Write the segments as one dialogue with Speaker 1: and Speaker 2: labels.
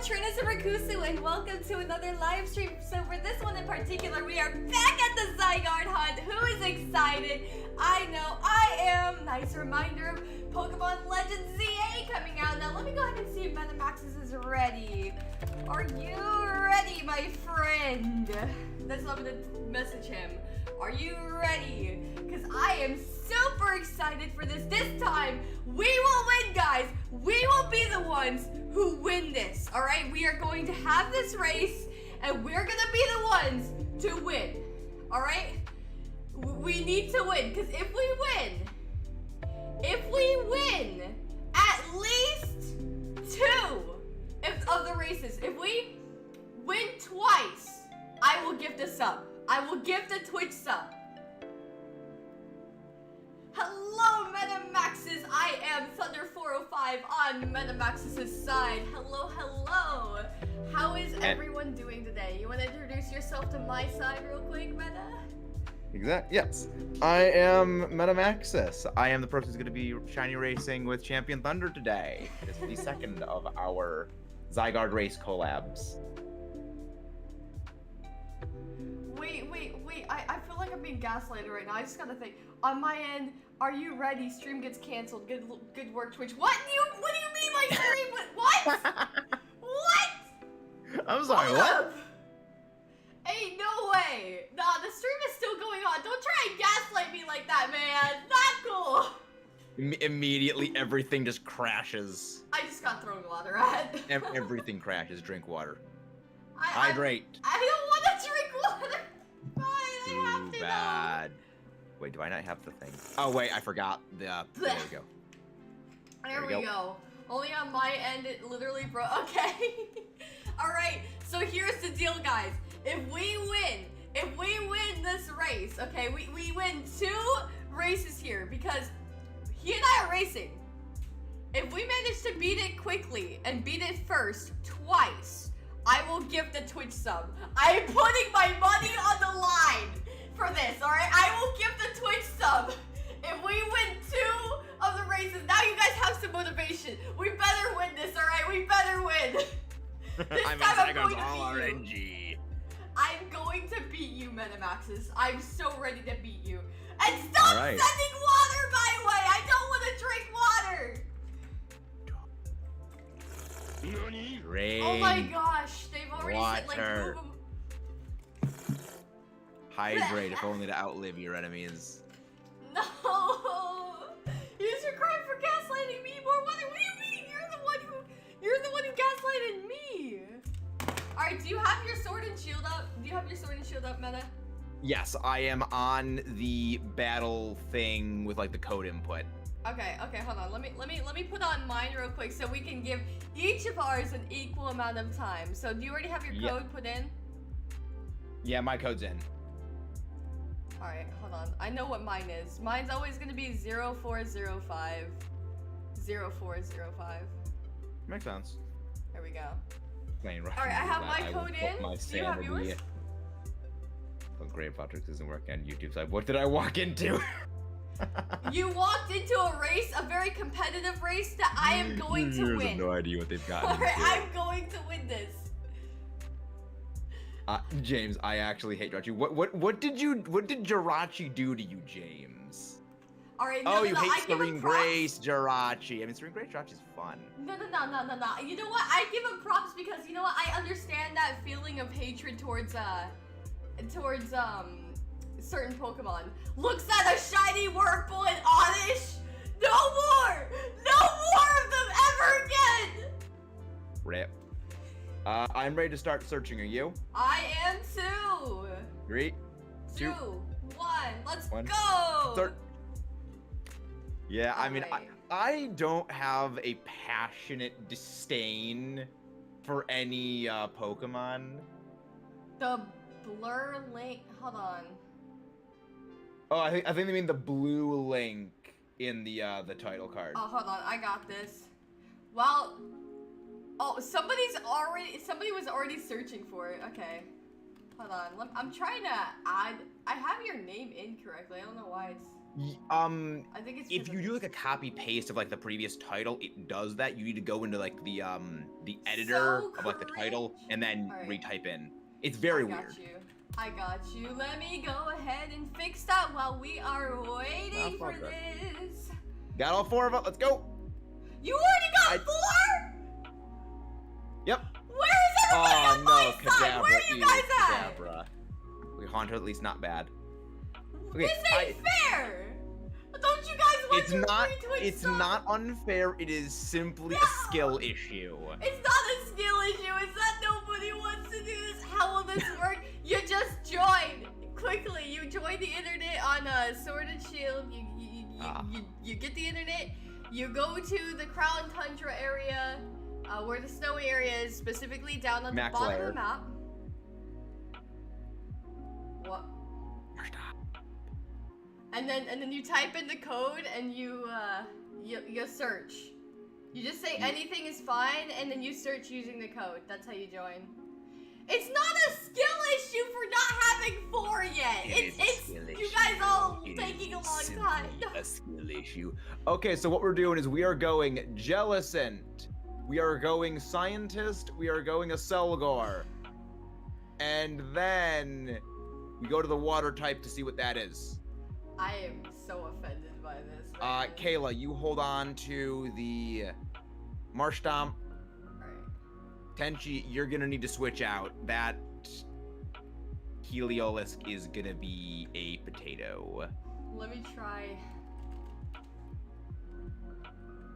Speaker 1: Trina Rakusu, and welcome to another live stream. So for this one in particular, we are back at the Zygarde hunt. Who is excited? I know I am. Nice reminder of Pokemon Legends ZA coming out. Now let me go ahead and see if MetaMaxis is ready. Are you ready, my friend? That's what I'm gonna message him. Are you ready? Because I am super excited for this. This time, we will win, guys. We will be the ones who win this, all right? We are going to have this race, and we're gonna be the ones to win, all right? We need to win, because if we win at least 2 of the races, if we win twice, I will gift a sub. I will gift a Twitch sub. Hello, MetaMaxis. I am Thunder405 on MetaMaxis' side. Hello, hello. How is everyone doing today? You want to introduce yourself to my side real quick, Meta?
Speaker 2: Exactly. Yes. I am MetaMaxis. I am the person who's going to be shiny racing with Champion Thunder today. This is the second of our Zygarde race collabs.
Speaker 1: Wait, I feel like I'm being gaslighted right now. I just gotta think. On my end, are you ready? Stream gets canceled. Good work, Twitch. What do you mean my stream? What? What?
Speaker 2: I'm sorry, what?
Speaker 1: Ain't no way. Nah, the stream is still going on. Don't try and gaslight me like that, man. Not cool.
Speaker 2: Immediately, everything just crashes.
Speaker 1: I just got thrown water at.
Speaker 2: Everything crashes. Drink water.
Speaker 1: Hydrate. I don't want to drink water. Fine, I have to.
Speaker 2: Too bad. Wait, do I not have the thing? Oh wait, I forgot. There we go.
Speaker 1: There we go. Only on my end, it literally broke. Okay. All right. So here's the deal, guys. If we win this race, okay, we win 2 races here because he and I are racing. If we manage to beat it quickly and beat it first twice, I will gift a Twitch sub. I am putting my money on the line for this, alright? I will gift a Twitch sub. If we win 2 of the races, now you guys have some motivation. We better win this, alright? We better win. This time I'm going to beat you. I'm going to beat you, MetaMaxis. I'm so ready to beat you. And stop sending water my way! I don't want to drink water!
Speaker 2: Rain.
Speaker 1: Oh my gosh, they've already said like move them.
Speaker 2: Hydrate, if only to outlive your enemies.
Speaker 1: No! Use your crime for gaslighting me more. What do you mean? You're the one who gaslighted me. Alright, do you have your sword and shield up? Do you have your sword and shield up, Meta?
Speaker 2: Yes, I am on the battle thing with like the code input.
Speaker 1: Okay, hold on. Let me put on mine real quick so we can give each of ours an equal amount of time. So do you already have your code put in?
Speaker 2: Yeah, my code's in.
Speaker 1: Alright, hold on. I know what mine is. Mine's always gonna be 0405. 0405.
Speaker 2: Makes sense.
Speaker 1: There we go.
Speaker 2: Alright,
Speaker 1: I have my code in. Do you have yours?
Speaker 2: Oh, great, Patrick isn't working on YouTube side. What did I walk into?
Speaker 1: You walked into a race, a very competitive race that I am going to win.
Speaker 2: I have no idea what they've got.
Speaker 1: Alright, I'm going to win this.
Speaker 2: James, I actually hate Jirachi. What did Jirachi do to you, James?
Speaker 1: Alright,
Speaker 2: no, you hate Serene Grace, Jirachi. I mean, Serene Grace Jirachi's fun.
Speaker 1: No. You know what? I give him props because you know what? I understand that feeling of hatred towards certain Pokemon. Looks at a shiny Wurmple and Oddish. No more of them ever again.
Speaker 2: Rip. I'm ready to start searching. Are you?
Speaker 1: I am too.
Speaker 2: 3, 2,
Speaker 1: 1. Let's go.
Speaker 2: Start. Yeah, I mean, I don't have a passionate disdain for any Pokemon.
Speaker 1: The blur link. Hold on.
Speaker 2: Oh, I think they mean the blue link in the title card.
Speaker 1: Oh, hold on. I got this. Well, oh, somebody was already searching for it. Okay. Hold on. I'm trying to add. I have your name incorrectly. I don't know why it's I think it's
Speaker 2: If
Speaker 1: because
Speaker 2: you
Speaker 1: of
Speaker 2: do like a
Speaker 1: this.
Speaker 2: copy paste of like the previous title, it does that. You need to go into like the editor
Speaker 1: So
Speaker 2: of like the title
Speaker 1: cringe.
Speaker 2: and then
Speaker 1: Alright.
Speaker 2: retype in. It's very weird.
Speaker 1: I got you. Let me go ahead and fix that while we are waiting for this.
Speaker 2: Got all 4 of it. Let's go.
Speaker 1: You already got 4?
Speaker 2: Yep.
Speaker 1: Where is everybody on my side? Where are you guys at?
Speaker 2: Kadabra. We Haunter at least not bad. Okay,
Speaker 1: This ain't fair. Don't you guys want
Speaker 2: It's
Speaker 1: your
Speaker 2: not.
Speaker 1: free Twitch
Speaker 2: It's
Speaker 1: sub?
Speaker 2: not unfair. It is simply
Speaker 1: No.
Speaker 2: a skill issue.
Speaker 1: It's not a skill issue. It's that nobody wants to do this. How will this work? You just join quickly. You join the internet on Sword and Shield. You get the internet. You go to the Crown Tundra area, where the snowy area is, specifically down on the
Speaker 2: Max
Speaker 1: bottom
Speaker 2: layer.
Speaker 1: of the map. What? And then you type in the code and you search. You just say anything is fine and then you search using the code. That's how you join. It's not a skill issue for not having 4 yet. It's you guys all taking a long time.
Speaker 2: A skill issue. Okay, so what we're doing is we are going Jellicent, we are going Scientist, we are going a Selgar, and then we go to the water type to see what that is.
Speaker 1: I am so offended by this. Man.
Speaker 2: Kayla, you hold on to the Marsh Stomp.
Speaker 1: Alright.
Speaker 2: Tenchi, you're gonna need to switch out. That Heliolisk is gonna be a potato.
Speaker 1: Let me try.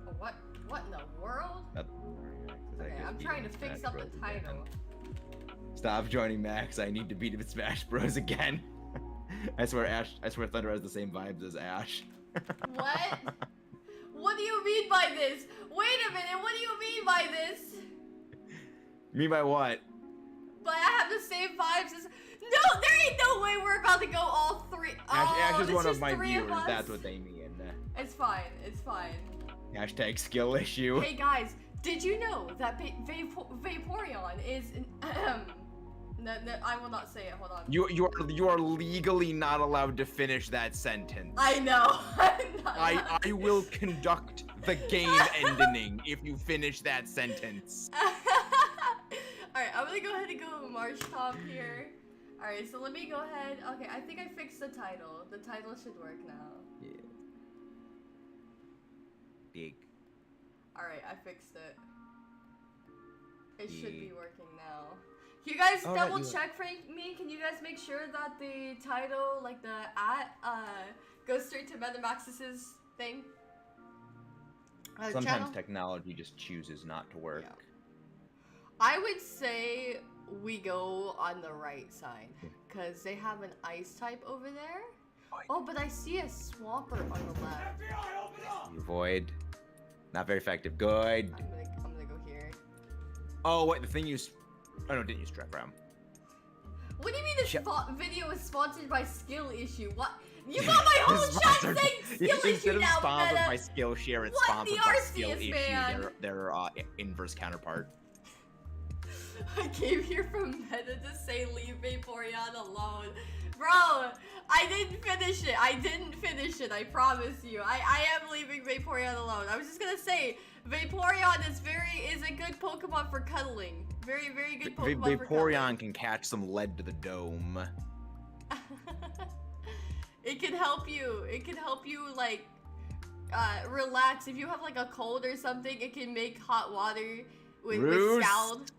Speaker 1: Oh, what in the world? Okay, I'm trying to fix up the title.
Speaker 2: Stop joining Max. I need to beat him at Smash Bros again. I swear Thunder has the same vibes as Ash.
Speaker 1: What? What do you mean by this? Wait a minute, what do you mean by this?
Speaker 2: Me by what?
Speaker 1: But I have the same vibes as. No, there ain't no way we're about to go all 3.
Speaker 2: Ash is
Speaker 1: it's
Speaker 2: just one of
Speaker 1: just
Speaker 2: my
Speaker 1: 3
Speaker 2: viewers.
Speaker 1: of us?
Speaker 2: That's what they mean.
Speaker 1: It's fine, it's fine.
Speaker 2: Hashtag skill issue.
Speaker 1: Hey guys, did you know that Vaporeon is an no, I will not say it. Hold on.
Speaker 2: You are legally not allowed to finish that sentence.
Speaker 1: I know.
Speaker 2: I will conduct the game ending if you finish that sentence.
Speaker 1: Alright, I'm gonna go ahead and go Marsh Top here. Alright, so let me go ahead. Okay, I think I fixed the title. The title should work now.
Speaker 2: Yeah. Big.
Speaker 1: Alright, I fixed it. It should be working now. Can you guys double check for me? Can you guys make sure that the title, like the goes straight to MetaMax's thing?
Speaker 2: Sometimes
Speaker 1: channel?
Speaker 2: technology just chooses not to work.
Speaker 1: Yeah. I would say we go on the right side, because they have an ice type over there. Oh, but I see a Swampert on the left.
Speaker 2: You void. Not very effective. Good.
Speaker 1: I'm gonna go here.
Speaker 2: Oh, wait, the thing you... Oh, no, didn't use Trap Ram.
Speaker 1: What do you mean this video is sponsored by Skill Issue? What? You got my whole chat saying Skill Issue
Speaker 2: Instead of
Speaker 1: now,
Speaker 2: sponsored
Speaker 1: Meta.
Speaker 2: by Skillshare, it's
Speaker 1: What
Speaker 2: sponsored
Speaker 1: the
Speaker 2: by
Speaker 1: Arceus,
Speaker 2: Skill Issue,
Speaker 1: man?
Speaker 2: their inverse counterpart.
Speaker 1: I came here from Meta to say leave Vaporeon alone. Bro, I didn't finish it. I promise you. I am leaving Vaporeon alone. I was just gonna say, Vaporeon is a good Pokemon for cuddling. Very, very good Pokemon for cuddling.
Speaker 2: Vaporeon can catch some lead to the dome.
Speaker 1: It can help you. It can help you, like, relax. If you have, like, a cold or something, it can make hot water with scald.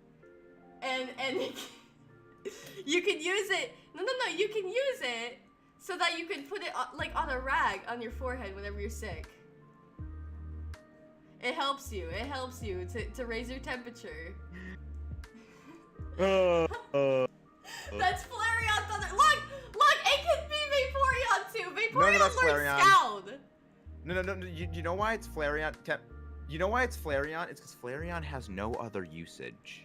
Speaker 1: And it can, you can use it. No, you can use it so that you can put it, like, on a rag on your forehead whenever you're sick. It helps you. It helps you to raise your temperature. That's Flareon Thunder. Look, it could be Vaporeon too. Vaporeon learns Scald.
Speaker 2: No. You know why it's Flareon? You know why it's Flareon? It's because Flareon has no other usage.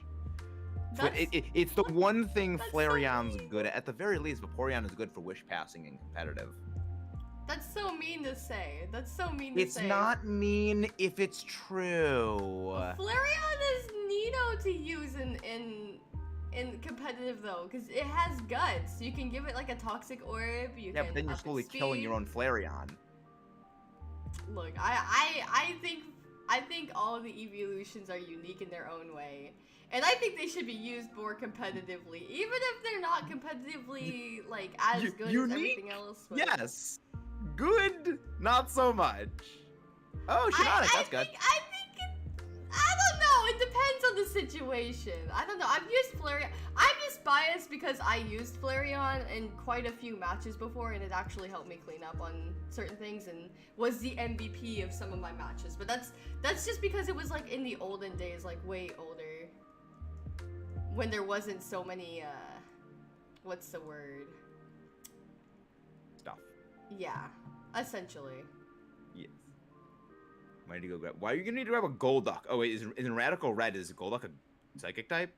Speaker 2: It's the one thing Flareon's good at. At the very least, Vaporeon is good for wish passing and competitive.
Speaker 1: That's so mean to say.
Speaker 2: It's not mean if it's true.
Speaker 1: Flareon is neato to use in in competitive though, because it has guts. You can give it like a toxic orb. You
Speaker 2: Yeah,
Speaker 1: can
Speaker 2: but then you're
Speaker 1: up
Speaker 2: slowly
Speaker 1: its
Speaker 2: killing your
Speaker 1: speed.
Speaker 2: own Flareon.
Speaker 1: Look, I think all of the evolutions are unique in their own way. And I think they should be used more competitively, even if they're not competitively like as good as everything else. But...
Speaker 2: Yes. Good, not so much. Oh, Shinotic, that's good.
Speaker 1: I don't know. It depends on the situation. I don't know. I've used Flareon. I'm just biased because I used Flareon in quite a few matches before, and it actually helped me clean up on certain things and was the MVP of some of my matches. But that's just because it was like in the olden days, like way older, when there wasn't so many. What's the word?
Speaker 2: Stuff.
Speaker 1: Yeah, essentially.
Speaker 2: Yes. Why did you go grab? Why are you gonna need to grab a Golduck? Oh wait, is in Radical Red, is Golduck a psychic type?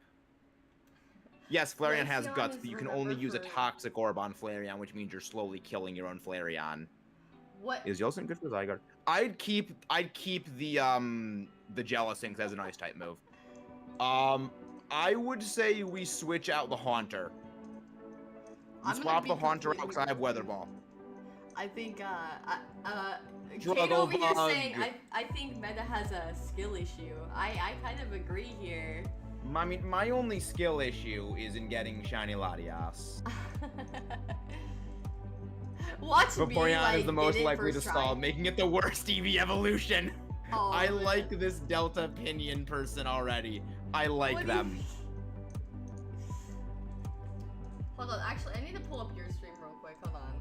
Speaker 2: Yes, Flareon has guts, but you can only use a toxic orb on Flareon, which means you're slowly killing your own Flareon.
Speaker 1: What
Speaker 2: is Yelson good for Zygarde? I'd keep the Jellicent as an ice type move. I would say we switch out the Haunter. We swap the Haunter out because I have Weather Ball.
Speaker 1: I think Kate over here saying I think Meta has a skill issue. I kind of agree here.
Speaker 2: I mean, my only skill issue is in getting Shiny Latias.
Speaker 1: Watch me,
Speaker 2: Vaporeon is the most likely to stall, making it the worst Eevee evolution.
Speaker 1: Oh,
Speaker 2: I like this Delta Pinion person already. I like them.
Speaker 1: Hold on, actually, I need to pull up your stream real quick. Hold on.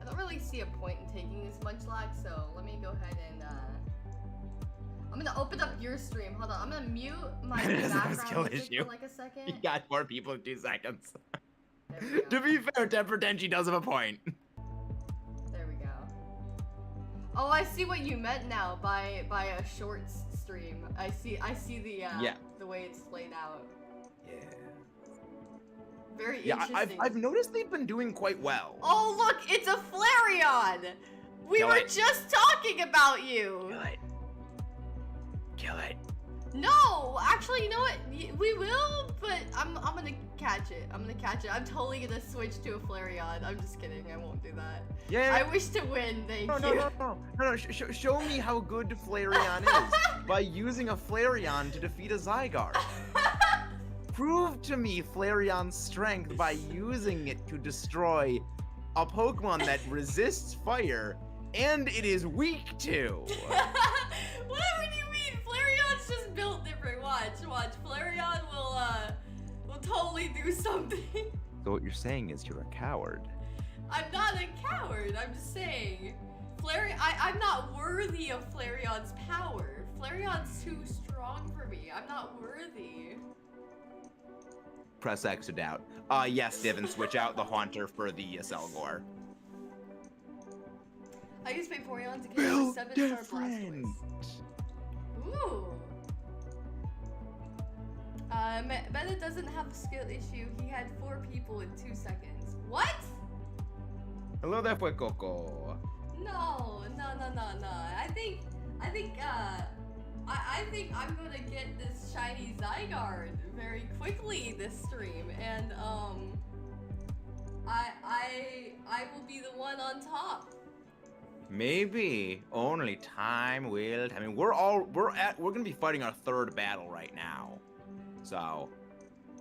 Speaker 1: I don't really see a point in taking this Munchlax, so let me go ahead and I'm gonna open up your stream. Hold on, I'm gonna mute my background music for like a second.
Speaker 2: You got 4 people in 2 seconds.
Speaker 1: To
Speaker 2: be fair, Temper Tenchi does have a point.
Speaker 1: There we go. Oh, I see what you meant now by a short stream. I see the way it's played out.
Speaker 2: Yeah.
Speaker 1: Very interesting.
Speaker 2: I've noticed they've been doing quite well.
Speaker 1: Oh look, it's a Flareon! We were just talking about you!
Speaker 2: Kill it. Kill it.
Speaker 1: No! Actually, you know what? We will, but I'm gonna catch it. I'm gonna catch it. I'm totally gonna switch to a Flareon. I'm just kidding, I won't do that.
Speaker 2: Yeah.
Speaker 1: I wish to win, thank you.
Speaker 2: No, show me how good Flareon is by using a Flareon to defeat a Zygarde. Prove to me Flareon's strength by using it to destroy a Pokemon that resists fire and it is weak to.
Speaker 1: Whatever do you mean? Flareon's just built different. Watch. Flareon will totally do something.
Speaker 2: So what you're saying is you're a coward.
Speaker 1: I'm not a coward. I'm just saying, I'm not worthy of Flareon's power. Flareon's too strong for me. I'm not worthy.
Speaker 2: Press X to doubt. Yes, Divin, switch out the Haunter for the Selgor.
Speaker 1: I used Vaporeon to get a 7-star Blastoise. Ooh. Meta doesn't have a skill issue. He had 4 people in 2 seconds. What?
Speaker 2: Hello there, Fuecoco.
Speaker 1: No. I think I'm gonna get this shiny Zygarde very quickly this stream, and I will be the one on top.
Speaker 2: Maybe only time will. I mean, we're gonna be fighting our 3rd battle right now. So,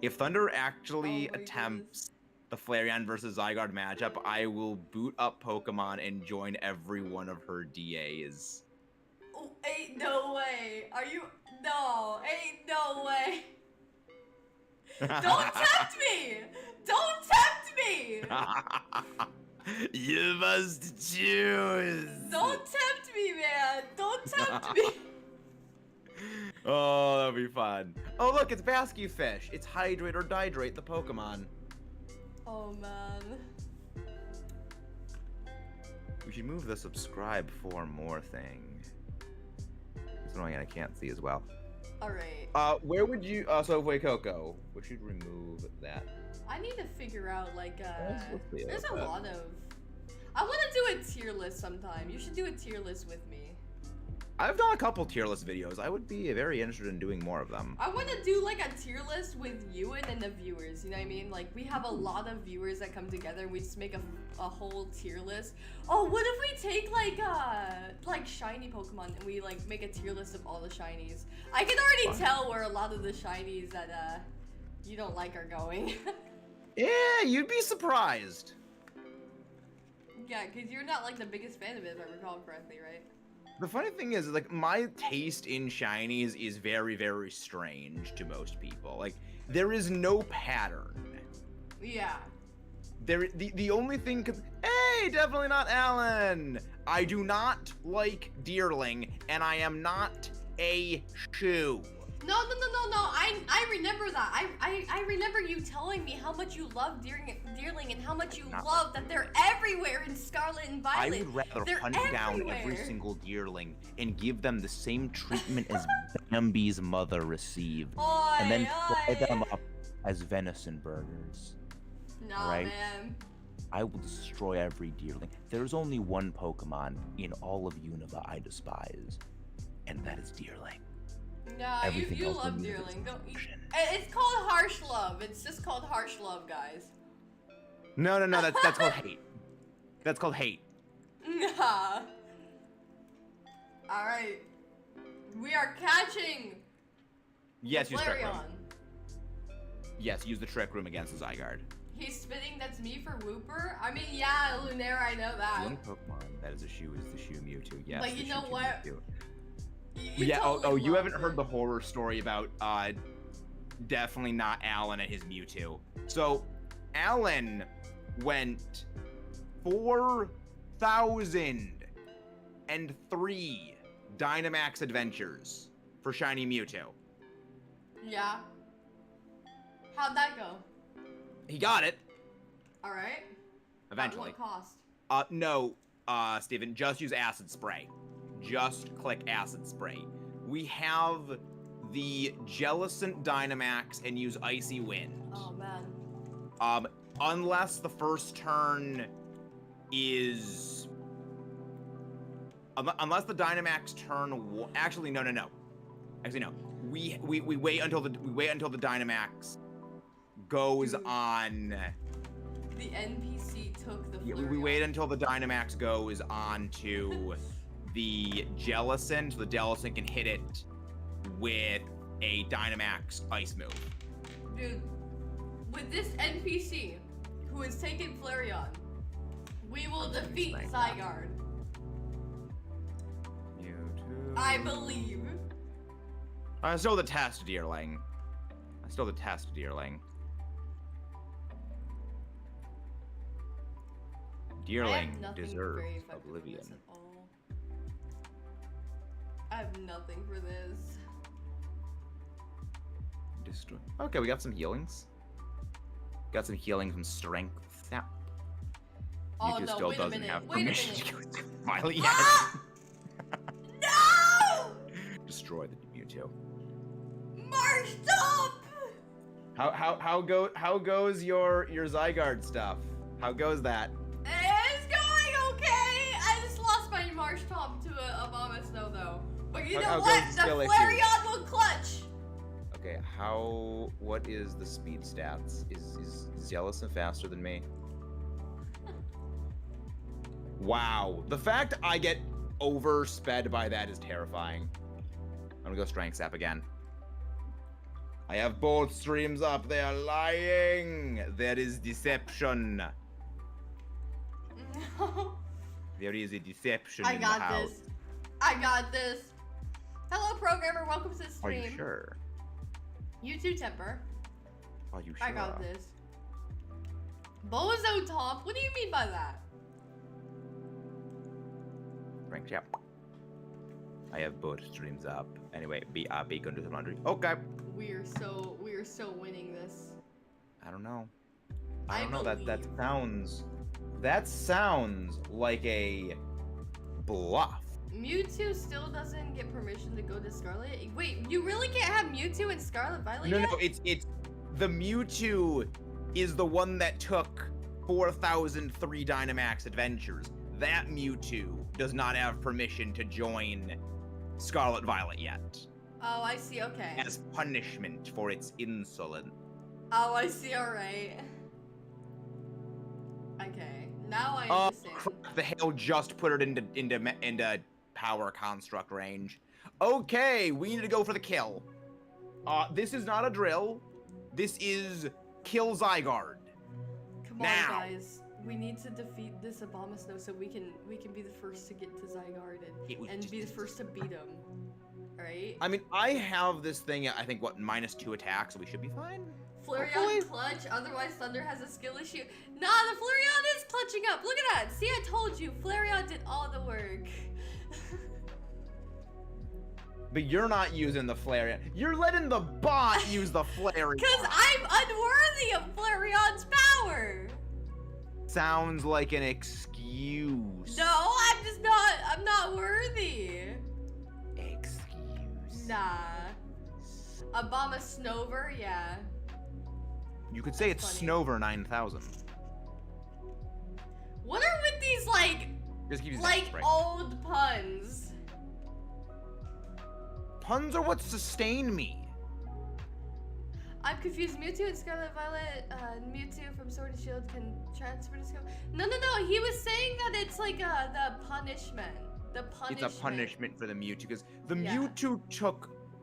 Speaker 2: if Thunder actually attempts the Flareon versus Zygarde matchup, I will boot up Pokemon and join every one of her DAs.
Speaker 1: Oh, ain't no way. Are you? No, ain't no way. Don't tempt me! Don't tempt me!
Speaker 2: You must choose.
Speaker 1: Don't tempt me, man. Don't tempt me.
Speaker 2: Oh, that'll be fun. Oh, look, it's Bascue Fish. It's Hydrate or Dihydrate the Pokemon.
Speaker 1: Oh, man.
Speaker 2: We should move the subscribe for more thing. It's annoying I can't see as well.
Speaker 1: Alright.
Speaker 2: Where would you, so Fuecoco, we should remove that.
Speaker 1: I need to figure out, like, there's a
Speaker 2: that.
Speaker 1: lot of... I want to do a tier list sometime. You should do a tier list with me.
Speaker 2: I've done a couple tier list videos. I would be very interested in doing more of them.
Speaker 1: I want to do like a tier list with you and the viewers, you know what I mean? Like we have a lot of viewers that come together and we just make a whole tier list. Oh, what if we take like shiny Pokemon and we like make a tier list of all the shinies? I can already tell where a lot of the shinies that you don't like are going.
Speaker 2: Yeah, you'd be surprised.
Speaker 1: Yeah, because you're not like the biggest fan of it if I recall correctly, right?
Speaker 2: The funny thing is, like, my taste in shinies is very, very strange to most people. Like, there is no pattern.
Speaker 1: Yeah.
Speaker 2: The only thing, hey, definitely not Alan. I do not like Deerling, and I am not a shoe.
Speaker 1: No. I remember that. I remember you telling me how much you love Deerling and how much you love that they're everywhere in Scarlet and Violet.
Speaker 2: I would rather hunt down every single Deerling and give them the same treatment as Bambi's mother received, and then fry them up as venison burgers.
Speaker 1: Nah,
Speaker 2: right?
Speaker 1: man.
Speaker 2: I will destroy every Deerling. There's only one Pokemon in all of Unova I despise, and that is Deerling.
Speaker 1: Nah, you love Deerling. Don't you? It's called harsh love. It's just called harsh love, guys.
Speaker 2: No, that's called hate. That's called hate.
Speaker 1: Nah. Alright. We are catching
Speaker 2: Yes, use Trick Room.
Speaker 1: Flareon.
Speaker 2: Yes, use the Trick Room against the Zygarde.
Speaker 1: He's spitting, that's me for Wooper? I mean, yeah, Lunaire, I know that.
Speaker 2: One Pokemon that is a shoe is the shoe Mewtwo. Yes,
Speaker 1: but you know what?
Speaker 2: Yeah, totally you haven't heard the horror story about definitely not Alan and his Mewtwo. So Alan went 4,003 Dynamax adventures for shiny Mewtwo.
Speaker 1: Yeah. How'd that go?
Speaker 2: He got it.
Speaker 1: All right.
Speaker 2: Eventually.
Speaker 1: At what cost?
Speaker 2: No, Steven, just use Acid Spray. Just click Acid Spray. We have the Jellicent Dynamax and use Icy Wind.
Speaker 1: Oh, man.
Speaker 2: Unless the first turn is... Unless the Dynamax turn... Actually, no. Actually, no. We wait until the Dynamax goes on...
Speaker 1: The NPC took the
Speaker 2: We wait until the Dynamax goes on to the Jellicent, so the Jellicent can hit it with a Dynamax Ice move.
Speaker 1: Dude, with this NPC who has taken Flareon, we will defeat Zygarde.
Speaker 2: Mewtwo.
Speaker 1: I believe.
Speaker 2: Still the test, Deerling. Deerling deserves oblivion.
Speaker 1: I have nothing for this.
Speaker 2: Destroy. Okay, we got some healings. Got some healing from strength. Yeah.
Speaker 1: Oh,
Speaker 2: Mewtwo
Speaker 1: no,
Speaker 2: still
Speaker 1: wait a
Speaker 2: doesn't
Speaker 1: minute.
Speaker 2: have
Speaker 1: Wait a
Speaker 2: permission to
Speaker 1: minute.
Speaker 2: go to Violet yet.
Speaker 1: Ah! No!
Speaker 2: Destroy the Mewtwo.
Speaker 1: March, stop!
Speaker 2: How goes your Zygarde stuff? How goes that?
Speaker 1: It's going okay. I just lost my Marshtomp to a Abomasnow though. But you know what? The Flareon will clutch.
Speaker 2: Okay, what is the speed stats? Is Jellicent faster than me? Wow, the fact I get oversped by that is terrifying. I'm gonna go Strength Sap again. I have both streams up, they are lying! There is deception.
Speaker 1: No.
Speaker 2: There is a deception
Speaker 1: I
Speaker 2: in the
Speaker 1: got
Speaker 2: house.
Speaker 1: this. I got this. Hello, programmer. Welcome to the
Speaker 2: Are
Speaker 1: stream.
Speaker 2: you sure?
Speaker 1: You too, Temper.
Speaker 2: Are you sure?
Speaker 1: I got this. Bozo Top? What do you mean by that?
Speaker 2: Ranked, yep. I have both streams up. Anyway, Bacon do some laundry. Okay.
Speaker 1: We're so winning this.
Speaker 2: I don't know.
Speaker 1: I
Speaker 2: don't know. That
Speaker 1: believe.
Speaker 2: sounds like a bluff.
Speaker 1: Mewtwo still doesn't get permission to go to Scarlet. Wait, you really can't have Mewtwo in Scarlet Violet yet?
Speaker 2: No, it's the Mewtwo is the one that took 4,003 Dynamax adventures. That Mewtwo does not have permission to join Scarlet Violet yet.
Speaker 1: Oh, I see. Okay.
Speaker 2: As punishment for its insolence.
Speaker 1: Oh, I see. All right. Okay. Now I
Speaker 2: Oh,
Speaker 1: understand.
Speaker 2: crap, the hail just put it into power construct range. Okay, we need to go for the kill. This is not a drill. This is kill Zygarde.
Speaker 1: Come
Speaker 2: now.
Speaker 1: on, guys. We need to defeat this Abomasnow so we can be the first to get to Zygarde and be the first to beat him. Right?
Speaker 2: I mean, I have this thing at, I think, what, -2 attack, so we should be fine?
Speaker 1: Flareon clutch, otherwise Thunder has a skill issue. Nah, the Flareon is clutching up. Look at that. See, I told you. Flareon did all the work.
Speaker 2: But you're not using the Flareon. You're letting the bot use the Flareon.
Speaker 1: Because I'm unworthy of Flareon's power.
Speaker 2: Sounds like an excuse.
Speaker 1: No, I'm not worthy.
Speaker 2: Excuse.
Speaker 1: Nah. Abomasnover, yeah.
Speaker 2: You could say it's
Speaker 1: funny.
Speaker 2: Snover 9000.
Speaker 1: What are with these,
Speaker 2: Just keep using
Speaker 1: like
Speaker 2: spray.
Speaker 1: old puns?
Speaker 2: Puns are what sustain me.
Speaker 1: I'm confused. Mewtwo and Scarlet Violet, Mewtwo from Sword and Shield can transfer to Scarlet. No. He was saying that it's like the punishment. The punishment.
Speaker 2: It's a punishment for the Mewtwo because the
Speaker 1: Yeah.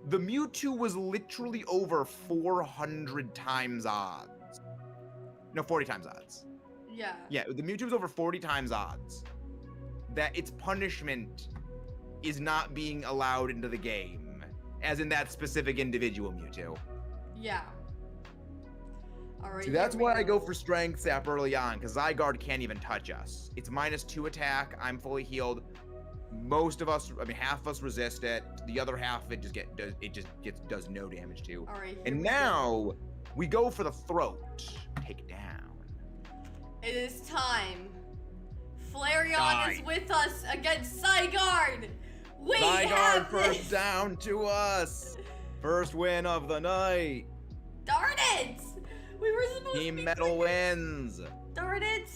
Speaker 2: The Mewtwo was literally over 400 times odds. No, 40 times odds.
Speaker 1: Yeah.
Speaker 2: Yeah, the Mewtwo was over 40 times odds. That its punishment is not being allowed into the game, as in that specific individual Mewtwo.
Speaker 1: Yeah. Alright.
Speaker 2: See, that's why I go for Strength Sap early on, because Zygarde can't even touch us. It's -2 attack, I'm fully healed. Most of us, I mean, half of us resist it. The other half of it does no damage to.
Speaker 1: Alright.
Speaker 2: And now we go for the throat. Take it down.
Speaker 1: It is time. Flareon
Speaker 2: Die.
Speaker 1: is with us against Zygarde. We
Speaker 2: Zygarde
Speaker 1: have
Speaker 2: first
Speaker 1: this.
Speaker 2: down to us. First win of the night.
Speaker 1: Darn it! We were supposed to
Speaker 2: Team
Speaker 1: be
Speaker 2: Metal
Speaker 1: quicker.
Speaker 2: wins.
Speaker 1: Darn it!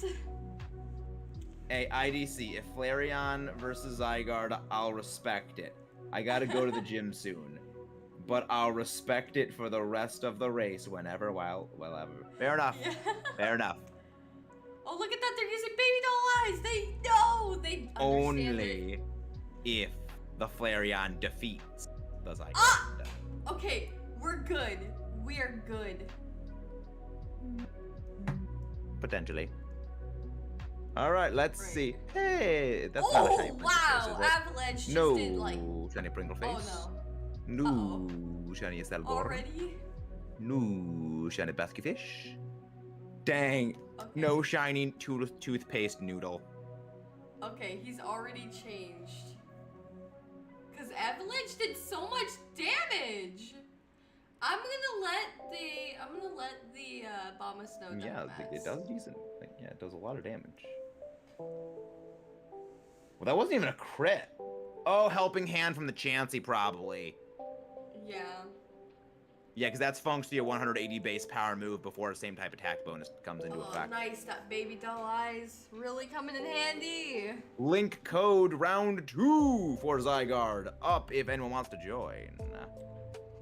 Speaker 2: Hey, IDC, if Flareon versus Zygarde, I'll respect it. I gotta go to the gym soon. But I'll respect it for the rest of the race whenever, whenever. Fair enough.
Speaker 1: Yeah.
Speaker 2: Fair enough.
Speaker 1: Oh, look at that! They're using baby doll eyes. They know. They understand it.
Speaker 2: Only if the Flareon defeats the Zygarde.
Speaker 1: Ah! Okay, we're good. We are good.
Speaker 2: Potentially. All right, let's
Speaker 1: Right.
Speaker 2: see. Hey, that's not a
Speaker 1: Oh
Speaker 2: shiny Pringle
Speaker 1: wow!
Speaker 2: face, is it?
Speaker 1: Avalanche just
Speaker 2: No,
Speaker 1: did like.
Speaker 2: shiny Pringle face.
Speaker 1: Oh
Speaker 2: No, shiny Selgor.
Speaker 1: no! Already?
Speaker 2: No, shiny basket fish. Dang,
Speaker 1: Okay.
Speaker 2: no shiny toothpaste noodle.
Speaker 1: Okay, he's already changed. Cause Avalanche did so much damage. I'm gonna let the Abomasnow die.
Speaker 2: Yeah,
Speaker 1: Max.
Speaker 2: it does decent. Like, yeah, it does a lot of damage. Well, that wasn't even a crit. Oh, helping hand from the Chansey, probably.
Speaker 1: Yeah.
Speaker 2: Yeah, because that's functionally a 180 base power move before the same type attack bonus comes into
Speaker 1: Oh,
Speaker 2: effect.
Speaker 1: nice. That baby doll eyes really coming in handy.
Speaker 2: Link code round 2 for Zygarde up if anyone wants to join.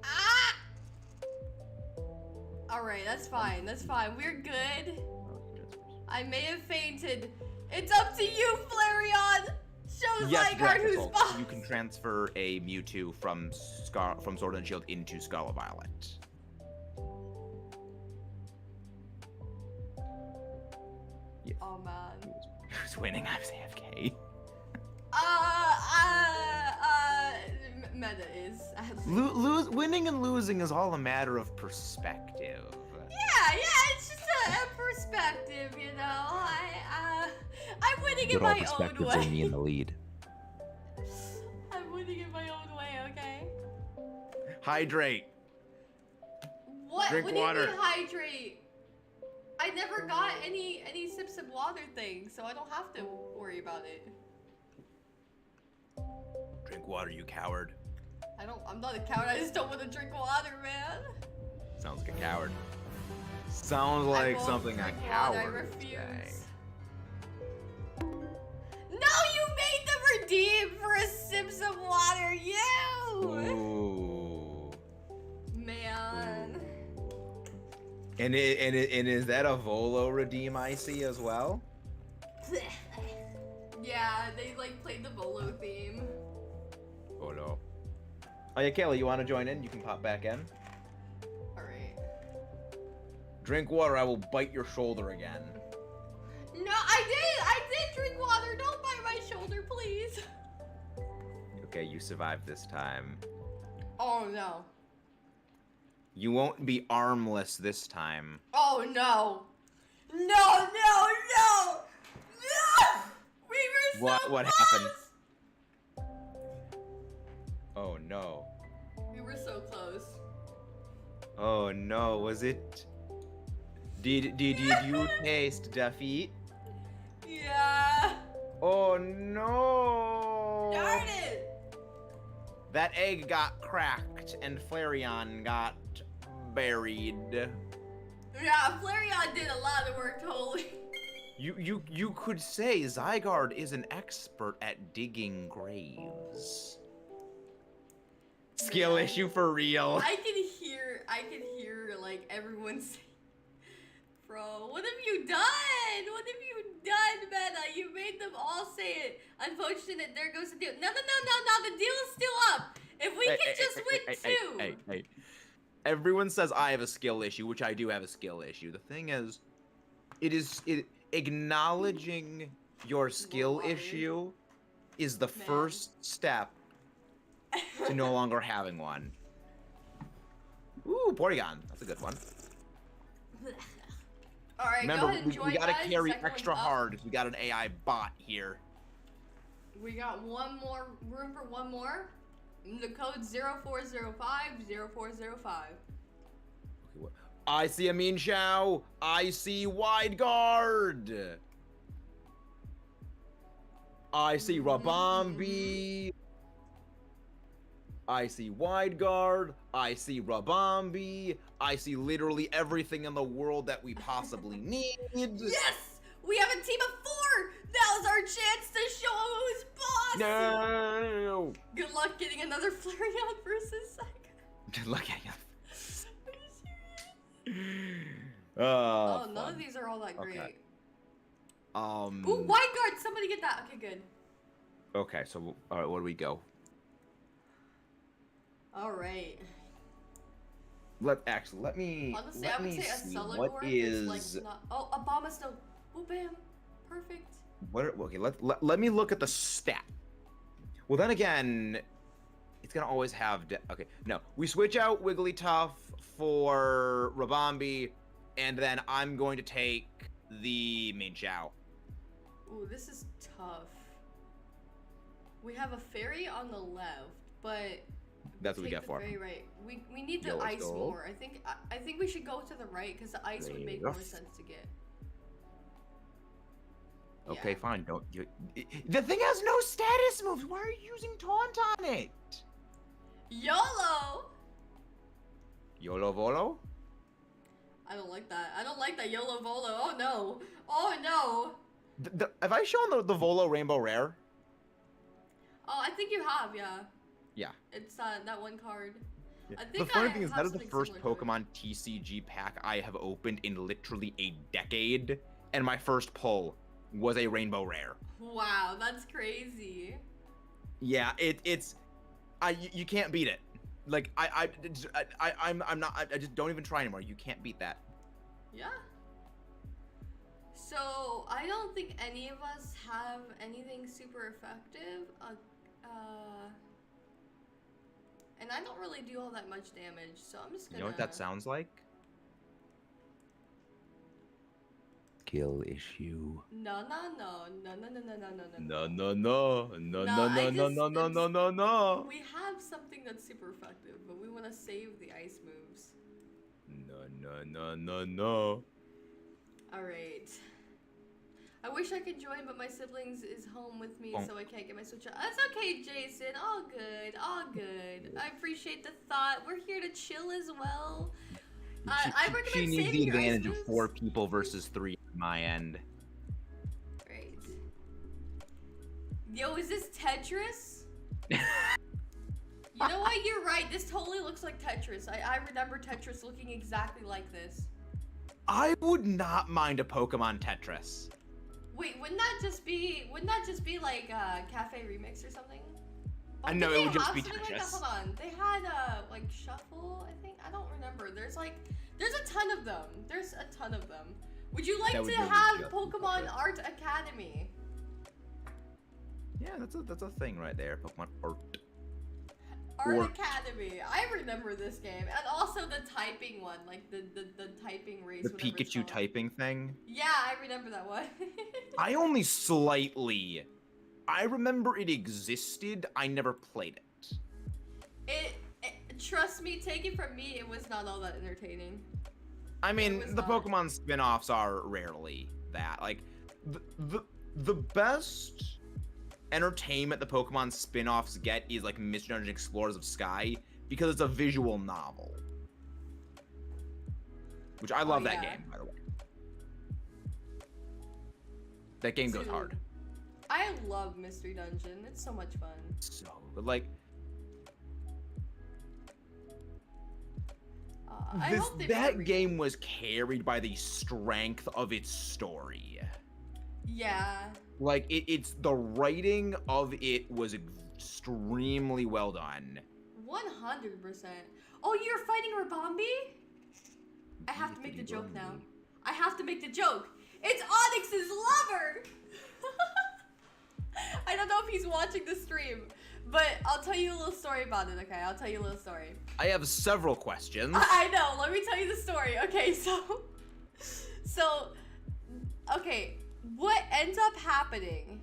Speaker 1: Ah! Alright, that's fine. That's fine. We're good. I may have fainted. It's up to you, Flareon! Show
Speaker 2: Yes,
Speaker 1: Zygarde who's
Speaker 2: Drexel,
Speaker 1: boss!
Speaker 2: you can transfer a Mewtwo from Sword and Shield into Scarlet Violet. Yes.
Speaker 1: Oh, man.
Speaker 2: Who's winning? I'm AFK.
Speaker 1: Meta is.
Speaker 2: Winning and losing is all a matter of perspective.
Speaker 1: Yeah, it's just a perspective, you know. I'm winning in my own way.
Speaker 2: in the lead.
Speaker 1: I'm winning in my own way, okay?
Speaker 2: Hydrate.
Speaker 1: What?
Speaker 2: Drink
Speaker 1: What do
Speaker 2: water.
Speaker 1: you mean hydrate? I never got any sips of water thing, so I don't have to worry about it.
Speaker 2: Drink water, you coward.
Speaker 1: I'm not a coward. I just don't want to drink water, man.
Speaker 2: Sounds like a coward. Sounds
Speaker 1: I
Speaker 2: like
Speaker 1: won't
Speaker 2: something a
Speaker 1: drink water,
Speaker 2: coward
Speaker 1: I
Speaker 2: would
Speaker 1: refuse.
Speaker 2: say.
Speaker 1: No, you made them redeem for a sips of water. You.
Speaker 2: Ooh.
Speaker 1: Man.
Speaker 2: And is that a Volo redeem I see as well?
Speaker 1: Yeah, they like played the Volo theme.
Speaker 2: Oh no. Oh yeah, Kayla, you want to join in? You can pop back in.
Speaker 1: Alright.
Speaker 2: Drink water, I will bite your shoulder again.
Speaker 1: No, I did drink water. Don't bite my shoulder, please.
Speaker 2: Okay, you survived this time.
Speaker 1: Oh no.
Speaker 2: You won't be armless this time.
Speaker 1: Oh no. No, no, no. No! We were so
Speaker 2: What
Speaker 1: close.
Speaker 2: happened? Oh no.
Speaker 1: We were so close.
Speaker 2: Oh no, was it? Did you taste defeat?
Speaker 1: Yeah.
Speaker 2: Oh no!
Speaker 1: Darn it.
Speaker 2: That egg got cracked and Flareon got buried.
Speaker 1: Yeah, Flareon did a lot of work, totally.
Speaker 2: You could say Zygarde is an expert at digging graves. Skill issue for real.
Speaker 1: I can hear like everyone saying, bro, what have you done? What have you done, Meta? You made them all say it. Unfortunate, there goes the deal. No, the deal is still up. If we can just win two.
Speaker 2: Hey. Everyone says I have a skill issue, which I do have a skill issue. The thing is, acknowledging your skill issue is the first step to no longer having one. Ooh, Porygon. That's a good one.
Speaker 1: Alright,
Speaker 2: Remember,
Speaker 1: go ahead and join,
Speaker 2: we gotta
Speaker 1: guys.
Speaker 2: carry
Speaker 1: Second
Speaker 2: extra
Speaker 1: one's up.
Speaker 2: hard because we got an AI bot here.
Speaker 1: We got one more room for one more. The code's 0405 0405.
Speaker 2: I see a Mean Chow. I see Wide Guard. I see Rabombi. I see Wide Guard. I see Rabombi. I see literally everything in the world that we possibly need.
Speaker 1: Yes! We have a team of 4! Now's our chance to show who's boss!
Speaker 2: No.
Speaker 1: Good luck getting another Flareon versus Zygarde.
Speaker 2: Good luck at you.
Speaker 1: Are you serious?
Speaker 2: Oh,
Speaker 1: none
Speaker 2: fun.
Speaker 1: of these are all that great.
Speaker 2: Okay.
Speaker 1: Ooh, Wide Guard! Somebody get that. Okay, good.
Speaker 2: Okay, so all right, where do we go?
Speaker 1: Alright.
Speaker 2: Let me.
Speaker 1: Honestly,
Speaker 2: let
Speaker 1: I would
Speaker 2: me
Speaker 1: say a
Speaker 2: see
Speaker 1: Celador
Speaker 2: what
Speaker 1: is
Speaker 2: is.
Speaker 1: like not. Oh, a Bomba Stone. Oh, bam. Perfect.
Speaker 2: Okay, let me look at the stat. Well, then again, it's gonna always have. Okay, no, we switch out Wigglytuff for Rabombi, and then I'm going to take the Mean Chow.
Speaker 1: Ooh, this is tough. We have a fairy on the left, but
Speaker 2: That's what we
Speaker 1: take
Speaker 2: get
Speaker 1: the
Speaker 2: for.
Speaker 1: fairy right. We need the
Speaker 2: Yo, let's
Speaker 1: ice
Speaker 2: go.
Speaker 1: more. I think we should go to the right because the ice would make more
Speaker 2: Rough.
Speaker 1: sense to get.
Speaker 2: Okay,
Speaker 1: Yeah.
Speaker 2: fine. Don't you? The thing has no status moves. Why are you using Taunt on it?
Speaker 1: YOLO!
Speaker 2: YOLO Volo?
Speaker 1: I don't like that. I don't like that YOLO Volo. Oh no. Oh no.
Speaker 2: Have I shown the Volo Rainbow Rare?
Speaker 1: Oh, I think you have, yeah.
Speaker 2: Yeah.
Speaker 1: It's that one card. I
Speaker 2: The
Speaker 1: think
Speaker 2: funny
Speaker 1: I
Speaker 2: thing is
Speaker 1: have
Speaker 2: that is the
Speaker 1: something
Speaker 2: first
Speaker 1: similar to it.
Speaker 2: Pokemon TCG pack I have opened in literally a decade, and my first pull was a Rainbow Rare.
Speaker 1: Wow, that's crazy.
Speaker 2: Yeah, you can't beat it. Like I'm not. I just don't even try anymore. You can't beat that.
Speaker 1: Yeah. So I don't think any of us have anything super effective. And I don't really do all that much damage, so I'm just gonna.
Speaker 2: You know what that sounds like? Skill issue.
Speaker 1: No.
Speaker 2: No.
Speaker 1: We have something that's super effective, but we want to save the ice moves.
Speaker 2: No.
Speaker 1: All right. I wish I could join, but my siblings is home with me, so I can't get my Switch out. That's okay, Jason. All good. I appreciate the thought. We're here to chill as well. I recommend
Speaker 2: She needs
Speaker 1: saving
Speaker 2: the
Speaker 1: your ice
Speaker 2: advantage of
Speaker 1: moves.
Speaker 2: 4 people versus 3 on my end.
Speaker 1: Great. Yo, is this Tetris? You know what? You're right. This totally looks like Tetris. I remember Tetris looking exactly like this.
Speaker 2: I would not mind a Pokemon Tetris.
Speaker 1: Wait, wouldn't that just be like Cafe Remix or something?
Speaker 2: I know it would just be Tetris.
Speaker 1: Like that? Hold on. They had like Shuffle, I think. I don't remember. There's a ton of them. There's a ton of them. Would you like to have Pokemon Art Academy?
Speaker 2: Yeah, that's a thing right there. Pokemon Art.
Speaker 1: Art Academy. I remember this game, and also the typing one, like the typing race.
Speaker 2: The Pikachu typing thing.
Speaker 1: Yeah, I remember that one.
Speaker 2: I only slightly. I remember it existed. I never played it.
Speaker 1: Trust me, take it from me, it was not all that entertaining.
Speaker 2: I mean, the Pokemon spin-offs are rarely that. Like, the best entertainment the Pokemon spin-offs get is like Mystery Dungeon Explorers of Sky, because it's a visual novel. Which I love that game, by the way. That game goes hard.
Speaker 1: I love Mystery Dungeon. It's so much fun.
Speaker 2: So good. Like, that game was carried by the strength of its story.
Speaker 1: Yeah.
Speaker 2: Like, it's the writing of it was extremely well done.
Speaker 1: 100%. Oh, you're fighting Rabambi? I have to make the joke now. I have to make the joke. It's Onyx's lover! I don't know if he's watching the stream, but I'll tell you a little story about it, okay? I'll tell you a little story.
Speaker 2: I have several questions.
Speaker 1: I know, let me tell you the story. Okay, okay, what ends up happening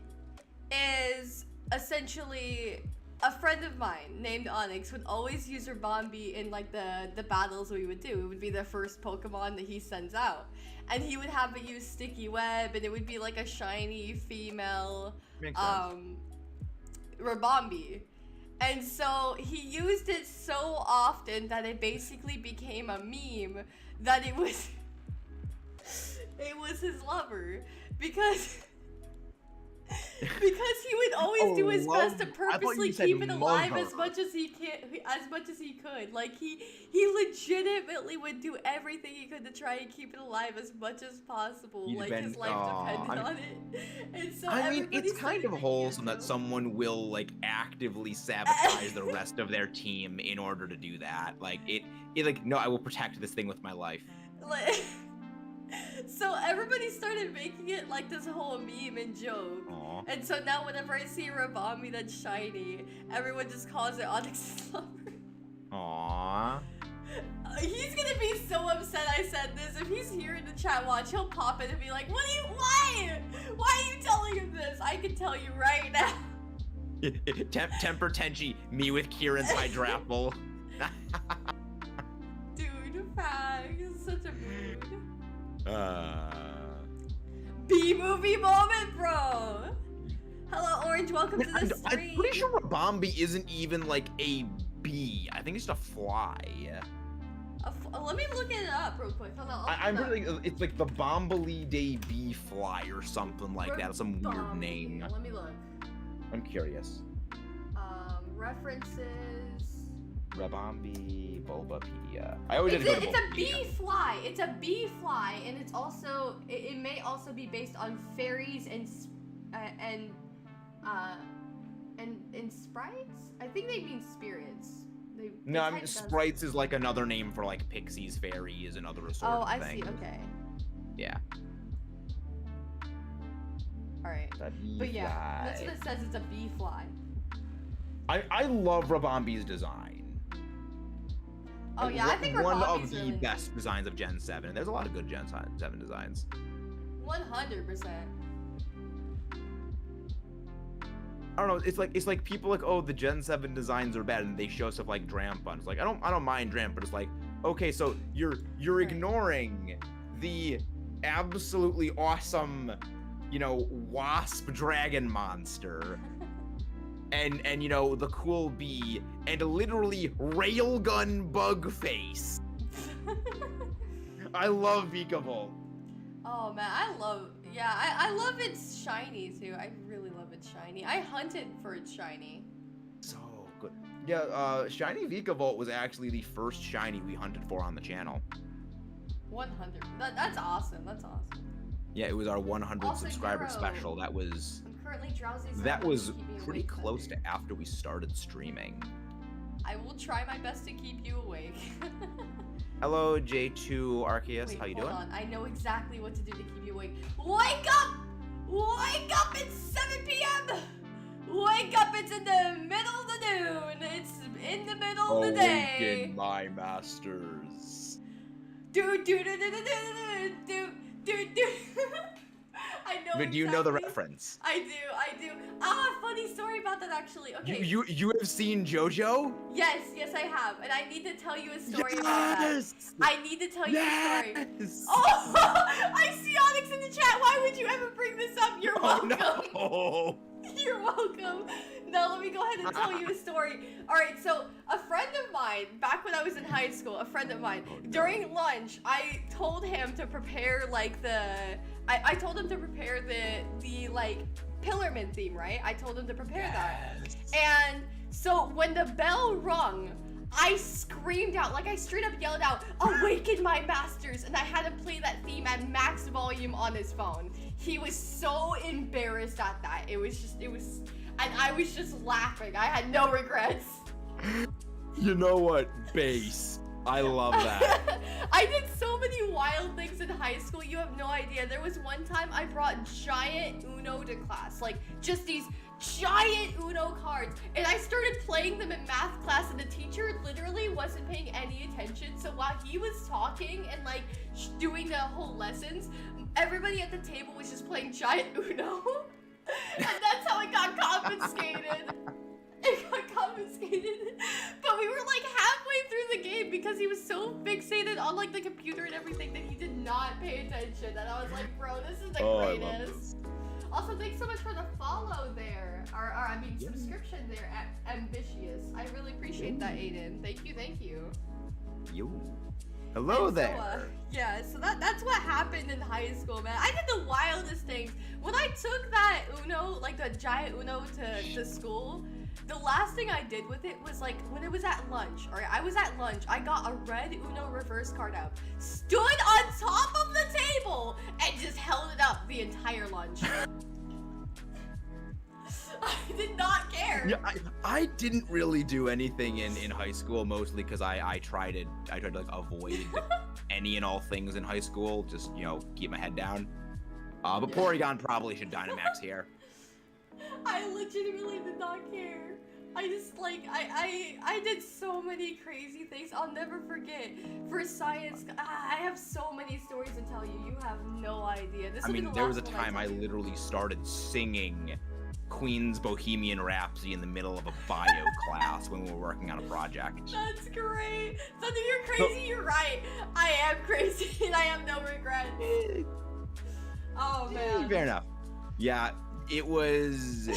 Speaker 1: is essentially a friend of mine named Onyx would always use Rabambi in like the battles we would do. It would be the first Pokemon that he sends out. And he would have it use Sticky Web, and it would be like a shiny female Rabambi. And so he used it so often that it basically became a meme that it was his lover, because he would always do his best to purposely keep it alive as much as he could. Like he legitimately would do everything he could to try and keep it alive as much as possible. Like his life depended on it. And so
Speaker 2: I mean, it's kind of wholesome that someone will like actively sabotage the rest of their team in order to do that. Like it like, no, I will protect this thing with my life.
Speaker 1: Like, so everybody started making it like this whole meme and joke.
Speaker 2: Aww.
Speaker 1: And so now whenever I see Rabambi that's shiny, everyone just calls it Onyx's lover.
Speaker 2: Aww.
Speaker 1: He's gonna be so upset I said this. If he's here in the chat watch, he'll pop in and be like, why are you telling him this? I can tell you right now.
Speaker 2: Temper Tenchi, me with Kieran's Hydrapple.
Speaker 1: Dude, fag, is such a mood. B-movie moment, bro! Hello, Orange, welcome to the stream.
Speaker 2: I'm pretty sure Rabambi isn't even like a bee. I think it's just a fly.
Speaker 1: Let me look it up real quick. Hold on.
Speaker 2: I'm pretty it's like the Bombalidae bee fly or something like that. Some weird name.
Speaker 1: Let me look.
Speaker 2: I'm curious.
Speaker 1: References.
Speaker 2: Rabambi Bulbapedia. I always
Speaker 1: it's a bee fly. It's a bee fly, and it's also it may also be based on fairies and sprites. I think they mean spirits.
Speaker 2: No, I mean sprites is like another name for like pixies, fairies, and other sort of things.
Speaker 1: Oh, I see. Okay.
Speaker 2: Yeah.
Speaker 1: All right. But yeah, that's what it says. It's a bee fly.
Speaker 2: I love Rabambi's design.
Speaker 1: Oh yeah, I think
Speaker 2: one
Speaker 1: Rabambi's
Speaker 2: of the best designs of Gen 7. There's a lot of good Gen 7 designs.
Speaker 1: 100%.
Speaker 2: I don't know. It's like people like, oh, the Gen 7 designs are bad, and they show stuff like Drampon. It's like I don't mind Dramp, but it's like, okay, so you're ignoring the absolutely awesome, you know, wasp dragon monster. And you know, the cool bee, and literally railgun bug face. I love Vikavolt.
Speaker 1: Oh man, I love its shiny too. I really love its shiny. I hunted for its shiny.
Speaker 2: So good. Yeah, Shiny Vikavolt was actually the first shiny we hunted for on the channel.
Speaker 1: 100. That's awesome. That's awesome.
Speaker 2: Yeah, it was our 100
Speaker 1: Also,
Speaker 2: subscriber
Speaker 1: Euro.
Speaker 2: special. That was
Speaker 1: I'm currently drowsy. So
Speaker 2: that
Speaker 1: I'm
Speaker 2: was
Speaker 1: keeping you
Speaker 2: pretty
Speaker 1: awake,
Speaker 2: close
Speaker 1: Thunder.
Speaker 2: to after we started streaming.
Speaker 1: I will try my best to keep you awake.
Speaker 2: Hello, J2 Arceus.
Speaker 1: Wait,
Speaker 2: How you
Speaker 1: hold
Speaker 2: doing?
Speaker 1: on. I know exactly what to do to keep you awake. Wake up! Wake up! It's 7 p.m. Wake up! It's in the middle of the noon. It's in the middle of the day.
Speaker 2: Awaken my masters.
Speaker 1: Do do do do do do do do do. I know.
Speaker 2: But do you know the
Speaker 1: exactly.
Speaker 2: reference?
Speaker 1: I do. Ah, funny story about that actually. Okay.
Speaker 2: You have seen JoJo?
Speaker 1: Yes, I have, and I need to tell you a story about that. I need to tell you a story. Oh, I see Onyx in the chat. Why would you ever bring this up? You're welcome.
Speaker 2: No.
Speaker 1: You're welcome. Now let me go ahead and tell you a story. All right, so a friend of mine, back when I was in high school, during lunch, I told him to prepare like I told him to prepare the like Pillarman theme, right? I told him to prepare that. And so when the bell rung, I screamed out, like I straight up yelled out, "Awaken my masters!" And I had to play that theme at max volume on his phone. He was so embarrassed at that. And I was just laughing. I had no regrets.
Speaker 2: You know what? Base. I love that.
Speaker 1: I did so many wild things in high school, you have no idea. There was one time I brought giant Uno to class, like just these giant Uno cards, and I started playing them in math class, and the teacher literally wasn't paying any attention. So while he was talking and like doing the whole lessons, everybody at the table was just playing giant Uno. And that's how it got confiscated. It got confiscated. But we were like halfway through the game because he was so fixated on like the computer and everything that he did not pay attention. And I was like, bro, this is the greatest. Also, thanks so much for the follow there. Subscription there at Ambitious. I really appreciate that, Aiden. Thank you.
Speaker 2: Yo. Hello
Speaker 1: and
Speaker 2: there.
Speaker 1: So that's what happened in high school, man. I did the wildest things. When I took that Uno, like the giant Uno to school, the last thing I did with it was like when it was at lunch, alright? I was at lunch, I got a red Uno reverse card out, stood on top of the table, and just held it up the entire lunch. I did not care.
Speaker 2: Yeah, I didn't really do anything in high school, mostly because I tried to like avoid any and all things in high school, just keep my head down. But Porygon probably should Dynamax here.
Speaker 1: I legitimately did not care. I just like I did so many crazy things I'll never forget. For science, I have so many stories to tell you. You have no idea.
Speaker 2: There was a time I literally started singing Queen's Bohemian Rhapsody in the middle of a bio class when we were working on a project.
Speaker 1: That's great. Thunder, you're crazy. You're right. I am crazy, and I have no regret. Oh man.
Speaker 2: Fair enough. Yeah, it was.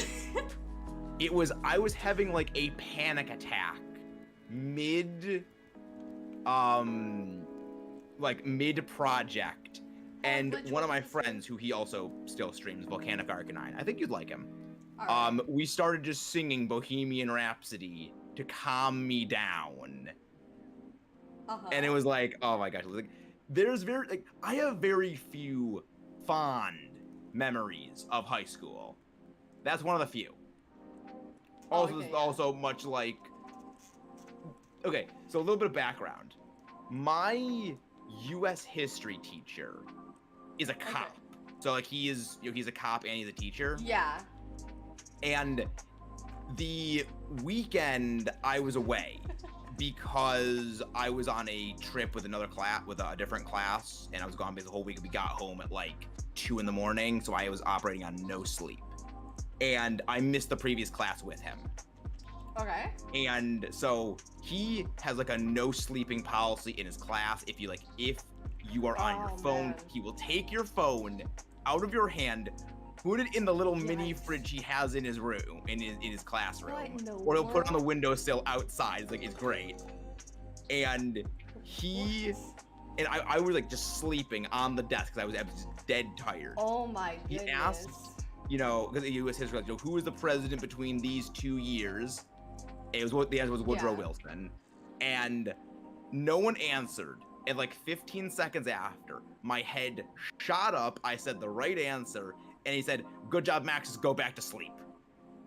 Speaker 2: I was having like a panic attack mid project, and one of my friends, who he also still streams, Volcanic Arcanine, I think you'd like him. Right. We started just singing Bohemian Rhapsody to calm me down. And it was like, oh my gosh, I have very few fond memories of high school. That's one of the few. Also much like, okay, so a little bit of background. My U.S. history teacher is a cop. So like he's a cop and he's a teacher.
Speaker 1: Yeah.
Speaker 2: And the weekend I was away because I was on a trip with a different class, and I was gone the whole week. We got home at like 2 in the morning, so I was operating on no sleep. And I missed the previous class with him.
Speaker 1: Okay. And
Speaker 2: so he has like a no sleeping policy in his class. If you are on your phone, he will take your phone out of your hand, put it in the little mini fridge he has in his room, in his classroom, or he'll put it on the windowsill outside. It's great. And I was like just sleeping on the desk because I was dead tired.
Speaker 1: Oh my goodness.
Speaker 2: you know, because it was history, like, who was the president between these 2 years? It was what the answer was Woodrow Wilson, and no one answered. And like 15 seconds after, my head shot up. I said the right answer, and he said, "Good job, Max. Just go back to sleep."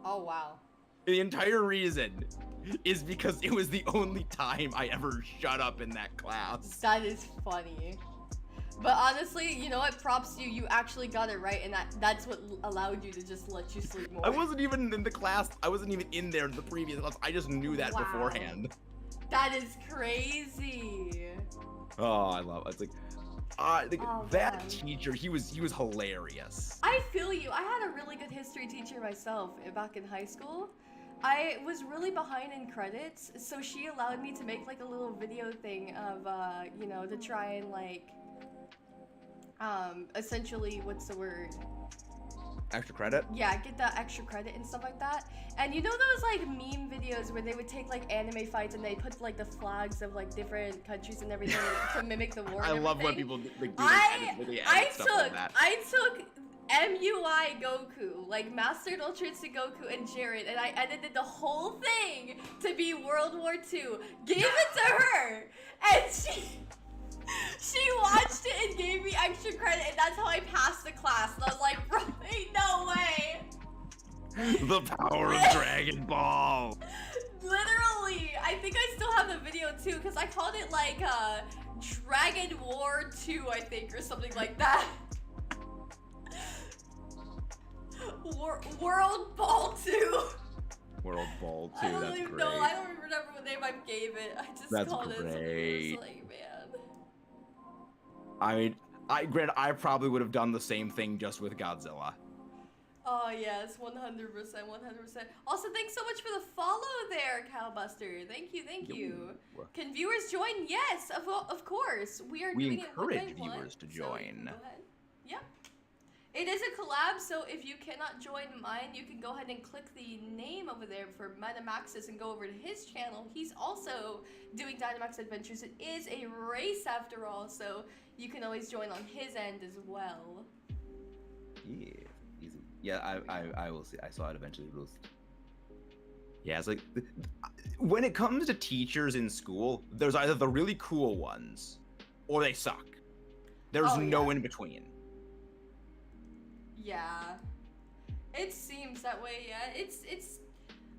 Speaker 1: Oh wow.
Speaker 2: The entire reason is because it was the only time I ever shut up in that class.
Speaker 1: That is funny. But honestly, you know what? Props to you. You actually got it right, and that's what allowed you to just let you sleep more.
Speaker 2: I wasn't even in the class. I wasn't even in there in the previous class. I just knew that beforehand.
Speaker 1: That is crazy.
Speaker 2: Oh, I love it. It's like, that teacher, he was hilarious.
Speaker 1: I feel you. I had a really good history teacher myself back in high school. I was really behind in credits, so she allowed me to make like a little video thing of, you know, to try and like, essentially, what's the word?
Speaker 2: Extra credit?
Speaker 1: Yeah, get that extra credit and stuff like that. And you know those like meme videos where they would take like anime fights and they put like the flags of like different countries and everything to mimic the war.
Speaker 2: I
Speaker 1: and
Speaker 2: love when
Speaker 1: everything?
Speaker 2: people like, do
Speaker 1: I took MUI Goku, like Mastered Ultra Instinct Goku and Jared, and I edited the whole thing to be World War II. Gave it to her, and she watched it and gave me extra credit, and that's how I passed the class. And I was like, bro, ain't no way.
Speaker 2: The power of Dragon Ball.
Speaker 1: Literally, I think I still have the video too, because I called it like Dragon War 2, I think, or something like that. World Ball 2.
Speaker 2: World Ball 2,
Speaker 1: I don't
Speaker 2: that's
Speaker 1: even
Speaker 2: great.
Speaker 1: know. I don't even remember what name I gave it. I just called it something. It was like, man.
Speaker 2: I mean, granted, I probably would have done the same thing just with Godzilla.
Speaker 1: Oh yes, 100%, 100%. Also, thanks so much for the follow there, Cowbuster. Thank you. Can viewers join? Yes, of course. We
Speaker 2: encourage viewers to join.
Speaker 1: So go ahead. Yep. It is a collab, so if you cannot join mine, you can go ahead and click the name over there for Metamaxis and go over to his channel. He's also doing Dynamax Adventures. It is a race after all, so you can always join on his end as well.
Speaker 2: Yeah, easy. Yeah, I will see. I saw it eventually. Yeah, it's like, when it comes to teachers in school, there's either the really cool ones, or they suck. There's no in between.
Speaker 1: Yeah, it seems that way. Yeah, it's.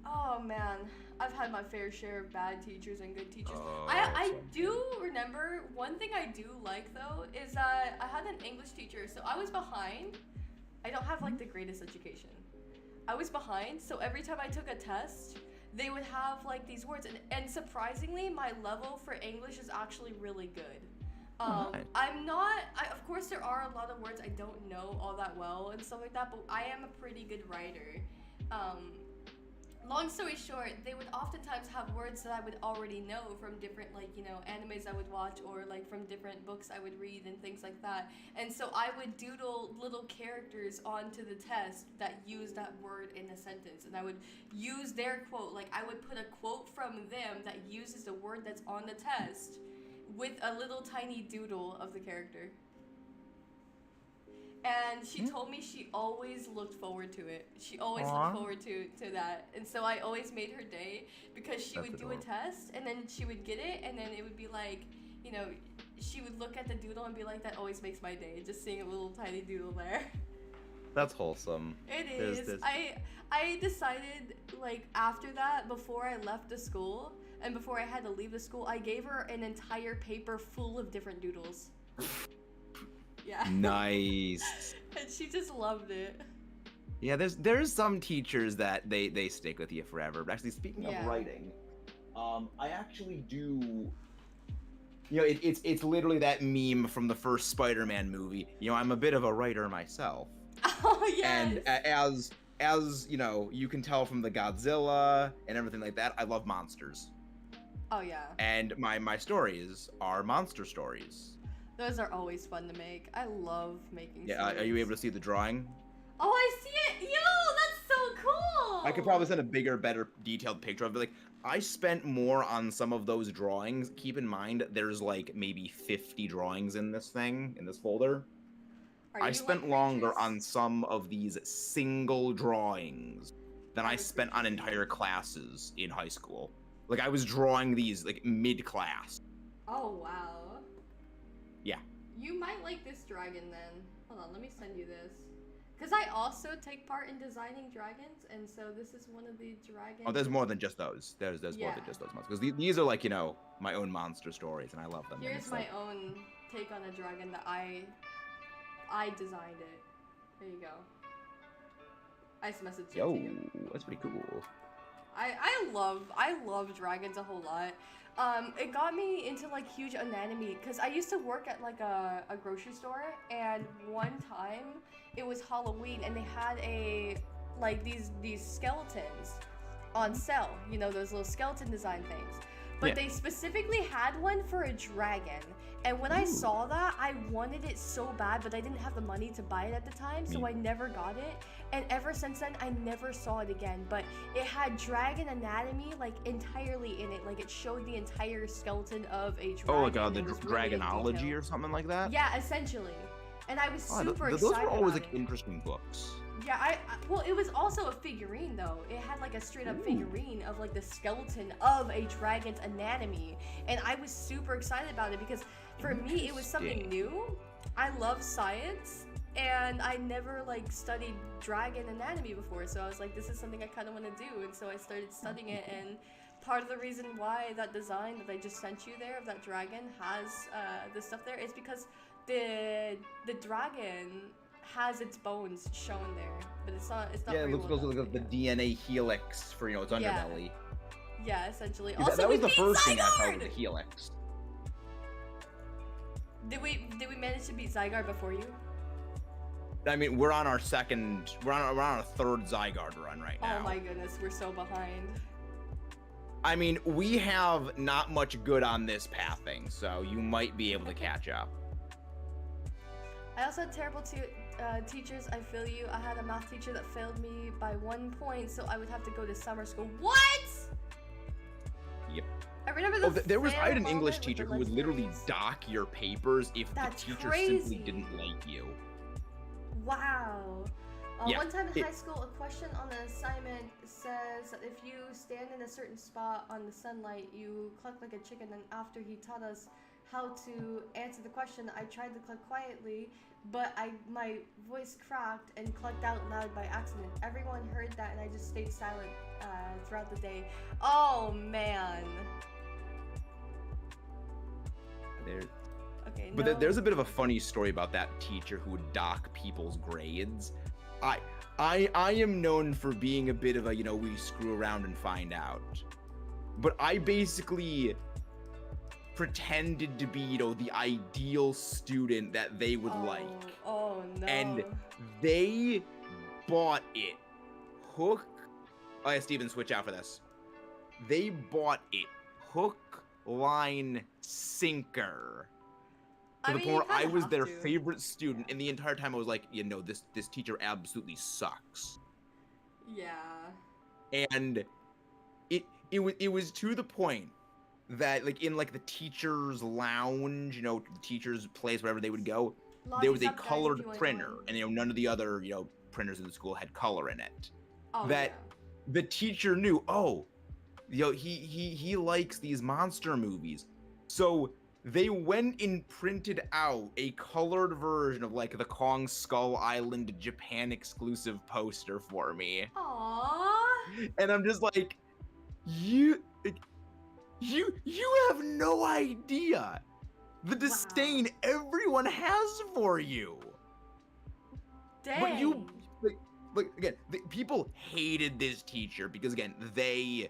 Speaker 1: Oh man, I've had my fair share of bad teachers and good teachers. I do remember one thing I do like though is that I had an English teacher, so I was behind. I don't have like the greatest education. I was behind, so every time I took a test, they would have like these words, and surprisingly, my level for English is actually really good. Of course there are a lot of words I don't know all that well and stuff like that, but I am a pretty good writer. Long story short, they would oftentimes have words that I would already know from different, like, you know, animes I would watch, or like from different books I would read and things like that. And so I would doodle little characters onto the test that use that word in a sentence, and I would use their quote. Like, I would put a quote from them that uses the word that's on the test with a little tiny doodle of the character. And she told me she always looked forward to it. She always looked forward to that. And so I always made her day, because she would do a test and then she would get it, and then it would be like, you know, she would look at the doodle and be like, that always makes my day, just seeing a little tiny doodle there.
Speaker 2: That's wholesome.
Speaker 1: It is. I decided, like, after that, before I left the school and before I had to leave the school, I gave her an entire paper full of different doodles. Yeah. Nice. And she just loved it.
Speaker 2: Yeah, there's some teachers that they stick with you forever. But actually, speaking of writing, I actually do. You know, it's literally that meme from the first Spider-Man movie. You know, I'm a bit of a writer myself.
Speaker 1: Oh yes.
Speaker 2: And as you know, you can tell from the Godzilla and everything like that, I love monsters.
Speaker 1: Oh yeah.
Speaker 2: And my stories are monster stories.
Speaker 1: Those are always fun to make. I love making stories.
Speaker 2: Are you able to see the drawing?
Speaker 1: Oh, I see it! Yo, that's so cool!
Speaker 2: I could probably send a bigger, better detailed picture of it. Like, I spent more on some of those drawings. Keep in mind, there's like maybe 50 drawings in this thing, in this folder.
Speaker 1: Are
Speaker 2: I
Speaker 1: you
Speaker 2: spent
Speaker 1: like
Speaker 2: longer
Speaker 1: creatures?
Speaker 2: on some of these single drawings than I
Speaker 1: Other
Speaker 2: spent on
Speaker 1: creatures?
Speaker 2: entire classes in high school. Like, I was drawing these, like, mid-class.
Speaker 1: Oh, wow.
Speaker 2: Yeah.
Speaker 1: You might like this dragon then. Hold on, let me send you this. Because I also take part in designing dragons, and so this is one of the dragons.
Speaker 2: Oh, there's more than just those. There's more than just those monsters. Because these are, like, you know, my own monster stories, and I love them.
Speaker 1: Here's my own take on a dragon that I designed it. There you go. Ice message to you.
Speaker 2: That's pretty cool.
Speaker 1: I love dragons a whole lot. It got me into like huge anatomy because I used to work at like a grocery store, and one time it was Halloween and they had like these skeletons on sale, you know, those little skeleton design things. But they specifically had one for a dragon. And when I saw that, I wanted it so bad, but I didn't have the money to buy it at the time, so I never got it. And ever since then, I never saw it again. But it had dragon anatomy, like, entirely in it. Like, it showed the entire skeleton of a dragon.
Speaker 2: Oh, like the
Speaker 1: It was really in
Speaker 2: Dragonology
Speaker 1: detail.
Speaker 2: or something like that?
Speaker 1: Yeah, essentially. And I was super
Speaker 2: those
Speaker 1: excited
Speaker 2: were always,
Speaker 1: about
Speaker 2: like,
Speaker 1: it.
Speaker 2: interesting books.
Speaker 1: Yeah, well, it was also a figurine, though. It had, like, a straight-up figurine of, like, the skeleton of a dragon's anatomy. And I was super excited about it because, for me, it was something new. I love science, and I never, like, studied dragon anatomy before. So I was like, this is something I kind of want to do. And so I started studying it, and part of the reason why that design that I just sent you there of that dragon has the stuff there is because the dragon has its bones shown there, but it's not. It's not.
Speaker 2: Yeah, it
Speaker 1: very
Speaker 2: looks
Speaker 1: well
Speaker 2: like the
Speaker 1: done.
Speaker 2: DNA helix for, you know, its underbelly.
Speaker 1: Yeah, essentially.
Speaker 2: Yeah,
Speaker 1: Also,
Speaker 2: that was
Speaker 1: we
Speaker 2: the
Speaker 1: beat
Speaker 2: first thing I thought
Speaker 1: Zygarde!
Speaker 2: was a helix.
Speaker 1: Did we manage to beat Zygarde before you?
Speaker 2: I mean, we're on our second, we're on our third Zygarde run right now.
Speaker 1: Oh my goodness, we're so behind.
Speaker 2: I mean, we have not much good on this pathing, so you might be able to catch up.
Speaker 1: I also had terrible teachers. I feel you. I had a math teacher that failed me by 1 point, so I would have to go to summer school. What?
Speaker 2: Yep.
Speaker 1: I remember the
Speaker 2: I had an English
Speaker 1: moment with
Speaker 2: teacher
Speaker 1: the
Speaker 2: who would literally
Speaker 1: legendaries.
Speaker 2: dock your papers if
Speaker 1: That's
Speaker 2: the teacher
Speaker 1: crazy.
Speaker 2: simply didn't like you.
Speaker 1: Wow.
Speaker 2: Yeah,
Speaker 1: One time in high school, a question on the assignment says that if you stand in a certain spot on the sunlight, you cluck like a chicken. And after he taught us how to answer the question, I tried to cluck quietly, but my voice cracked and clucked out loud by accident. Everyone heard that, and I just stayed silent throughout the day. Oh man. Okay.
Speaker 2: But
Speaker 1: no.
Speaker 2: there's a bit of a funny story about that teacher who would dock people's grades. I am known for being a bit of a, you know, we screw around and find out. But I basically pretended to be, you know, the ideal student that they would like.
Speaker 1: Oh no.
Speaker 2: And they bought it hook. Oh yeah, Steven, switch out for this. They bought it hook, line, sinker. To the point where I was their favorite student, and the entire time I was like, you know, this teacher absolutely sucks.
Speaker 1: Yeah.
Speaker 2: And it was to the point that, like, in like the teacher's lounge, you know, the teacher's place, wherever they would go, there was a colored printer, and, you know, none of the other, you know, printers in the school had color in it.
Speaker 1: Oh,
Speaker 2: that
Speaker 1: yeah.
Speaker 2: the teacher knew, oh, you know, he likes these monster movies. So they went and printed out a colored version of, like, the Kong Skull Island Japan exclusive poster for me.
Speaker 1: Aww.
Speaker 2: And I'm just like, you have no idea the disdain everyone has for you.
Speaker 1: Dang.
Speaker 2: But you, like again, people hated this teacher because, again, they,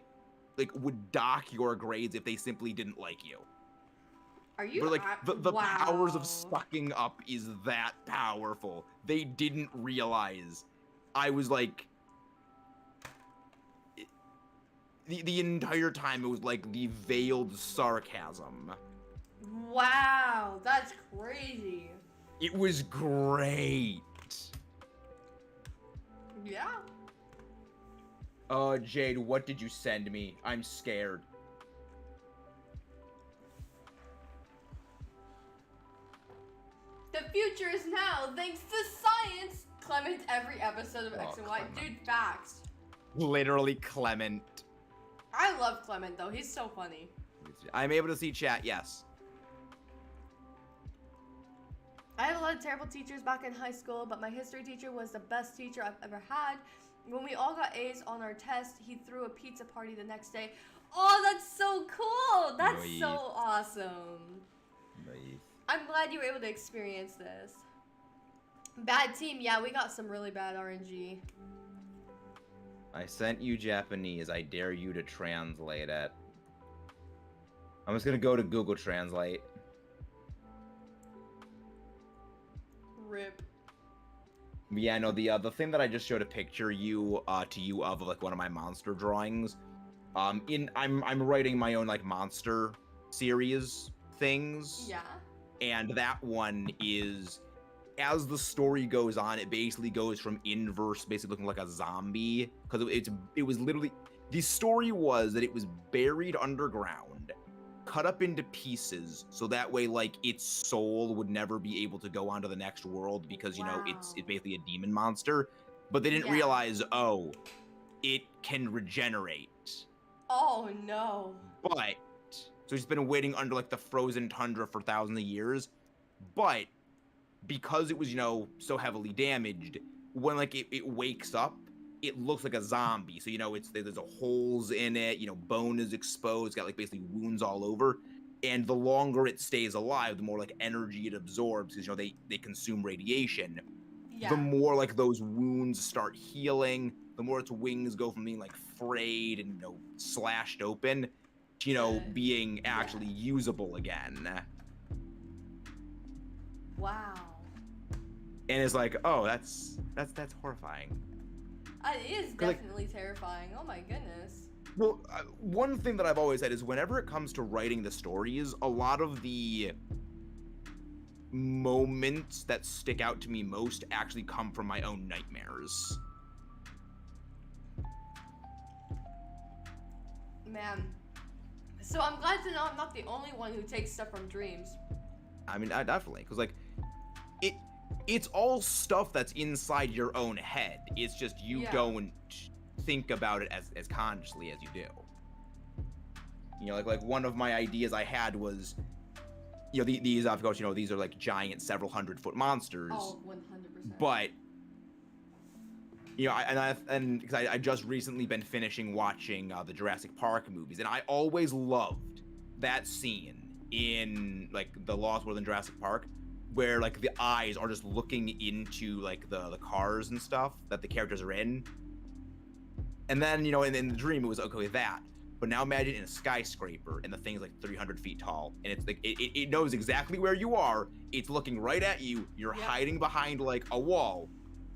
Speaker 2: like, would dock your grades if they simply didn't like you.
Speaker 1: Are you?
Speaker 2: But, like, the powers of sucking up is that powerful. They didn't realize I was, like, the entire time it was like the veiled sarcasm.
Speaker 1: Wow, that's crazy.
Speaker 2: It was great.
Speaker 1: Yeah.
Speaker 2: Jade, what did you send me? I'm scared.
Speaker 1: The The future is now, thanks to science. Clement every episode of X and Y.
Speaker 2: Clement.
Speaker 1: Dude, facts.
Speaker 2: Literally Clement.
Speaker 1: I love Clement though. He's so funny.
Speaker 2: I'm able to see chat, yes.
Speaker 1: I had a lot of terrible teachers back in high school, but my history teacher was the best teacher I've ever had. When we all got A's on our test, he threw a pizza party the next day. Oh, that's so cool! That's
Speaker 2: Nice.
Speaker 1: so awesome.
Speaker 2: Nice.
Speaker 1: I'm glad you were able to experience this. Bad team, yeah, we got some really bad RNG.
Speaker 2: I sent you Japanese. I dare you to translate it. I'm just gonna go to Google Translate.
Speaker 1: Rip.
Speaker 2: Yeah, no, the thing that I just showed a picture to you of like one of my monster drawings. I'm writing my own like monster series things.
Speaker 1: Yeah.
Speaker 2: And that one is, as the story goes on, it basically goes from inverse, basically looking like a zombie, because it was literally, the story was that it was buried underground, cut up into pieces, so that way like its soul would never be able to go on to the next world, because you know it's basically a demon monster. But they didn't realize, oh, it can regenerate.
Speaker 1: Oh no.
Speaker 2: But so it's been waiting under like the frozen tundra for thousands of years. But because it was, you know, so heavily damaged, when like it wakes up, it looks like a zombie. So, you know, there's holes in it, you know, bone is exposed, got like basically wounds all over. And the longer it stays alive, the more like energy it absorbs, because, you know, they consume radiation.
Speaker 1: Yeah.
Speaker 2: The more like those wounds start healing, the more its wings go from being like frayed and, you know, slashed open to, you know, being actually usable again.
Speaker 1: Wow.
Speaker 2: And it's like, oh, that's horrifying.
Speaker 1: It is definitely terrifying. Oh my goodness.
Speaker 2: Well, one thing that I've always said is whenever it comes to writing the stories, a lot of the moments that stick out to me most actually come from my own nightmares.
Speaker 1: Man. So I'm glad to know I'm not the only one who takes stuff from dreams.
Speaker 2: I mean, definitely, because like, it's all stuff that's inside your own head. It's just you don't think about it as consciously as you do. You know, like one of my ideas I had was, you know, these of course, you know, these are like giant several 100-foot monsters.
Speaker 1: Oh, 100%.
Speaker 2: But you know, and because I just recently been finishing watching the Jurassic Park movies, and I always loved that scene in like the Lost World in Jurassic Park, where like the eyes are just looking into like the cars and stuff that the characters are in. And then, you know, in the dream it was okay with that. But now imagine in a skyscraper and the thing's like 300 feet tall, and it's like it knows exactly where you are. It's looking right at you. You're hiding behind like a wall,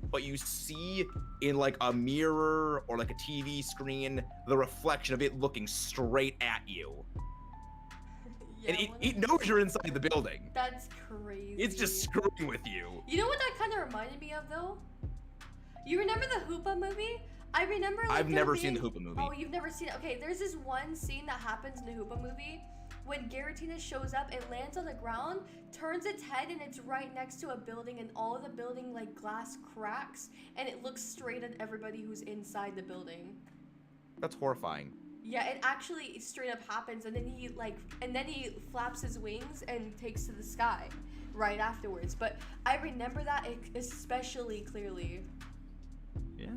Speaker 2: but you see in like a mirror or like a TV screen the reflection of it looking straight at you. And it knows you're inside the building.
Speaker 1: That's crazy.
Speaker 2: It's just screwing with you.
Speaker 1: You know what that kind of reminded me of, though? You remember the Hoopa movie? I remember. Like,
Speaker 2: I've never seen the Hoopa movie.
Speaker 1: Oh, you've never seen it? Okay, there's this one scene that happens in the Hoopa movie. When Giratina shows up, it lands on the ground, turns its head, and it's right next to a building, and all of the building, like, glass cracks, and it looks straight at everybody who's inside the building.
Speaker 2: That's horrifying.
Speaker 1: Yeah, it actually straight up happens, and then he flaps his wings and takes to the sky right afterwards. But I remember that especially clearly.
Speaker 2: Yeah.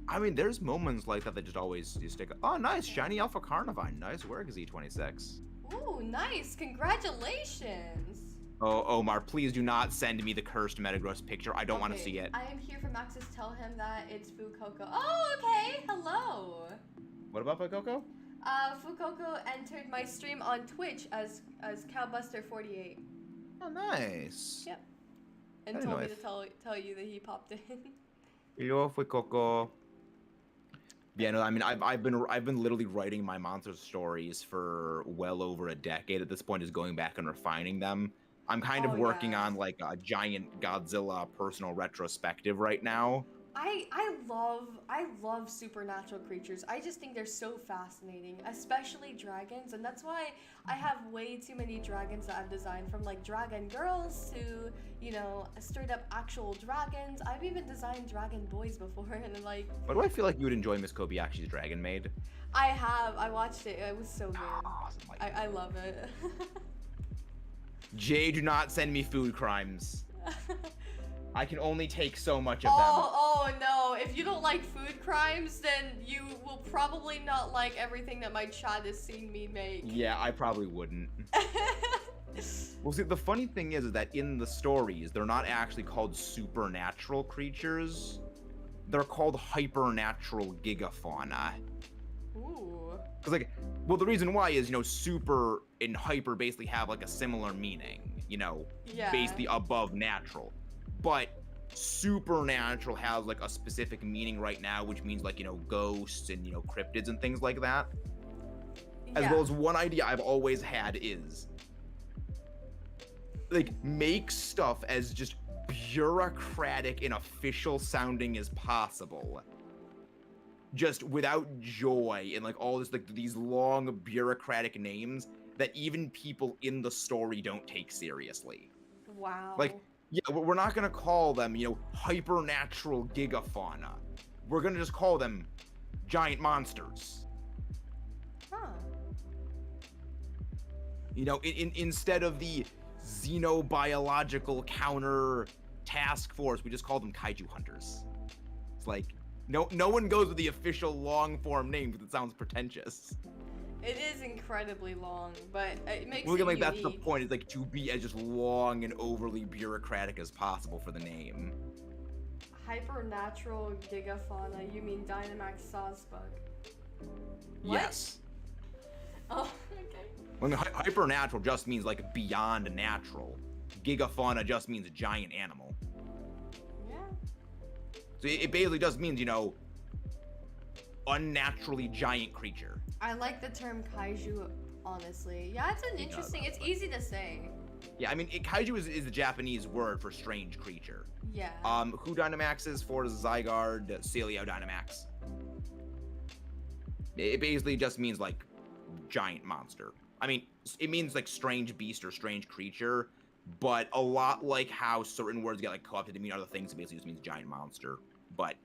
Speaker 2: I mean, there's moments like that just always stick. Oh, nice, shiny Alpha Carnivine. Nice work, Z26.
Speaker 1: Ooh, nice, congratulations.
Speaker 2: Oh, Omar, please do not send me the cursed Metagross picture. I don't want to see it.
Speaker 1: I am here for Max's. Tell him that it's Fucoco. Oh, okay. Hello.
Speaker 2: What about Fucoco?
Speaker 1: Fucoco entered my stream on Twitch as Cowbuster48.
Speaker 2: Oh, nice.
Speaker 1: Yep. And told me to tell you that he popped in.
Speaker 2: Hello, Fucoco. Yeah, no, I mean, I've been literally writing my monster stories for well over a decade at this point, is going back and refining them. I'm kind of working on like a giant Godzilla personal retrospective right now.
Speaker 1: I love supernatural creatures. I just think they're so fascinating, especially dragons, and that's why I have way too many dragons that I've designed, from like dragon girls to, you know, straight up actual dragons. I've even designed dragon boys before, and like.
Speaker 2: Why do I feel like you would enjoy Miss Kobayashi's Dragon Maid?
Speaker 1: I watched it. It was so good.
Speaker 2: Awesome,
Speaker 1: I love it.
Speaker 2: Jay, do not send me food crimes. I can only take so much of them.
Speaker 1: Oh no, if you don't like food crimes, then you will probably not like everything that my chat is seeing me make.
Speaker 2: Yeah, I probably wouldn't. Well, see, the funny thing is that in the stories, they're not actually called supernatural creatures. They're called hypernatural gigafauna.
Speaker 1: Ooh.
Speaker 2: Because, like, well, the reason why is, you know, super and hyper basically have, like, a similar meaning. You know,
Speaker 1: Yeah.
Speaker 2: basically above natural. But supernatural has, like, a specific meaning right now, which means, like, you know, ghosts and, you know, cryptids and things like that. As
Speaker 1: Yeah.
Speaker 2: well as one idea I've always had is, like, make stuff as just bureaucratic and official sounding as possible. Just without joy and, like, all this, like, these long bureaucratic names that even people in the story don't take seriously.
Speaker 1: Wow.
Speaker 2: Like, yeah, we're not gonna call them, you know, hypernatural gigafauna. We're gonna just call them giant monsters.
Speaker 1: Huh.
Speaker 2: You know, instead of the xenobiological counter task force, we just call them kaiju hunters. It's like, no one goes with the official long form name because it sounds pretentious.
Speaker 1: It is incredibly long, but it makes
Speaker 2: Well,
Speaker 1: it
Speaker 2: like, that's the
Speaker 1: unique.
Speaker 2: point, is like to be as just long and overly bureaucratic as possible for the name.
Speaker 1: Hypernatural gigafauna, you mean Dynamax Sawsbug? What?
Speaker 2: Yes.
Speaker 1: Oh, okay.
Speaker 2: When hypernatural just means like beyond natural. Gigafauna just means a giant animal.
Speaker 1: Yeah.
Speaker 2: So it basically just means, you know, unnaturally giant creature.
Speaker 1: I like the term kaiju, honestly. Yeah, it's an interesting, it's easy to say.
Speaker 2: Yeah, I mean, kaiju is the Japanese word for strange creature.
Speaker 1: Yeah.
Speaker 2: Who Dynamaxes for Zygarde, Celio Dynamax. It basically just means like giant monster. I mean, it means like strange beast or strange creature, but a lot like how certain words get like co-opted to mean other things, it basically just means giant monster. But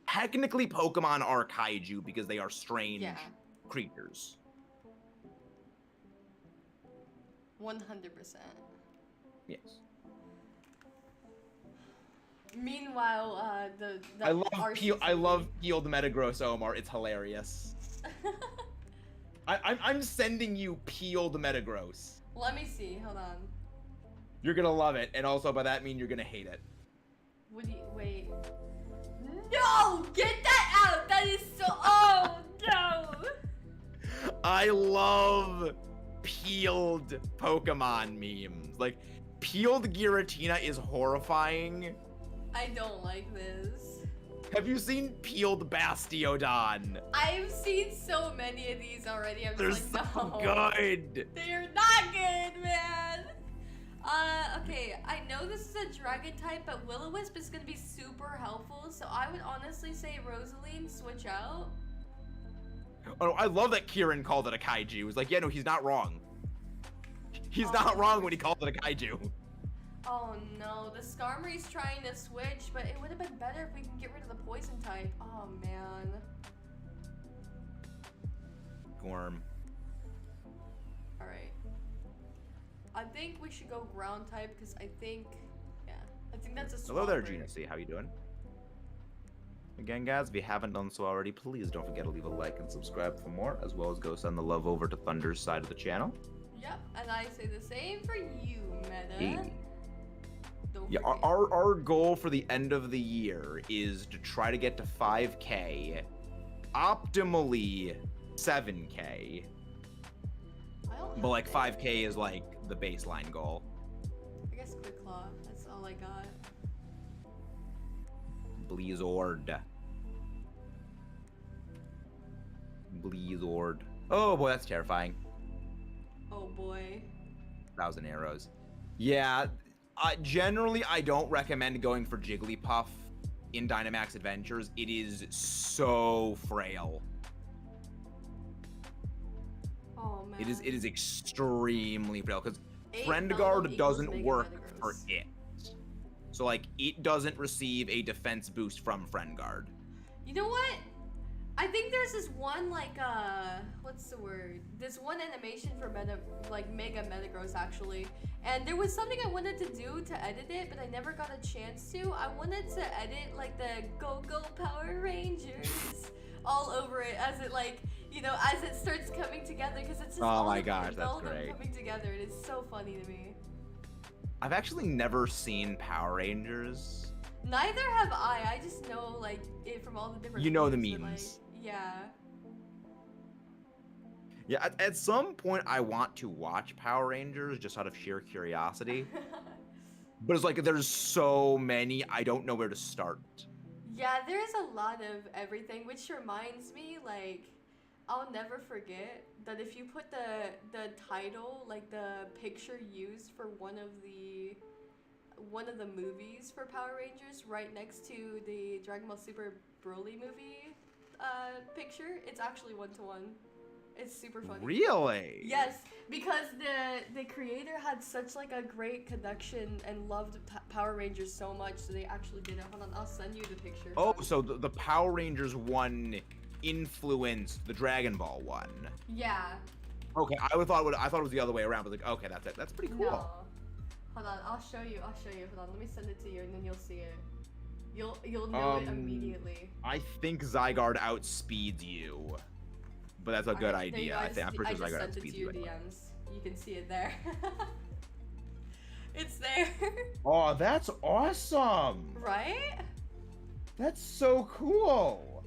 Speaker 2: technically Pokemon are kaiju because they are strange creatures.
Speaker 1: 100%.
Speaker 2: Yes.
Speaker 1: Meanwhile, the
Speaker 2: I love
Speaker 1: RCTV.
Speaker 2: peeled Metagross, Omar. It's hilarious. I'm sending you peeled Metagross.
Speaker 1: Let me see, hold on.
Speaker 2: You're gonna love it, and also by that mean you're gonna hate it.
Speaker 1: Wait. No! Get that out! That is so, oh, no!
Speaker 2: I love peeled Pokemon memes. Like, peeled Giratina is horrifying.
Speaker 1: I don't like this.
Speaker 2: Have you seen peeled Bastiodon?
Speaker 1: I've seen so many of these already. I'm
Speaker 2: They're
Speaker 1: just like,
Speaker 2: so
Speaker 1: no.
Speaker 2: good.
Speaker 1: They're not good, man. Okay, I know this is a dragon type, but Will-O-Wisp is gonna be super helpful, so I would honestly say Rosaline, switch out.
Speaker 2: Oh, I love that Kieran called it a kaiju. He was like, yeah, no, he's not wrong. He's not wrong when he called it a kaiju.
Speaker 1: Oh no, the Skarmory's trying to switch, but it would have been better if we can get rid of the poison type. Oh man.
Speaker 2: Gorm.
Speaker 1: Alright. I think we should go ground type because I think that's a swap.
Speaker 2: Hello there,
Speaker 1: right?
Speaker 2: Gina C. How you doing? Again, guys, if you haven't done so already, please don't forget to leave a like and subscribe for more, as well as go send the love over to Thunder's side of the channel.
Speaker 1: Yep, and I say the same for you, Meta.
Speaker 2: Hey.
Speaker 1: Don't
Speaker 2: Yeah,
Speaker 1: forget.
Speaker 2: our goal for the end of the year is to try to get to 5K, optimally 7K,
Speaker 1: I don't
Speaker 2: but
Speaker 1: have
Speaker 2: like
Speaker 1: it.
Speaker 2: 5K is like the baseline goal.
Speaker 1: I guess Quick Claw. That's all I got.
Speaker 2: Blizzard. Blizzard. Oh boy, that's terrifying.
Speaker 1: Oh boy.
Speaker 2: 1,000 arrows. Yeah, generally I don't recommend going for Jigglypuff in Dynamax Adventures, it is so frail.
Speaker 1: Oh man.
Speaker 2: It is extremely frail because
Speaker 1: 8
Speaker 2: Friend
Speaker 1: Mellow
Speaker 2: Guard
Speaker 1: equals
Speaker 2: doesn't
Speaker 1: Mega
Speaker 2: work
Speaker 1: Metagross.
Speaker 2: for it. So like it doesn't receive a defense boost from Friend Guard.
Speaker 1: You know what? I think there's this one like what's the word? This one animation for Mega Metagross actually. And there was something I wanted to do to edit it, but I never got a chance to. I wanted to edit like the Go Go Power Rangers all over it as it like, you know, as it starts coming together because it's just
Speaker 2: Oh
Speaker 1: all
Speaker 2: my
Speaker 1: of
Speaker 2: gosh,
Speaker 1: them, all
Speaker 2: that's
Speaker 1: of them
Speaker 2: great.
Speaker 1: coming together. It is so funny to me.
Speaker 2: I've actually never seen Power Rangers.
Speaker 1: Neither have I. I just know like it from all the different.
Speaker 2: You know the
Speaker 1: memes, but,
Speaker 2: memes.
Speaker 1: like, yeah.
Speaker 2: Yeah, at some point I want to watch Power Rangers just out of sheer curiosity. But it's like there's so many, I don't know where to start.
Speaker 1: Yeah, there's a lot of everything, which reminds me, like, I'll never forget that if you put the title, like the picture used for one of the movies for Power Rangers right next to the Dragon Ball Super Broly movie picture, it's actually 1-to-1. It's super funny.
Speaker 2: Really?
Speaker 1: Yes, because the creator had such like a great connection and loved Power Rangers so much, so they actually did it. Hold on, I'll send you the picture.
Speaker 2: Oh, so the Power Rangers one influenced the Dragon Ball one.
Speaker 1: Yeah.
Speaker 2: Okay, I thought it was the other way around, but like, okay, that's it. That's pretty cool.
Speaker 1: No. Hold on, I'll show you. Hold on, let me send it to you, and then you'll see it. You'll know it immediately.
Speaker 2: I think Zygarde outspeeds you, but that's a good
Speaker 1: Alright, there you
Speaker 2: idea.
Speaker 1: go.
Speaker 2: I'm pretty sure
Speaker 1: I
Speaker 2: Zygarde
Speaker 1: just sent it
Speaker 2: outspeeds
Speaker 1: to
Speaker 2: you.
Speaker 1: your
Speaker 2: Anyway.
Speaker 1: DMs. You can see it there. It's there.
Speaker 2: Oh, that's awesome!
Speaker 1: Right?
Speaker 2: That's so cool.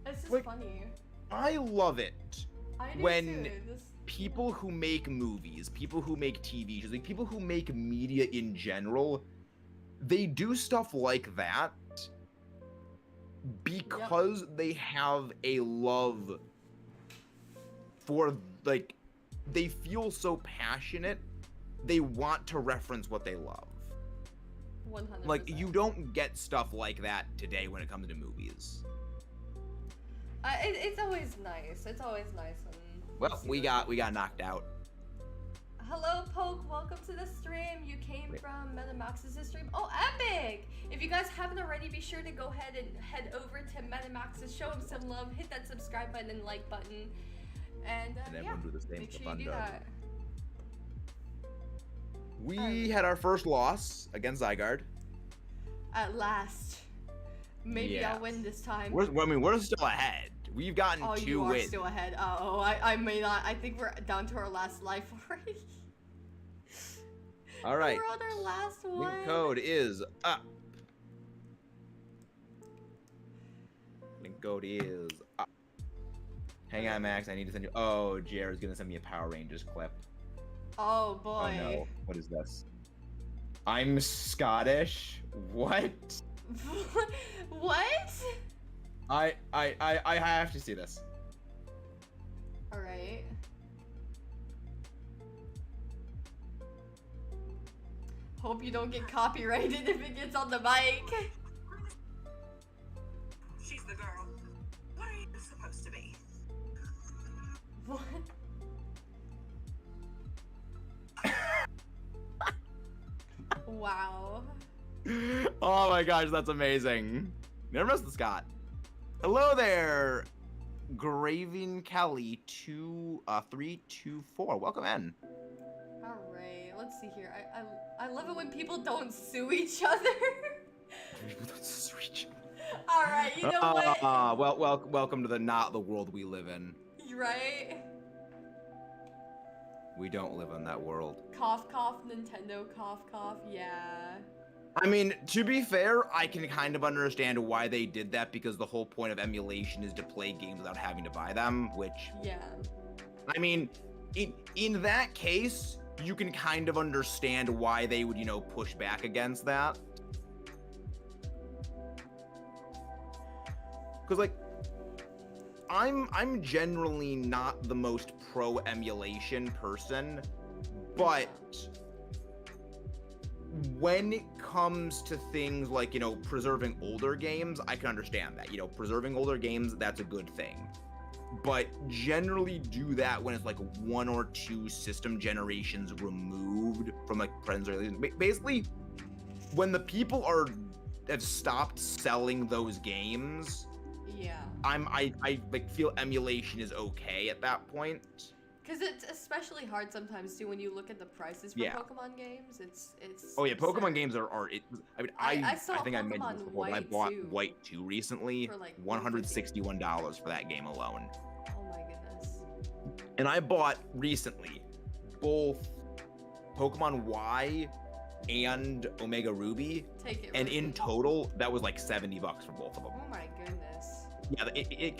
Speaker 1: It's just
Speaker 2: Like,
Speaker 1: funny.
Speaker 2: I love it
Speaker 1: I do
Speaker 2: when
Speaker 1: too. This,
Speaker 2: people who make movies, people who make TV shows, like people who make media in general, they do stuff like that because they have a love for, like, they feel so passionate, they want to reference what they love.
Speaker 1: 100%.
Speaker 2: Like, you don't get stuff like that today when it comes to movies.
Speaker 1: It's always nice. It's always nice when
Speaker 2: Well, we got knocked out.
Speaker 1: Hello, Poke. Welcome to the stream. You came from MetaMax's stream. Oh, epic! If you guys haven't already, be sure to go ahead and head over to MetaMax's. Show him some love. Hit that subscribe button and like button. And
Speaker 2: everyone
Speaker 1: yeah,
Speaker 2: do the same
Speaker 1: make
Speaker 2: for
Speaker 1: sure you do
Speaker 2: Thunder.
Speaker 1: that.
Speaker 2: We had our first loss against Zygarde.
Speaker 1: At last. Maybe I'll
Speaker 2: Yes.
Speaker 1: win this time.
Speaker 2: We're still ahead. We've gotten
Speaker 1: Oh,
Speaker 2: 2
Speaker 1: you are
Speaker 2: wins.
Speaker 1: still ahead. I may not. I think we're down to our last life already.
Speaker 2: All right.
Speaker 1: We're on our last one.
Speaker 2: Link code is up. Link code is up. Hang on, Max. I need to send you. Oh, Jared's gonna send me a Power Rangers clip.
Speaker 1: Oh boy.
Speaker 2: Oh no. What is this? I'm Scottish. What?
Speaker 1: What?
Speaker 2: I have to see this.
Speaker 1: All right. Hope you don't get copyrighted if it gets on the mic.
Speaker 3: She's the girl. What are you supposed to be?
Speaker 1: What? Wow.
Speaker 2: Oh my gosh, that's amazing. Never missed the Scott. Hello there, Graving Kelly 2324. Welcome in.
Speaker 1: All right. Let's see here. I love it when people don't sue each other. All right. You know what?
Speaker 2: Welcome to the not the world we live in.
Speaker 1: You right?
Speaker 2: We don't live in that world.
Speaker 1: Cough, cough, Nintendo, cough, cough. Yeah.
Speaker 2: I mean, to be fair, I can kind of understand why they did that because the whole point of emulation is to play games without having to buy them, which,
Speaker 1: Yeah.
Speaker 2: I mean, in that case, you can kind of understand why they would, you know, push back against that. Because, like, I'm generally not the most pro emulation person, but when it comes to things like, you know, preserving older games, I can understand that. You know, preserving older games, that's a good thing. But generally do that when it's like 1 or 2 system generations removed from like present release. Basically, when the people have stopped selling those games,
Speaker 1: Yeah.
Speaker 2: I like feel emulation is okay at that point.
Speaker 1: Because it's especially hard sometimes too when you look at the prices for
Speaker 2: Yeah.
Speaker 1: Pokemon games. It's.
Speaker 2: Oh yeah, Pokemon
Speaker 1: absurd.
Speaker 2: games are. I mean,
Speaker 1: I saw
Speaker 2: I think I mentioned this
Speaker 1: Pokemon
Speaker 2: before, but I
Speaker 1: White
Speaker 2: bought
Speaker 1: 2
Speaker 2: White 2 recently,
Speaker 1: for, like,
Speaker 2: $161 for that game alone.
Speaker 1: Oh my goodness.
Speaker 2: And I bought recently both Pokemon Y and Omega Ruby,
Speaker 1: Take it.
Speaker 2: and
Speaker 1: Ruby.
Speaker 2: in total, that was like $70 for both of them.
Speaker 1: Oh my goodness.
Speaker 2: Yeah,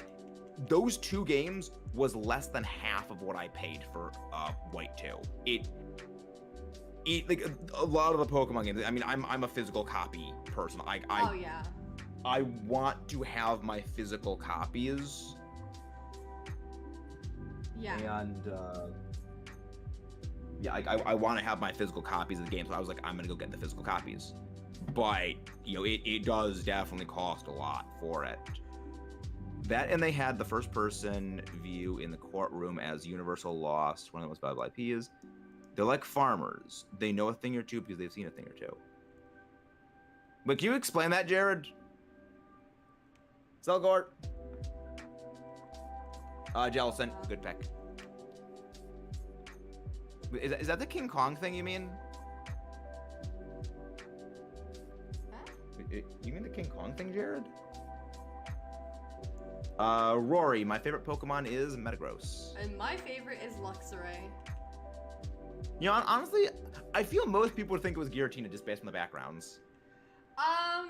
Speaker 2: those 2 games was less than half of what I paid for White 2. It like a lot of the Pokemon games. I mean, I'm a physical copy person.
Speaker 1: Oh yeah.
Speaker 2: I want to have my physical copies.
Speaker 1: Yeah.
Speaker 2: And yeah, I want to have my physical copies of the game. So I was like, I'm gonna go get the physical copies. But you know, it does definitely cost a lot for it. That, and they had the first-person view in the courtroom as Universal Lost, one of the most valuable IPs. They're like farmers. They know a thing or two because they've seen a thing or two. But can you explain that, Jared? Zygarde. Jellicent, good pick. Is that the King Kong thing you mean?
Speaker 1: Huh?
Speaker 2: You mean the King Kong thing, Jared? Rory, my favorite Pokemon is Metagross.
Speaker 1: And my favorite is Luxray.
Speaker 2: You know, honestly, I feel most people would think it was Giratina just based on the backgrounds.
Speaker 1: I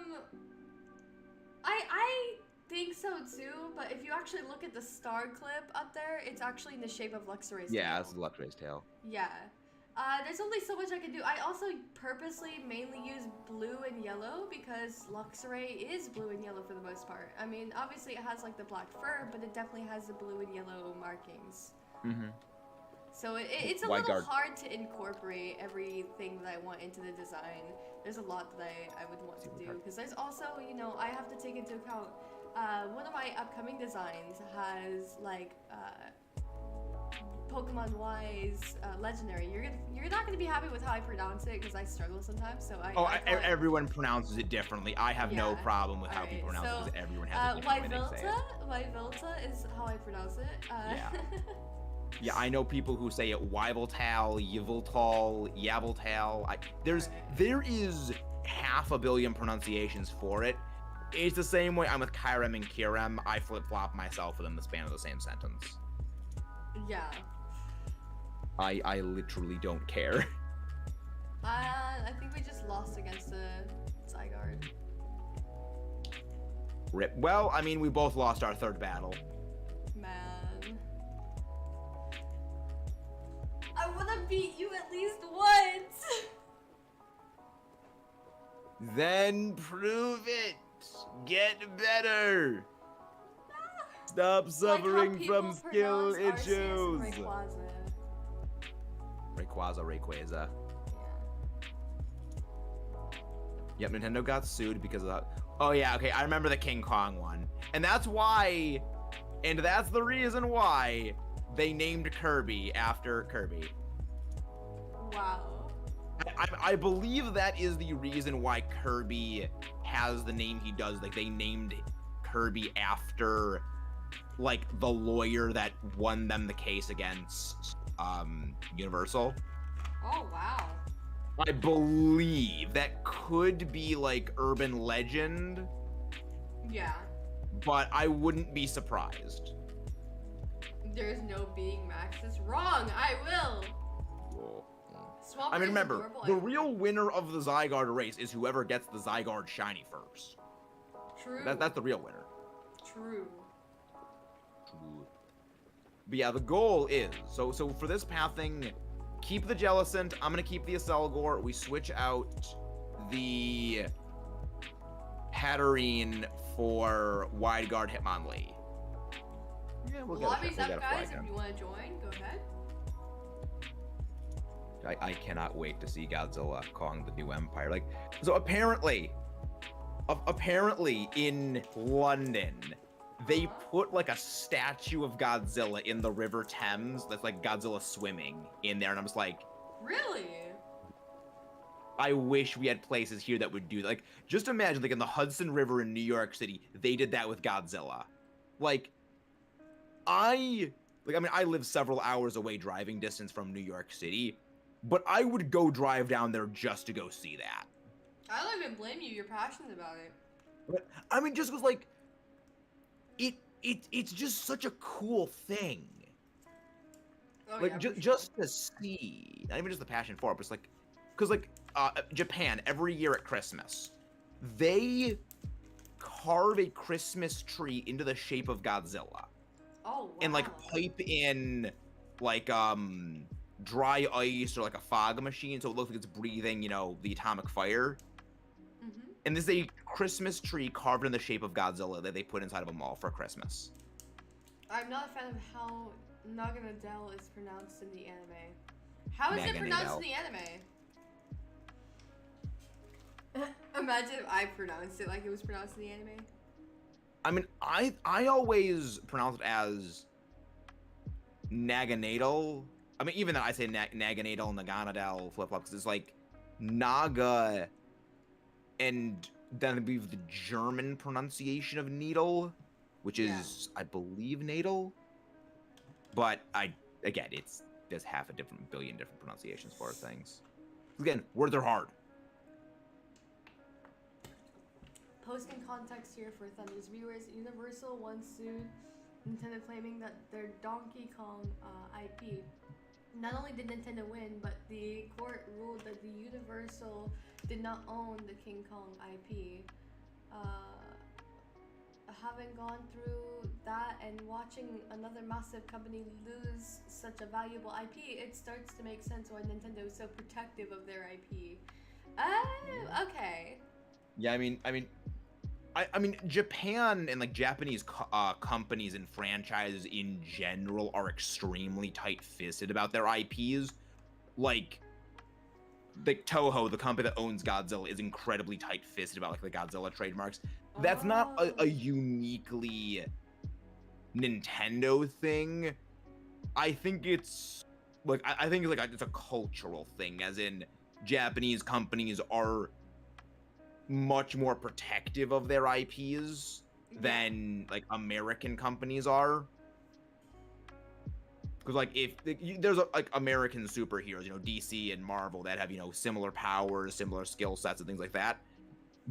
Speaker 1: think so too, but if you actually look at the star clip up there, it's actually in the shape of Luxray's
Speaker 2: Yeah,
Speaker 1: tail.
Speaker 2: this is Luxray's tail.
Speaker 1: Yeah. There's only so much I can do. I also purposely mainly use blue and yellow because Luxray is blue and yellow for the most part. I mean, obviously it has like the black fur, but it definitely has the blue and yellow markings.
Speaker 2: Mm-hmm.
Speaker 1: So it's a
Speaker 2: Zygarde.
Speaker 1: little hard to incorporate everything that I want into the design. There's a lot that I would want to do because there's also, you know, I have to take into account one of my upcoming designs has like Pokemon Y's legendary. You're not gonna be happy with how I pronounce it because I struggle sometimes. So
Speaker 2: Everyone pronounces it differently. I have no
Speaker 1: Yeah.
Speaker 2: problem with how
Speaker 1: Alright,
Speaker 2: people pronounce it
Speaker 1: so,
Speaker 2: because everyone has a different way they say it.
Speaker 1: Wyvelta is how I pronounce it.
Speaker 2: Yeah. Yeah, I know people who say it Wyveltal, Yveltal, Yaveltal. There is half a billion pronunciations for it. It's the same way I'm with Kyrem and Kirem. I flip-flop myself within the span of the same sentence.
Speaker 1: Yeah.
Speaker 2: I literally don't care.
Speaker 1: I think we just lost against the Zygarde.
Speaker 2: Rip. Well, I mean, we both lost our third battle.
Speaker 1: Man. I wanna beat you at least once!
Speaker 2: Then prove it. Get better. Stop suffering from skill issues. Rayquaza. Yep, Nintendo got sued because of that. Oh yeah, okay, I remember the King Kong one. And that's why, and that's the reason why they named Kirby after Kirby.
Speaker 1: Wow.
Speaker 2: I believe that is the reason why Kirby has the name he does. Like, they named Kirby after, like, the lawyer that won them the case against Universal.
Speaker 1: Oh, wow.
Speaker 2: I believe that could be like urban legend.
Speaker 1: Yeah.
Speaker 2: But I wouldn't be surprised.
Speaker 1: There's no being Max is wrong. I will.
Speaker 2: I mean, remember, the real winner of the Zygarde race is whoever gets the Zygarde shiny first.
Speaker 1: True.
Speaker 2: That's the real winner.
Speaker 1: True.
Speaker 2: But yeah, the goal is, so for this pathing, keep the Jellicent, I'm gonna keep the Acelgor, we switch out the Hatterene for Wideguard Hitmonlee. Yeah, we'll get
Speaker 1: Lobby's
Speaker 2: we'll
Speaker 1: up,
Speaker 2: get
Speaker 1: guys.
Speaker 2: Fly
Speaker 1: If you want to join, go ahead.
Speaker 2: I cannot wait to see Godzilla Kong the New Empire. Like, so apparently in London, they put like a statue of Godzilla in the River Thames that's like Godzilla swimming in there, and I'm just like,
Speaker 1: Really?
Speaker 2: I wish we had places here that would do that. Like, just imagine, like, in the Hudson River in New York City, they did that with Godzilla. Like, I live several hours away driving distance from New York City, but I would go drive down there just to go see that.
Speaker 1: I don't even blame you. You're passionate about it.
Speaker 2: But, I mean, just was like, it's just such a cool thing.
Speaker 1: Oh,
Speaker 2: Like,
Speaker 1: yeah,
Speaker 2: just to see, not even just the passion for it, but it's like, because like Japan, every year at Christmas, they carve a Christmas tree into the shape of Godzilla.
Speaker 1: Oh, wow.
Speaker 2: And like pipe in like dry ice or like a fog machine, so it looks like it's breathing, you know, the atomic fire.
Speaker 1: Mm-hmm.
Speaker 2: And this is a Christmas tree carved in the shape of Godzilla that they put inside of a mall for Christmas.
Speaker 1: I'm not a fan of how Naganadel is pronounced in the anime. How is it
Speaker 2: Naganadel.
Speaker 1: pronounced in the anime? Imagine if I pronounced it like it was pronounced in the anime.
Speaker 2: I mean, I always pronounce it as Naganadel. I mean, even though I say Naganadel, Naganadel, flip-flop, because it's like Naga, and then I believe the German pronunciation of needle, which is, I believe, nadal. But again, there's half a billion different pronunciations for things. Again, words are hard.
Speaker 1: Posting context here for Thunder's viewers, Universal once sued Nintendo claiming that their Donkey Kong IP. Not only did Nintendo win, but the court ruled that the Universal did not own the King Kong IP. Having gone through that and watching another massive company lose such a valuable IP, it starts to make sense why Nintendo is so protective of their IP. Oh, okay.
Speaker 2: Yeah, I mean, Japan and like Japanese companies and franchises in general are extremely tight-fisted about their IPs. Like Toho, the company that owns Godzilla, is incredibly tight-fisted about like the Godzilla trademarks. That's not a uniquely Nintendo thing. I think it's like I think it's like it's a cultural thing, as in Japanese companies are much more protective of their IPs than like American companies are. Because like if there's like American superheroes, you know, DC and Marvel, that have, you know, similar powers, similar skill sets and things like that.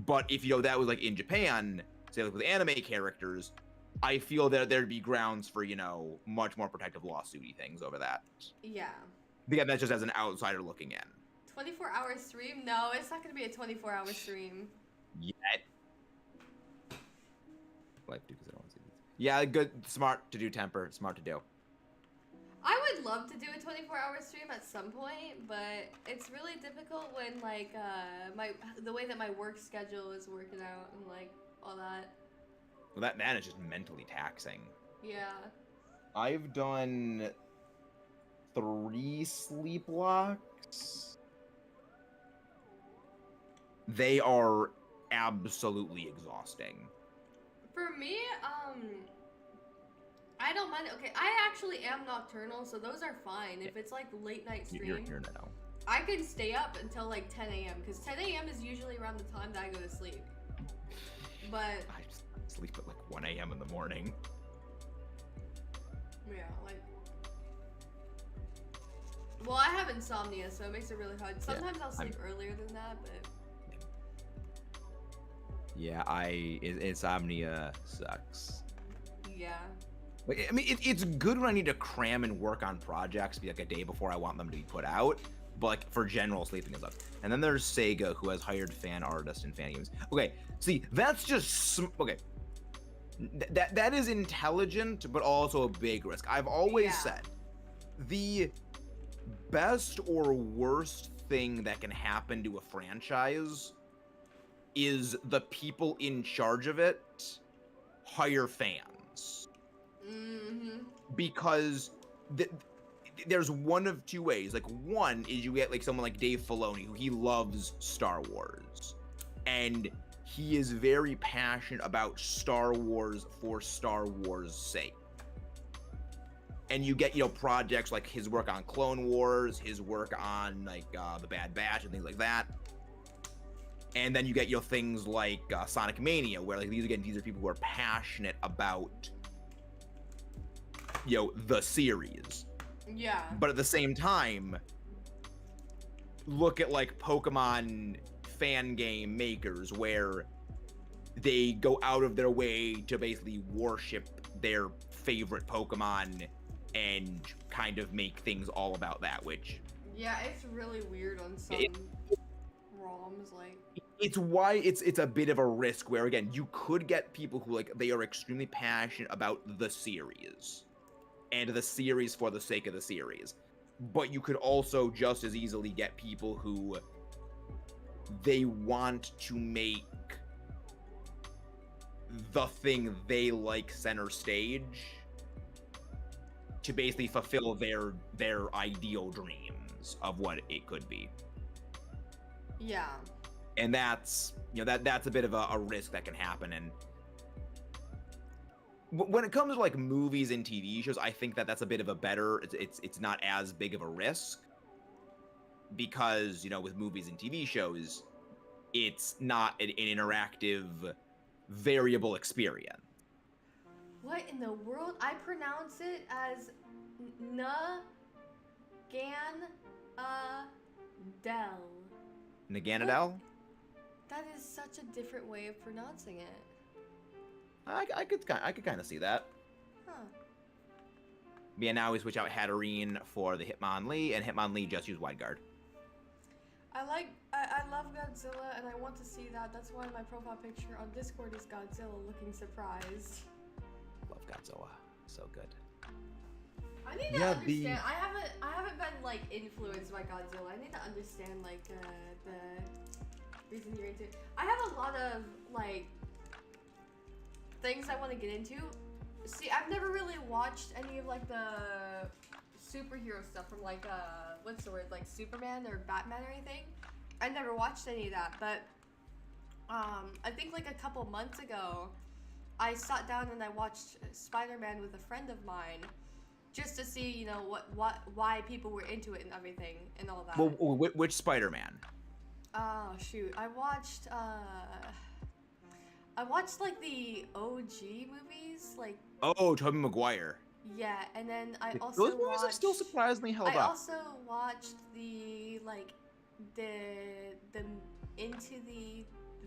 Speaker 2: But if, you know, that was like in Japan, say like with anime characters, I feel that there'd be grounds for, you know, much more protective lawsuity things over that.
Speaker 1: Yeah.
Speaker 2: Again, that's just as an outsider looking in.
Speaker 1: 24-hour stream? No, it's not gonna be a 24-hour stream.
Speaker 2: Yet. Like, because I don't see these. Yeah, good, smart to do, Temper, smart to do.
Speaker 1: I would love to do a 24-hour stream at some point, but it's really difficult when like the way that my work schedule is working out and like all that.
Speaker 2: Well, that is just mentally taxing.
Speaker 1: Yeah.
Speaker 2: I've done 3 sleep blocks. They are absolutely exhausting.
Speaker 1: For me, I don't mind. Okay, I actually am nocturnal, so those are fine. If it's like late night stream,
Speaker 2: You're no.
Speaker 1: I can stay up until like 10 a.m. because 10 a.m. is usually around the time that I go to sleep. But
Speaker 2: I just sleep at like 1 a.m. in the morning.
Speaker 1: yeah, like. Well, I have insomnia, so it makes it really hard. Sometimes I'll sleep earlier than that, but.
Speaker 2: Yeah, insomnia sucks.
Speaker 1: Yeah.
Speaker 2: Like, I mean, it's good when I need to cram and work on projects, be like a day before I want them to be put out. But like for general sleeping is up. And then there's Sega, who has hired fan artists and fan games. Okay, see, that's just okay. That is intelligent, but also a big risk. I've always said the best or worst thing that can happen to a franchise is the people in charge of it hire fans.
Speaker 1: Mm-hmm.
Speaker 2: Because there's one of two ways. Like, one is you get like someone like Dave Filoni, who he loves Star Wars, and he is very passionate about Star Wars for Star Wars' sake. And you get, projects like his work on Clone Wars, his work on like the Bad Batch and things like that. And then you get things like Sonic Mania, where like these are people who are passionate about the series.
Speaker 1: Yeah.
Speaker 2: But at the same time, look at like Pokemon fan game makers, where they go out of their way to basically worship their favorite Pokemon and kind of make things all about that, which
Speaker 1: Yeah, it's really weird on some ROMs, like.
Speaker 2: It's why it's a bit of a risk where, again, you could get people who like they are extremely passionate about the series and the series for the sake of the series, but you could also just as easily get people who they want to make the thing they like center stage to basically fulfill their ideal dreams of what it could be.
Speaker 1: Yeah.
Speaker 2: And that's that's a bit of a risk that can happen. And when it comes to like movies and TV shows, I think that's a bit of a better, it's not as big of a risk, because with movies and TV shows, it's not an interactive variable experience.
Speaker 1: What in the world? I pronounce it as Naganadel.
Speaker 2: Naganadel?
Speaker 1: That is such a different way of pronouncing it.
Speaker 2: I could kind of see that.
Speaker 1: Huh.
Speaker 2: Yeah, now we switch out Hatterene for the Hitmonlee, and Hitmonlee just use Zygarde.
Speaker 1: I love Godzilla, and I want to see that. That's why my profile picture on Discord is Godzilla looking surprised.
Speaker 2: Love Godzilla, so good.
Speaker 1: I need to understand. I haven't been like influenced by Godzilla. I need to understand like the reason you're into it. I have a lot of like things I want to get into. See, I've never really watched any of like the superhero stuff from like what's the word, like Superman or Batman or anything. I never watched any of that, but I think like a couple months ago I sat down and I watched Spider-Man with a friend of mine just to see, why people were into it and everything and all that.
Speaker 2: Well, which Spider-Man?
Speaker 1: Oh shoot, I watched like the OG movies, like.
Speaker 2: Oh, Tobey Maguire.
Speaker 1: Yeah, and then I also
Speaker 2: those movies are still surprisingly held up.
Speaker 1: I also watched the Into the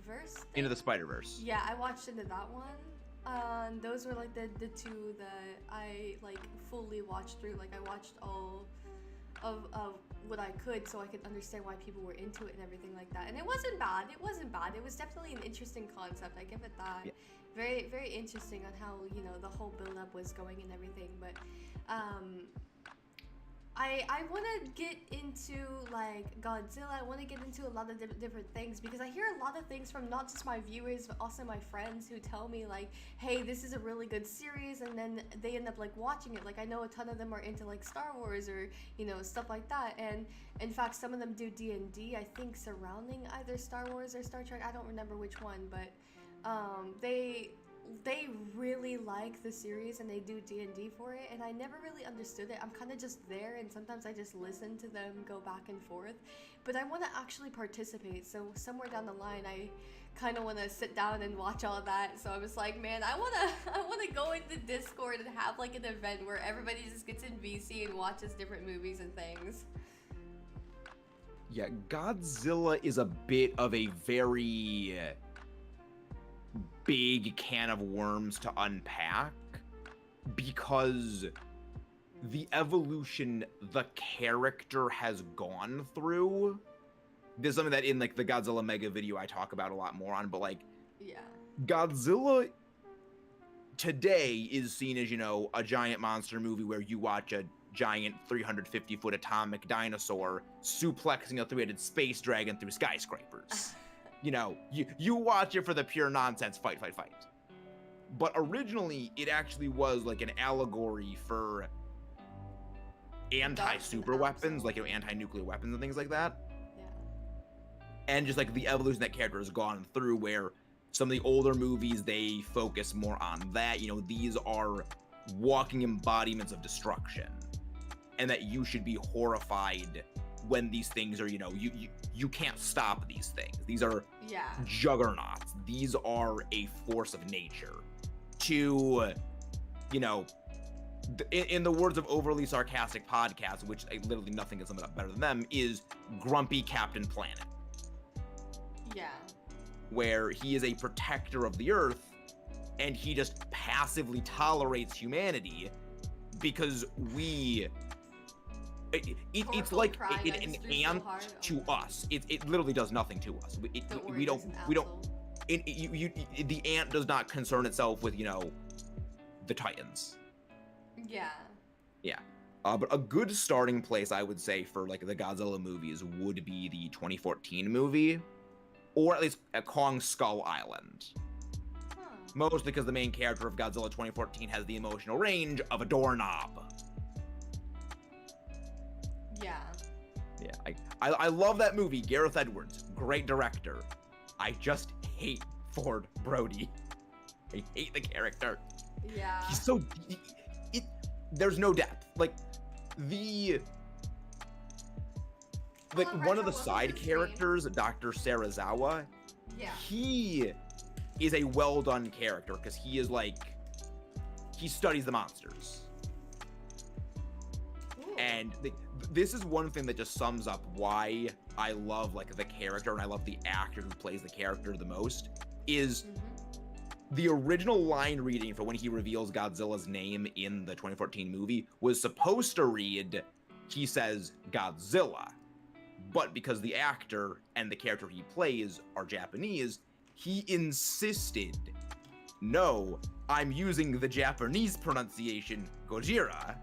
Speaker 1: Verse thing.
Speaker 2: Into the Spider-Verse.
Speaker 1: Yeah, I watched into that one. Those were like the two that I like fully watched through. Like I watched all of what I could so I could understand why people were into it and everything like that. And it wasn't bad. It was definitely an interesting concept. I give it that. Yeah. Very, very interesting on how, the whole build-up was going and everything. But I want to get into like Godzilla. I want to get into a lot of different things, because I hear a lot of things from not just my viewers but also my friends who tell me like, hey, this is a really good series, and then they end up like watching it. Like I know a ton of them are into like Star Wars or stuff like that, and in fact some of them do D&D, I think, surrounding either Star Wars or Star Trek. I don't remember which one, but they really like the series and they do D&D for it, and I never really understood it. I'm kind of just there, and sometimes I just listen to them go back and forth, but I want to actually participate. So somewhere down the line I kind of want to sit down and watch all of that. So I was like, man, I want to go into Discord and have like an event where everybody just gets in VC and watches different movies and things.
Speaker 2: Yeah, Godzilla is a bit of a very big can of worms to unpack, because the evolution the character has gone through, there's something that in like the Godzilla Mega video I talk about a lot more on, but like,
Speaker 1: yeah,
Speaker 2: Godzilla today is seen as, a giant monster movie where you watch a giant 350-foot atomic dinosaur suplexing a three-headed space dragon through skyscrapers. You watch it for the pure nonsense fight. But originally, it actually was like an allegory for anti-super weapons, like, you know, anti-nuclear weapons and things like that.
Speaker 1: Yeah.
Speaker 2: And just like the evolution that character has gone through, where some of the older movies, they focus more on that. You know, these are walking embodiments of destruction, and that you should be horrified when these things are, you know, you can't stop these things. These are juggernauts. These are a force of nature. To, you know, in the words of overly sarcastic podcasts, which literally nothing can sum it up better than them, is grumpy Captain Planet.
Speaker 1: Yeah.
Speaker 2: Where he is a protector of the Earth, and he just passively tolerates humanity because we... It's like an ant to us. It literally does nothing to us. We don't. The ant does not concern itself with, you know, the Titans.
Speaker 1: Yeah.
Speaker 2: Yeah. But a good starting place, I would say, for like the Godzilla movies would be the 2014 movie, or at least Kong Skull Island.
Speaker 1: Huh.
Speaker 2: Mostly because the main character of Godzilla 2014 has the emotional range of a doorknob.
Speaker 1: Yeah.
Speaker 2: Yeah, I love that movie. Gareth Edwards, great director. I just hate Ford Brody. I hate the character.
Speaker 1: Yeah.
Speaker 2: He's so... there's no depth. Like, one of the side characters, Dr. Sarazawa, he is a well-done character, because he is like... he studies the monsters.
Speaker 1: Ooh.
Speaker 2: And this is one thing that just sums up why I love, like, the character, and I love the actor who plays the character the most, is the original line reading for when he reveals Godzilla's name in the 2014 movie was supposed to read, he says Godzilla, but because the actor and the character he plays are Japanese, he insisted, no, I'm using the Japanese pronunciation, Gojira.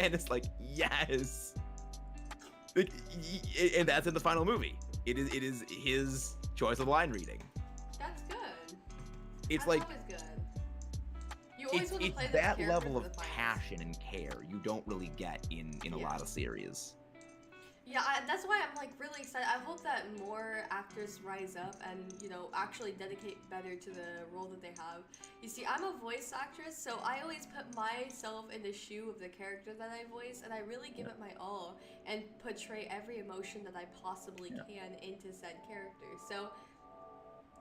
Speaker 2: And it's like, yes. Like, and that's in the final movie. It is his choice of line reading.
Speaker 1: That's good.
Speaker 2: It's
Speaker 1: that's
Speaker 2: like,
Speaker 1: always good. You always want to play
Speaker 2: it's
Speaker 1: this
Speaker 2: that
Speaker 1: character
Speaker 2: level
Speaker 1: for
Speaker 2: of
Speaker 1: the finals.
Speaker 2: passion and care you don't really get in a lot of series.
Speaker 1: Yeah, that's why I'm like really excited. I hope that more actors rise up and, you know, actually dedicate better to the role that they have. You see, I'm a voice actress, so I always put myself in the shoe of the character that I voice, and I really give it my all and portray every emotion that I possibly can into said character. So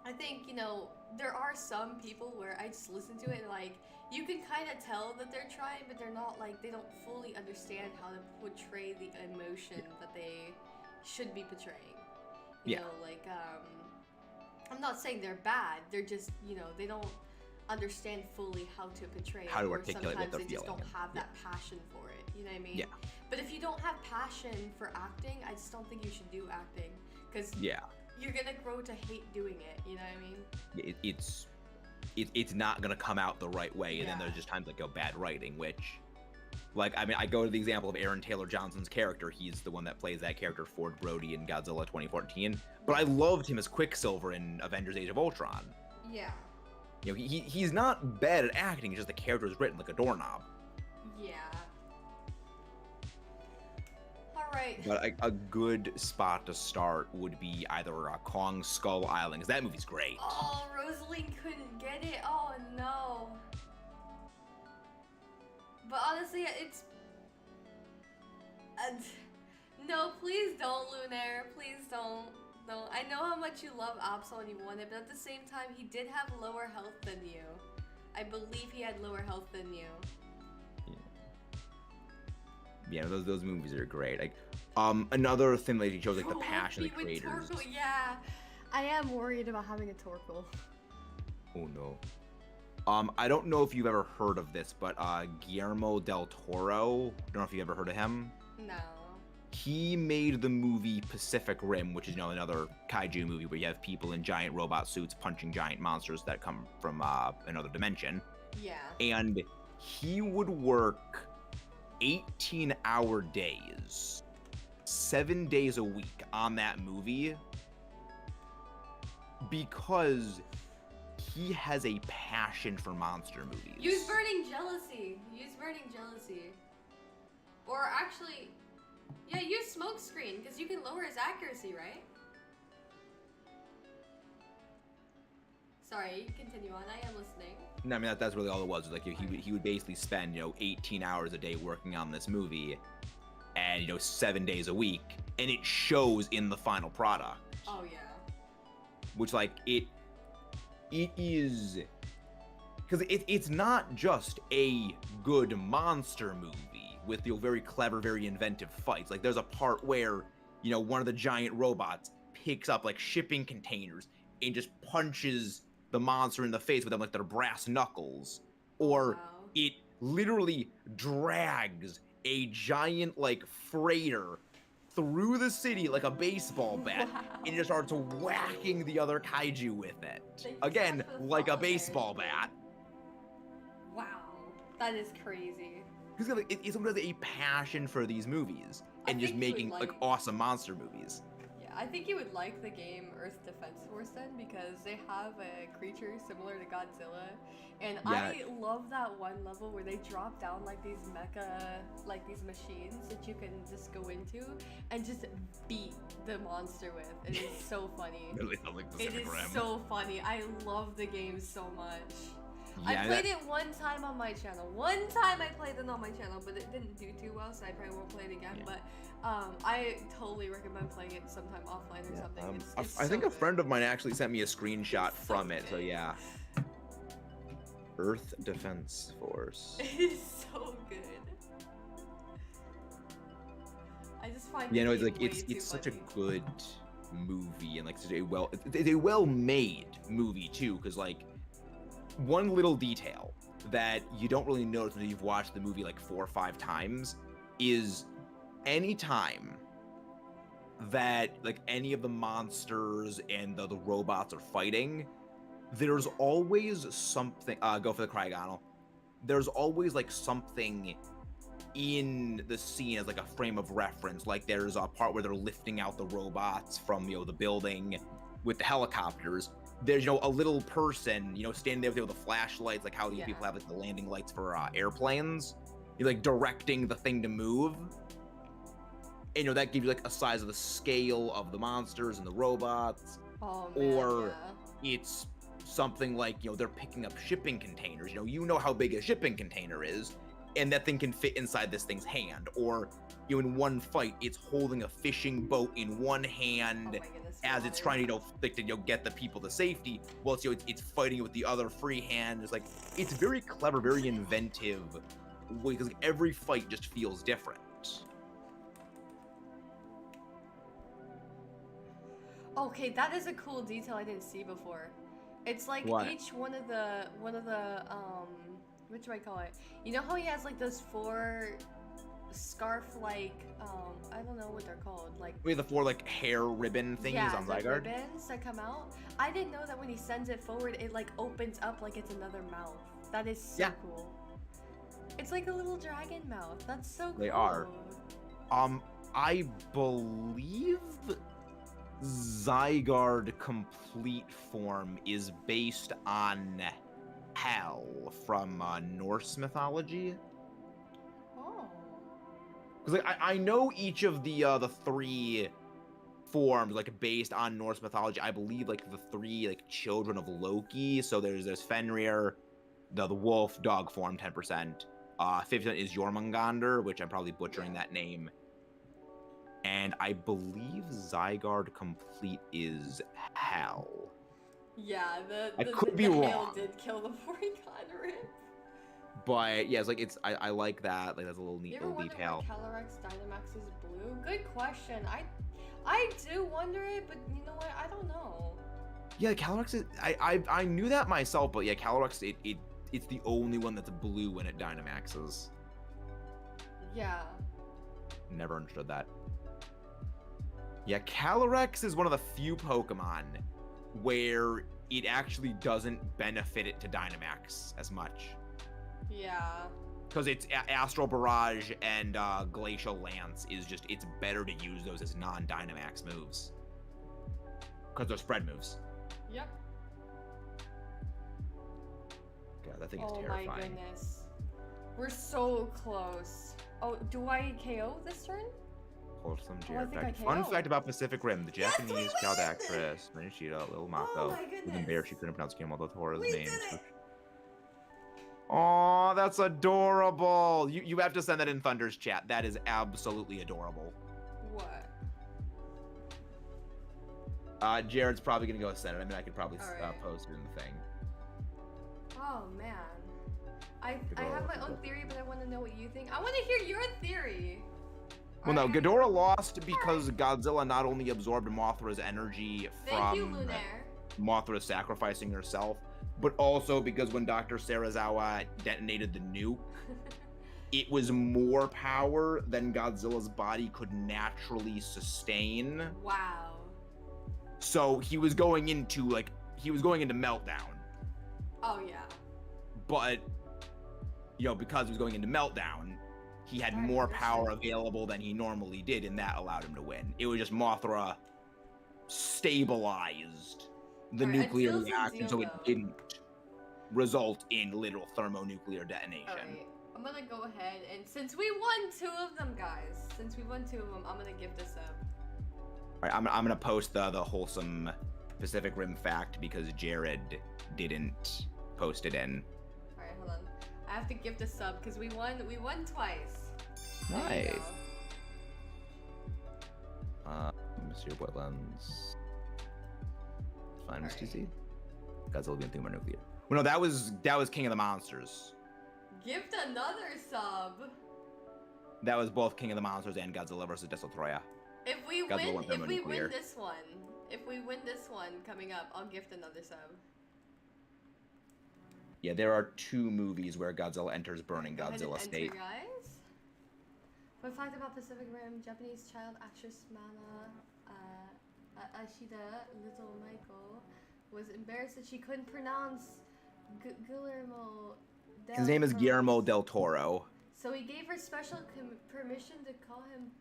Speaker 1: I think, you know, there are some people where I just listen to it and, like, you can kind of tell that they're trying, but they're not, like, they don't fully understand how to portray the emotion that they should be portraying. You know, like, I'm not saying they're bad, they're just, you know, they don't understand fully how to portray
Speaker 2: how
Speaker 1: it,
Speaker 2: to
Speaker 1: or
Speaker 2: articulate what
Speaker 1: sometimes
Speaker 2: they're
Speaker 1: they just
Speaker 2: feeling.
Speaker 1: don't have that passion for it, you know what I mean?
Speaker 2: Yeah.
Speaker 1: But if you don't have passion for acting, I just don't think you should do acting, because you're gonna grow to hate doing it, you know what I mean?
Speaker 2: It's not gonna come out the right way, and then there's just times like bad writing, which, like, I mean, I go to the example of Aaron Taylor Johnson's character. He's the one that plays that character, Ford Brody, in Godzilla 2014. But I loved him as Quicksilver in Avengers: Age of Ultron.
Speaker 1: Yeah.
Speaker 2: You know, he's not bad at acting. It's just the character is written like a doorknob.
Speaker 1: Yeah. Alright.
Speaker 2: But a good spot to start would be either Kong Skull Island, because that movie's great.
Speaker 1: Oh, Rosaline couldn't get it. Oh no. But honestly, it's... no, please don't, Lunaire. Please don't. Don't. I know how much you love Absol and you want it, but at the same time, he did have lower health than you. I believe he had lower health than you.
Speaker 2: Yeah, those movies are great. Like, another thing that he shows, like, the passion of the creators.
Speaker 1: Torkoal, yeah, I am worried about having a Torkoal.
Speaker 2: Oh no. I don't know if you've ever heard of this, but Guillermo del Toro. Don't know if you've ever heard of him.
Speaker 1: No.
Speaker 2: He made the movie Pacific Rim, which is, you know, another kaiju movie where you have people in giant robot suits punching giant monsters that come from another dimension.
Speaker 1: Yeah.
Speaker 2: And he would work 18-hour days, 7 days a week on that movie, because he has a passion for monster movies.
Speaker 1: Use Burning Jealousy. Use Burning Jealousy. Or actually, yeah, use smoke screen because you can lower his accuracy, right? Sorry, continue on. I am listening.
Speaker 2: No, I mean that's really all it was. Like he would basically spend 18 hours a day working on this movie, and 7 days a week, and it shows in the final product.
Speaker 1: Oh yeah.
Speaker 2: Which like it is, because it's not just a good monster movie with very clever, very inventive fights. Like there's a part where one of the giant robots picks up like shipping containers and just punches the monster in the face with them like their brass knuckles, or
Speaker 1: Wow.
Speaker 2: it literally drags a giant like freighter through the city like a baseball bat and just starts whacking the other kaiju with it.
Speaker 1: Thank you
Speaker 2: Again,
Speaker 1: so much for the
Speaker 2: like a
Speaker 1: follow there.
Speaker 2: baseball bat.
Speaker 1: Wow, that is crazy.
Speaker 2: Because it's someone has a passion for these movies
Speaker 1: I
Speaker 2: and just
Speaker 1: think you would
Speaker 2: making like
Speaker 1: like-
Speaker 2: awesome monster movies.
Speaker 1: Yeah, I think you would like the game Earth Defense Force then because they have a creature similar to Godzilla, and
Speaker 2: Yeah.
Speaker 1: I love that one level where they drop down like these mecha, like these machines that you can just go into and just beat the monster with. It is so funny.
Speaker 2: Literally sounds like
Speaker 1: It
Speaker 2: Pacific
Speaker 1: is
Speaker 2: Rim.
Speaker 1: so funny. I love the game so much.
Speaker 2: Yeah,
Speaker 1: I played it one time on my channel. One time I played it on my channel, but it didn't do too well, so I probably won't play it again.
Speaker 2: Yeah.
Speaker 1: But I totally recommend playing it sometime offline or something. It's
Speaker 2: I think
Speaker 1: so
Speaker 2: a friend of mine actually sent me a screenshot
Speaker 1: It's so
Speaker 2: from it, so
Speaker 1: good.
Speaker 2: yeah. Earth Defense Force.
Speaker 1: It is so good. I just find
Speaker 2: Yeah,
Speaker 1: the
Speaker 2: no, it's
Speaker 1: game
Speaker 2: like
Speaker 1: way
Speaker 2: it's
Speaker 1: too
Speaker 2: such a
Speaker 1: funny.
Speaker 2: good movie and like such a it's a well-made movie too, because like one little detail that you don't really notice when you've watched the movie like 4 or 5 times is any time that like any of the monsters and the robots are fighting, there's always something go for the Cryogonal. There's always like something in the scene as like a frame of reference. Like there's a part where they're lifting out the robots from the building with the helicopters. There's a little person standing there with the flashlights, like how these
Speaker 1: Yeah.
Speaker 2: people have like the landing lights for airplanes. You're like directing the thing to move. And that gives you like a size of the scale of the monsters and the robots.
Speaker 1: Oh man,
Speaker 2: or
Speaker 1: yeah.
Speaker 2: it's something like they're picking up shipping containers. You know how big a shipping container is, and that thing can fit inside this thing's hand. Or in one fight it's holding a fishing boat in one hand
Speaker 1: Oh my goodness,
Speaker 2: as it's
Speaker 1: water.
Speaker 2: trying to get the people to safety, while it's fighting with the other free hand. It's like it's very clever, very inventive, because like, every fight just feels different.
Speaker 1: Okay, that is a cool detail I didn't see before. It's like
Speaker 2: What?
Speaker 1: each one of the what do I call it? You know how he has like those 4 scarf-like I don't know what they're called, like
Speaker 2: We have the 4 like hair ribbon thingies
Speaker 1: yeah,
Speaker 2: on
Speaker 1: like
Speaker 2: Zygarde.
Speaker 1: ribbons that come out. I didn't know that when he sends it forward, it like opens up like it's another mouth. That is so
Speaker 2: Yeah.
Speaker 1: cool. It's like a little dragon mouth. That's so cool.
Speaker 2: They are. I believe Zygarde complete form is based on Hel from Norse mythology.
Speaker 1: Oh.
Speaker 2: Because like I know each of the 3 forms like based on Norse mythology. I believe like the 3 like children of Loki. So there's Fenrir, the wolf dog form 10%. 50% is Jormungandr, which I'm probably butchering that name. And I believe Zygarde complete is Hel.
Speaker 1: Yeah,
Speaker 2: I
Speaker 1: the
Speaker 2: could be
Speaker 1: hail
Speaker 2: wrong.
Speaker 1: did kill the Porygon rip.
Speaker 2: But yeah, it's like I like that. Like that's a little
Speaker 1: You
Speaker 2: neat
Speaker 1: ever
Speaker 2: little
Speaker 1: wonder
Speaker 2: detail.
Speaker 1: why Calyrex Dynamax is blue? Good question. I do wonder it, but you know what? I don't know.
Speaker 2: Yeah, Calyrex is I knew that myself, but yeah, Calyrex it's the only one that's blue when it Dynamaxes.
Speaker 1: Yeah.
Speaker 2: Never understood that. Yeah, Calyrex is one of the few Pokemon where it actually doesn't benefit it to Dynamax as much.
Speaker 1: Yeah.
Speaker 2: Because it's Astral Barrage and Glacial Lance is just, it's better to use those as non-Dynamax moves. Because they're spread moves.
Speaker 1: Yep.
Speaker 2: God, that thing is
Speaker 1: Oh
Speaker 2: terrifying.
Speaker 1: my goodness. We're so close. Oh, do I KO this turn?
Speaker 2: Wholesome
Speaker 1: Oh, I think I
Speaker 2: Fun
Speaker 1: KO'd.
Speaker 2: fact about Pacific Rim: the
Speaker 1: Yes,
Speaker 2: Japanese
Speaker 1: we
Speaker 2: child
Speaker 1: win!
Speaker 2: actress Manichita Little
Speaker 1: Oh
Speaker 2: Mako
Speaker 1: my
Speaker 2: was
Speaker 1: goodness.
Speaker 2: embarrassed she couldn't pronounce Guillermo del Toro's
Speaker 1: We
Speaker 2: name.
Speaker 1: did it!
Speaker 2: Oh, that's adorable. You have to send that in Thunder's chat. That is absolutely adorable.
Speaker 1: What?
Speaker 2: Jared's probably gonna go send it. I mean, I could probably
Speaker 1: Alright.
Speaker 2: post it in the thing.
Speaker 1: Oh man. I
Speaker 2: Ghidorah
Speaker 1: have my
Speaker 2: lost
Speaker 1: own
Speaker 2: it.
Speaker 1: theory, but I want to know what you think. I want to hear your theory.
Speaker 2: Well, no,
Speaker 1: Alright.
Speaker 2: Ghidorah lost because Godzilla not only absorbed Mothra's energy
Speaker 1: Thank you,
Speaker 2: from
Speaker 1: Lunaire.
Speaker 2: Mothra sacrificing herself, but also because when Dr. Serizawa detonated the nuke, it was more power than Godzilla's body could naturally sustain.
Speaker 1: Wow.
Speaker 2: So he was going into meltdown.
Speaker 1: Oh yeah.
Speaker 2: But because he was going into meltdown, he had
Speaker 1: Alright,
Speaker 2: more
Speaker 1: this
Speaker 2: power
Speaker 1: is-
Speaker 2: available than he normally did, and that allowed him to win. It was just Mothra stabilized the
Speaker 1: Alright, a
Speaker 2: nuclear
Speaker 1: deal's a
Speaker 2: reaction
Speaker 1: deal,
Speaker 2: so it
Speaker 1: though.
Speaker 2: didn't result in literal thermonuclear detonation.
Speaker 1: Alright. I'm gonna go ahead and since we won 2 of them, guys. Since we won 2 of them, I'm gonna gift a sub.
Speaker 2: Alright, I'm gonna post the wholesome Pacific Rim fact because Jared didn't post it in.
Speaker 1: Alright, hold on. I have to gift a sub because we won twice. There you
Speaker 2: Nice.
Speaker 1: go.
Speaker 2: Monsieur Wetlands. Fine,
Speaker 1: Alright.
Speaker 2: Mr. Z. Godzilla being thermonuclear. Well, no, that was King of the Monsters.
Speaker 1: Gift another sub.
Speaker 2: That was both King of the Monsters and Godzilla versus Desoltroya.
Speaker 1: If we
Speaker 2: Godzilla
Speaker 1: win,
Speaker 2: went
Speaker 1: if we
Speaker 2: thermonuclear.
Speaker 1: win this one coming up, I'll gift another sub.
Speaker 2: Yeah, there are 2 movies where Godzilla enters burning
Speaker 1: Go ahead and
Speaker 2: Godzilla
Speaker 1: enter,
Speaker 2: state.
Speaker 1: guys. Fun fact about Pacific Rim: Japanese child actress Mana Ashida Little Michael was embarrassed that she couldn't pronounce Guillermo.
Speaker 2: His name is
Speaker 1: Toro's.
Speaker 2: Guillermo del Toro.
Speaker 1: So he gave her special permission to call him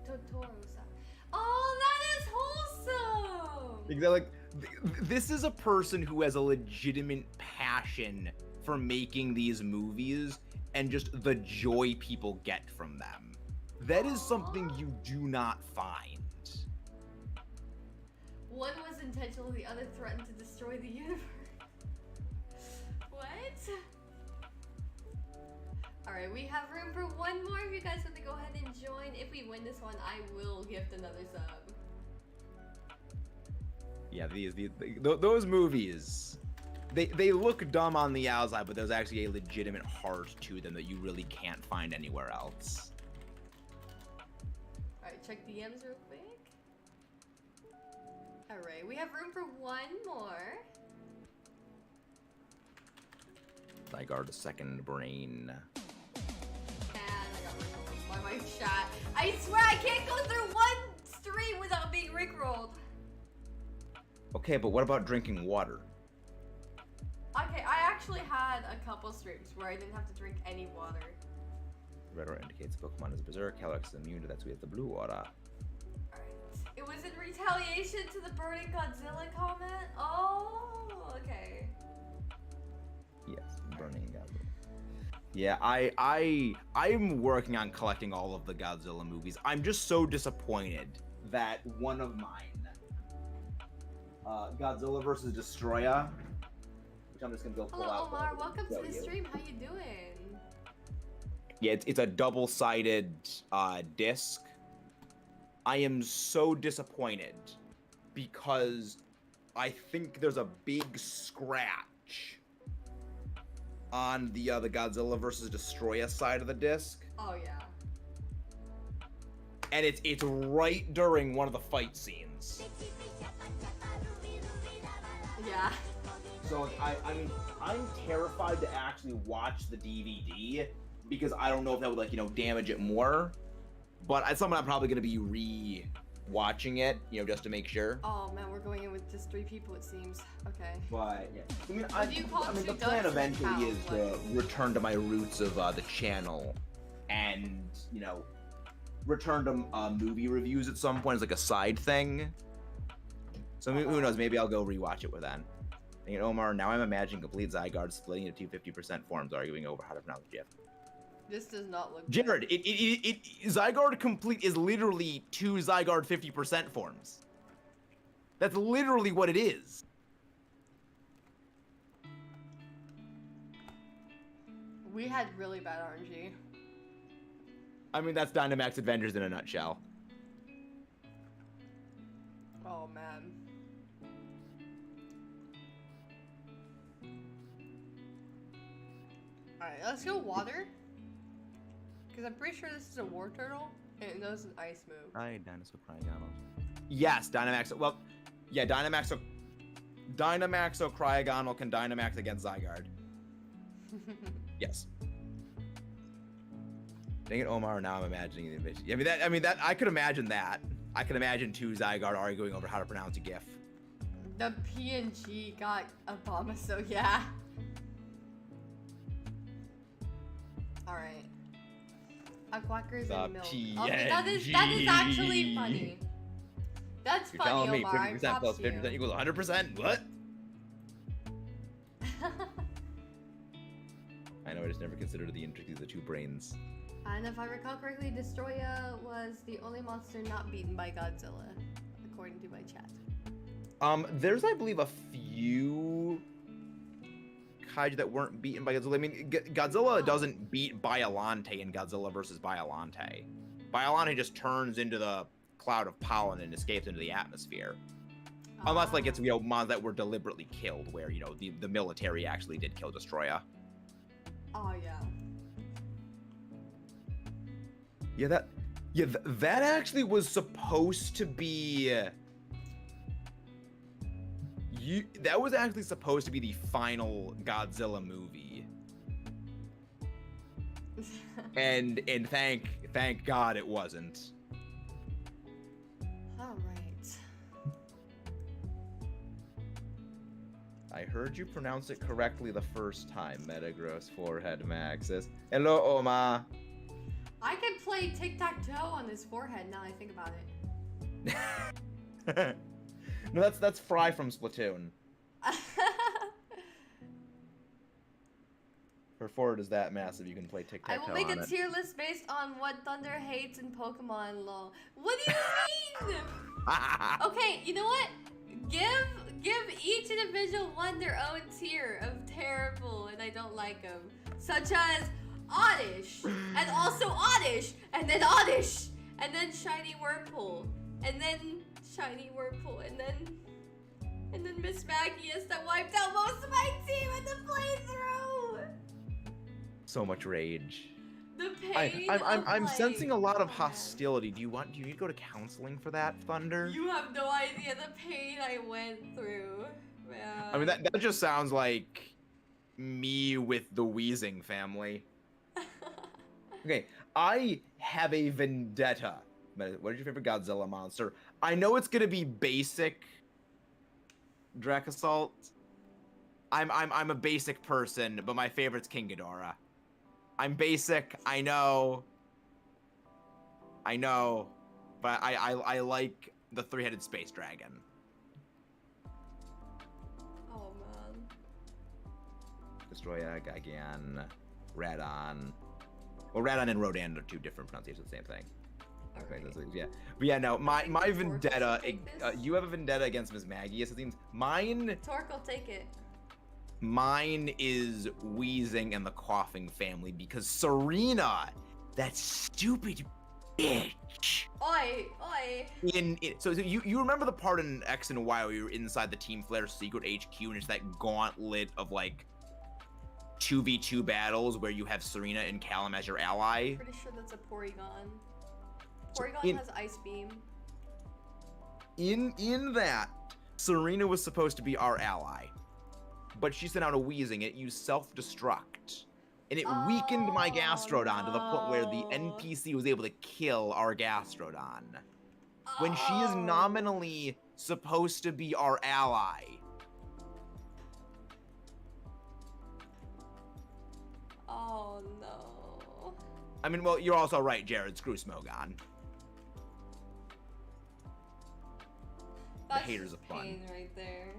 Speaker 1: Totoro-san. Oh, that is wholesome!
Speaker 2: Like, this is a person who has a legitimate passion for making these movies and just the joy people get from them. That is something you do not find.
Speaker 1: One was intentional, the other threatened to destroy the universe. What? Alright, we have room for one more if you guys want to go ahead and join. If we win this one, I will gift another sub.
Speaker 2: Yeah, those movies, they look dumb on the outside, but there's actually a legitimate heart to them that you really can't find anywhere else.
Speaker 1: Alright, check DMs real quick. Alright, we have room for one more.
Speaker 2: Zygarde, the second brain.
Speaker 1: And I got rickrolled by my chat. I swear I can't go through one stream without being rickrolled.
Speaker 2: Okay, but what about drinking water?
Speaker 1: Okay, I actually had a couple streams where I didn't have to drink any water.
Speaker 2: Red aura indicates Pokemon is a berserk. Calyrex is immune to that, so we have the blue aura.
Speaker 1: Alright. It was in retaliation to the burning Godzilla comment? Oh, okay.
Speaker 2: Yes, burning Godzilla. Yeah, I'm working on collecting all of the Godzilla movies. I'm just so disappointed that one of mine, Godzilla versus Destroya, which I'm just gonna go pull
Speaker 1: Hello,
Speaker 2: out.
Speaker 1: Omar. Welcome to
Speaker 2: show
Speaker 1: the
Speaker 2: you.
Speaker 1: stream. How you doing?
Speaker 2: Yeah, it's a double-sided disc. I am so disappointed because I think there's a big scratch on the Godzilla versus Destroya side of the disc,
Speaker 1: Oh yeah.
Speaker 2: and it's right during one of the fight scenes.
Speaker 1: Yeah.
Speaker 2: So I mean, I'm terrified to actually watch the DVD because I don't know if that would damage it more. But it's something I'm probably gonna be re-watching it, just to make sure.
Speaker 1: Oh man, we're going in with just 3 people it seems. Okay.
Speaker 2: But yeah, I mean,
Speaker 1: What do you call
Speaker 2: the
Speaker 1: two
Speaker 2: plan
Speaker 1: ducks in a
Speaker 2: eventually
Speaker 1: cow?
Speaker 2: is to return to my roots of the channel, and return to movie reviews at some point as like a side thing. So who knows? Maybe I'll go rewatch it with that. And Omar, now I'm imagining complete Zygarde splitting into 50% forms, arguing over how to pronounce GIF.
Speaker 1: This does not look
Speaker 2: Jared,
Speaker 1: good.
Speaker 2: Zygarde complete is literally 2 Zygarde 50% forms. That's literally what it is.
Speaker 1: We had really bad RNG.
Speaker 2: I mean, that's Dynamax Avengers in a nutshell.
Speaker 1: Oh man. Alright, let's go water. Because I'm pretty sure this is a war turtle, and it knows an ice move.
Speaker 2: Hi, Dinosaur Cryogonal. Yes, Dynamax. Well, yeah, Dynamax Cryogonal can Dynamax against Zygarde. Yes. Dang it, Omar. Now I'm imagining the image. I mean, I could imagine that. I could imagine 2 Zygarde arguing over how to pronounce a GIF.
Speaker 1: The PNG got Obama, so yeah. Alright. Quackers and milk. Okay, that is actually funny. That's
Speaker 2: You're
Speaker 1: funny,
Speaker 2: telling me
Speaker 1: Omar.
Speaker 2: 50% plus 50% equals 100%? What? I know, I just never considered the intricacies of 2 brains.
Speaker 1: And if I recall correctly, Destroya was the only monster not beaten by Godzilla, according to my chat.
Speaker 2: There's, I believe, a few kaiju that weren't beaten by Godzilla. I mean, Godzilla doesn't beat Biollante in Godzilla versus Biollante. Biollante just turns into the cloud of pollen and escapes into the atmosphere. Unless, like, it's, you know, mons that were deliberately killed, where, you know, the military actually did kill Destroya.
Speaker 1: Oh, yeah.
Speaker 2: Yeah, that actually was supposed to be... that was actually supposed to be the final Godzilla movie. and thank God it wasn't.
Speaker 1: All right.
Speaker 2: I heard you pronounce it correctly the first time, Metagross Forehead Maxis. Hello, Oma.
Speaker 1: I could play tic-tac-toe on his forehead now I think about it.
Speaker 2: No, that's Fry from Splatoon. Her forehead is that massive, you can play tic-tac-toe on it.
Speaker 1: I will make a tier list based on what Thunder hates in Pokemon, lol. What do you mean? Okay, you know what? Give each individual one their own tier of terrible and I don't like them. Such as Oddish, and also Oddish, and then Oddish, and then Shiny Whirlpool, and then Shiny Whirlpool, and then Miss Magius that wiped out most of my team in the playthrough.
Speaker 2: So much rage.
Speaker 1: The pain.
Speaker 2: I'm sensing a lot of hostility. Do you need to go to counseling for that, Thunder?
Speaker 1: You have no idea the pain I went through, man.
Speaker 2: I mean, that just sounds like me with the Wheezing family. Okay, I have a vendetta. What is your favorite Godzilla monster? I know it's gonna be basic Dracosalt. I'm a basic person, but my favorite's King Ghidorah. I'm basic, I know, but I like the 3-headed space dragon.
Speaker 1: Oh man.
Speaker 2: Destroya, Gigan, Radon. Well, Radon and Rodan are 2 different pronunciations of the same thing. Okay, yeah. But yeah, no, my vendetta, you have a vendetta against Ms. Maggie, it seems. Mine...
Speaker 1: Torque will take it.
Speaker 2: Mine is Wheezing and the Coughing family, because Serena, that stupid bitch.
Speaker 1: Oi, oi.
Speaker 2: So you remember the part in X and Y where you were inside the Team Flare secret HQ and it's that gauntlet of, like, 2v2 battles where you have Serena and Callum as your ally?
Speaker 1: Pretty sure that's a Porygon. Porygon has Ice Beam.
Speaker 2: In that, Serena was supposed to be our ally, but she sent out a Wheezing. It used self-destruct, and it weakened my Gastrodon to the point where the NPC was able to kill our Gastrodon. When she is nominally supposed to be our ally.
Speaker 1: Oh no.
Speaker 2: I mean, well, you're also right, Jared. Screw Smogon. The haters of fun.
Speaker 1: Pain right there.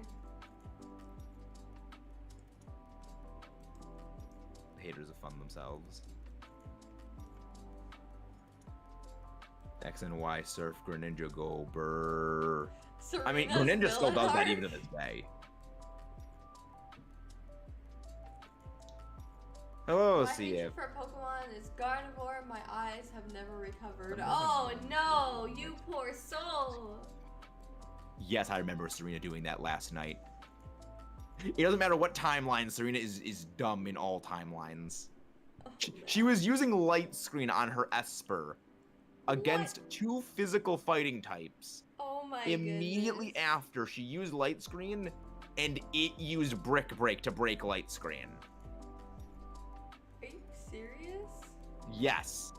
Speaker 2: The haters of fun themselves. X and Y surf Greninja go brr. I mean,
Speaker 1: Serena's
Speaker 2: Greninja still
Speaker 1: villain
Speaker 2: does that
Speaker 1: arc?
Speaker 2: even to this day. Hello,
Speaker 1: My hatred
Speaker 2: CF.
Speaker 1: for Pokemon is Gardevoir. My eyes have never recovered. Oh no, you poor soul.
Speaker 2: Yes, I remember Serena doing that last night. It doesn't matter what timeline, Serena is dumb in all timelines. She was using Light Screen on her Esper against two physical fighting types.
Speaker 1: Oh my
Speaker 2: Immediately
Speaker 1: goodness.
Speaker 2: after, she used Light Screen, and it used Brick Break to break Light Screen.
Speaker 1: Are you serious?
Speaker 2: Yes.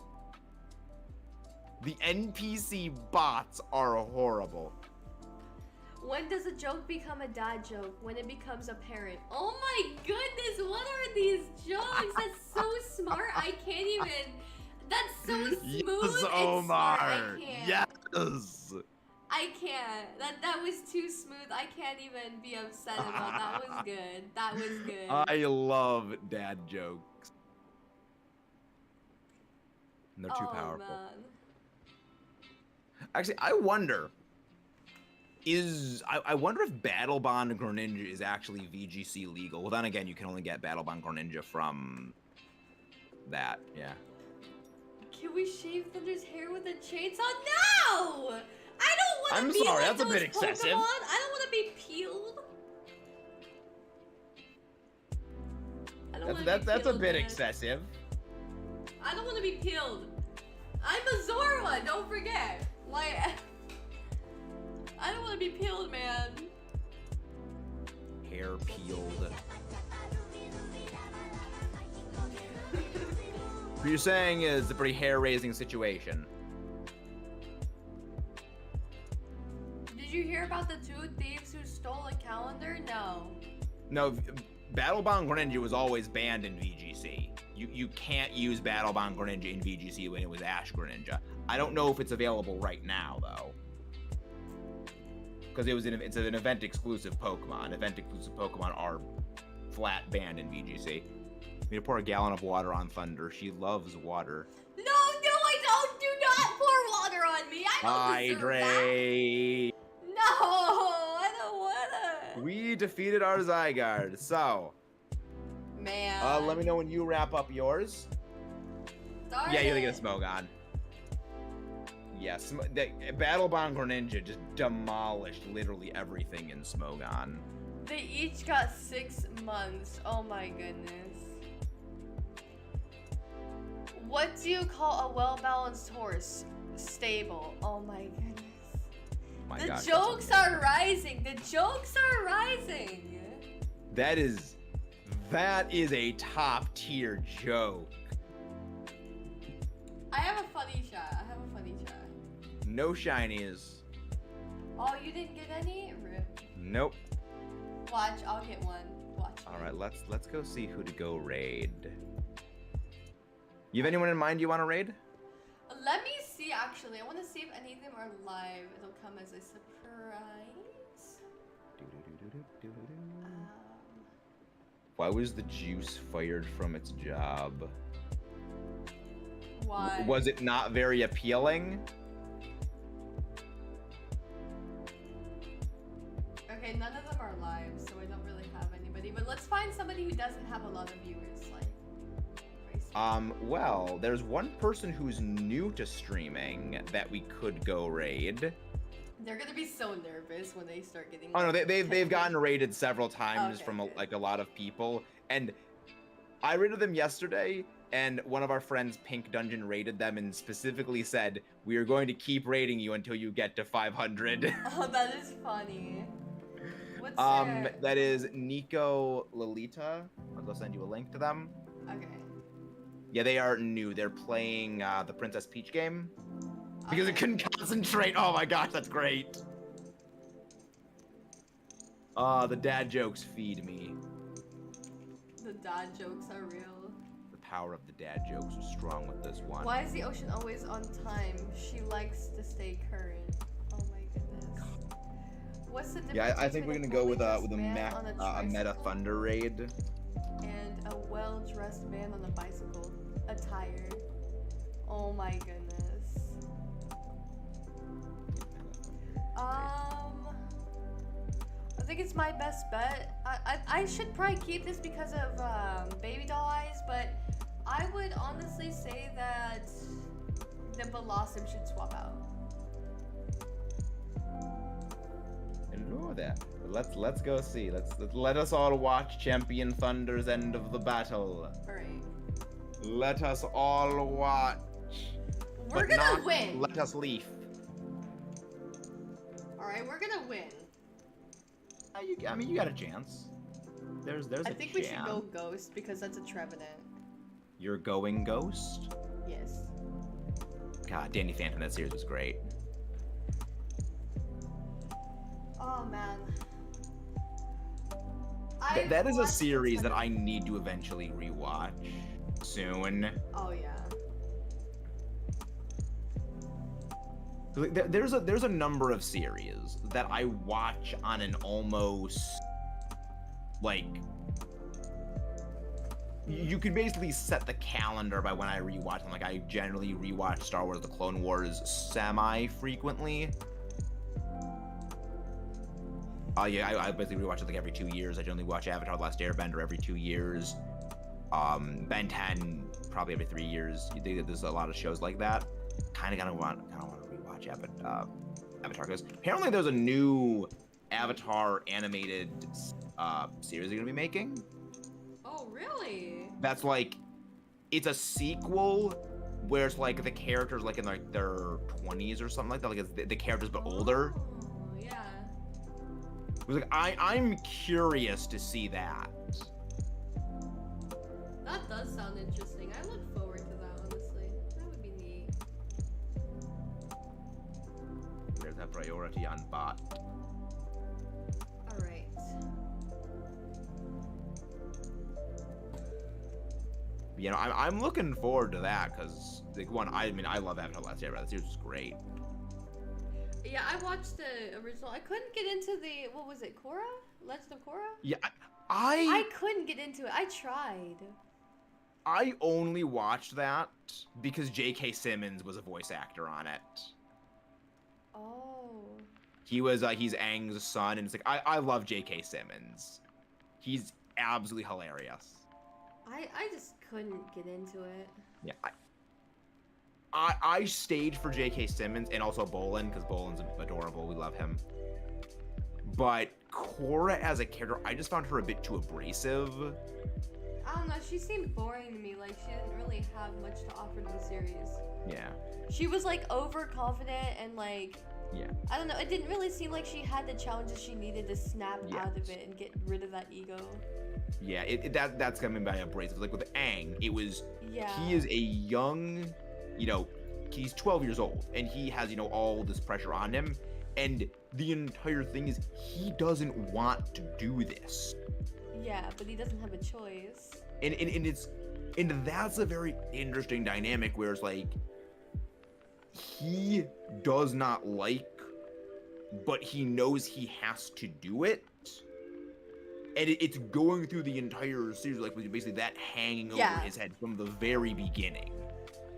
Speaker 2: The NPC bots are horrible.
Speaker 1: When does a joke become a dad joke? When it becomes apparent. Oh my goodness, what are these jokes? That's so smart. I can't even. That's so smooth.
Speaker 2: Yes,
Speaker 1: and
Speaker 2: Omar.
Speaker 1: smart. I can't.
Speaker 2: Yes.
Speaker 1: I can't. That was too smooth. I can't even be upset about that. Was good. That was good.
Speaker 2: I love dad jokes. And they're too powerful.
Speaker 1: Man.
Speaker 2: Actually, I wonder. I wonder if Battle Bond Greninja is actually VGC legal. Well, then again, you can only get Battle Bond Greninja from that. Yeah.
Speaker 1: Can we shave Thunder's hair with a chainsaw? No! I don't want to
Speaker 2: I'm
Speaker 1: be
Speaker 2: sorry,
Speaker 1: like
Speaker 2: that's a
Speaker 1: those
Speaker 2: bit excessive.
Speaker 1: Pokemon. I don't want to be peeled. I don't wanna be
Speaker 2: That's a
Speaker 1: peeled,
Speaker 2: bit
Speaker 1: man.
Speaker 2: excessive.
Speaker 1: I don't want to be peeled. I'm a Zorua, don't forget. Like, I don't want to be peeled, man.
Speaker 2: Hair peeled. What you're saying is a pretty hair-raising situation.
Speaker 1: Did you hear about the two thieves who stole a calendar? No.
Speaker 2: No, Battle Bond Greninja was always banned in VGC. You can't use Battle Bond Greninja in VGC when it was Ash Greninja. I don't know if it's available right now though, because it's an event-exclusive Pokemon. Event-exclusive Pokemon are flat banned in VGC. I'm gonna pour a gallon of water on Thunder. She loves water.
Speaker 1: No, I don't. Do not pour water on me. I don't deserve that.
Speaker 2: Hydrate.
Speaker 1: No, I don't wanna.
Speaker 2: We defeated our Zygarde. So,
Speaker 1: Man.
Speaker 2: let me know when you wrap up yours.
Speaker 1: Darn
Speaker 2: Yeah, you're gonna
Speaker 1: it.
Speaker 2: get a Smogon. Yes, Battle Bond Greninja just demolished literally everything in Smogon.
Speaker 1: They each got 6 months. Oh my goodness. What do you call a well-balanced horse? Stable. Oh my goodness.
Speaker 2: My
Speaker 1: The
Speaker 2: gosh, that's
Speaker 1: jokes
Speaker 2: amazing.
Speaker 1: are rising. The jokes are rising.
Speaker 2: That is a top tier joke.
Speaker 1: I have a funny shot.
Speaker 2: No shinies.
Speaker 1: Oh, you didn't get any? Rip.
Speaker 2: Nope.
Speaker 1: Watch, I'll get one. Watch.
Speaker 2: All right, let's go see who to go raid. You have anyone in mind you want to raid?
Speaker 1: Let me see, actually. I want to see if any of them are live. It'll come as a surprise.
Speaker 2: Why was the juice fired from its job?
Speaker 1: Why?
Speaker 2: Was it not very appealing?
Speaker 1: Okay, none of them are live, so I don't really have anybody. But let's find somebody who doesn't have a lot of viewers.
Speaker 2: Well, there's one person who's new to streaming that we could go raid.
Speaker 1: They're gonna be so nervous when they start getting.
Speaker 2: Oh no, they've gotten raided several times
Speaker 1: Okay,
Speaker 2: from
Speaker 1: good.
Speaker 2: a lot of people, and I raided them yesterday, and one of our friends, Pink Dungeon, raided them and specifically said, "We are going to keep raiding you until you get to 500."
Speaker 1: Oh, that is funny. What's their...
Speaker 2: That is Nico Lolita. I'll go send you a link to them.
Speaker 1: Okay.
Speaker 2: Yeah, they are new. They're playing the Princess Peach game because it couldn't concentrate. Oh my gosh, that's great. The dad jokes feed me.
Speaker 1: The dad jokes are real.
Speaker 2: The power of the dad jokes was strong with this one.
Speaker 1: Why is the ocean always on time? She likes to stay current. Oh my goodness. What's the difference?
Speaker 2: Yeah, I think we're
Speaker 1: between
Speaker 2: gonna go with
Speaker 1: fully
Speaker 2: a
Speaker 1: dressed man on
Speaker 2: a Meta
Speaker 1: tricycle
Speaker 2: Thunder raid.
Speaker 1: and a well-dressed man on a bicycle, attired. Oh my goodness. I think it's my best bet. I should probably keep this because of baby doll eyes, but I would honestly say that the Blossom should swap out.
Speaker 2: I know that. Let's go see. Let us all watch Champion Thunder's end of the battle.
Speaker 1: Alright.
Speaker 2: Let us all watch.
Speaker 1: We're
Speaker 2: but
Speaker 1: gonna
Speaker 2: not
Speaker 1: win.
Speaker 2: Let us leave.
Speaker 1: Alright, we're gonna win.
Speaker 2: I mean, you got a chance. There's
Speaker 1: I
Speaker 2: a
Speaker 1: think we should
Speaker 2: chance.
Speaker 1: go Ghost because that's a Trevenant.
Speaker 2: You're going Ghost?
Speaker 1: Yes.
Speaker 2: God, Danny Phantom, that series was great.
Speaker 1: Oh man.
Speaker 2: That is a
Speaker 1: watched
Speaker 2: series
Speaker 1: ton
Speaker 2: that
Speaker 1: of-
Speaker 2: I need to eventually rewatch soon.
Speaker 1: Oh yeah.
Speaker 2: There's a number of series that I watch on an almost like you could basically set the calendar by when I rewatch them. Like I generally rewatch Star Wars: The Clone Wars semi-frequently. Yeah, I basically rewatch it like every 2 years. I generally watch Avatar: The Last Airbender every 2 years. Ben 10 probably every 3 years. There's a lot of shows like that. Kind of want to rewatch Avatar because apparently there's a new Avatar animated series they're gonna be making.
Speaker 1: Oh really?
Speaker 2: That's like, it's a sequel where it's like the characters like in like their 20s or something like that. Like it's the characters but older.
Speaker 1: Oh, yeah.
Speaker 2: It was like I'm curious to see that.
Speaker 1: That does sound interesting. I look forward to that, honestly. That would be neat.
Speaker 2: There's a priority on bot.
Speaker 1: Alright.
Speaker 2: You know, I'm looking forward to that because like I mean I love Avatar: The Last Airbender. That series was great.
Speaker 1: Yeah, I watched the original. I couldn't get into the, what was it, Korra? Legend of Korra?
Speaker 2: Yeah,
Speaker 1: I couldn't get into it. I tried.
Speaker 2: I only watched that because J.K. Simmons was a voice actor on it.
Speaker 1: Oh.
Speaker 2: He was he's Aang's son, and it's like I love J.K. Simmons. He's absolutely hilarious.
Speaker 1: I just couldn't get into it.
Speaker 2: Yeah, I stayed for J.K. Simmons and also Bolin because Bolin's adorable. We love him. But Korra as a character, I just found her a bit too abrasive.
Speaker 1: I don't know, she seemed boring to me. Like, she didn't really have much to offer to the series.
Speaker 2: Yeah.
Speaker 1: She was, like, overconfident and, like...
Speaker 2: Yeah.
Speaker 1: I don't know, it didn't really seem like she had the challenges she needed to snap out of it and get rid of that ego.
Speaker 2: Yeah, that's coming by abrasive. Like with Aang, it was...
Speaker 1: Yeah.
Speaker 2: He is a young... You know, he's 12 years old, and he has, you know, all this pressure on him. And the entire thing is, he doesn't want to do this.
Speaker 1: Yeah, but he doesn't have a choice.
Speaker 2: And that's a very interesting dynamic where it's like he does not like, but he knows he has to do it. And it's going through the entire series, like with basically that hanging over his head from the very beginning.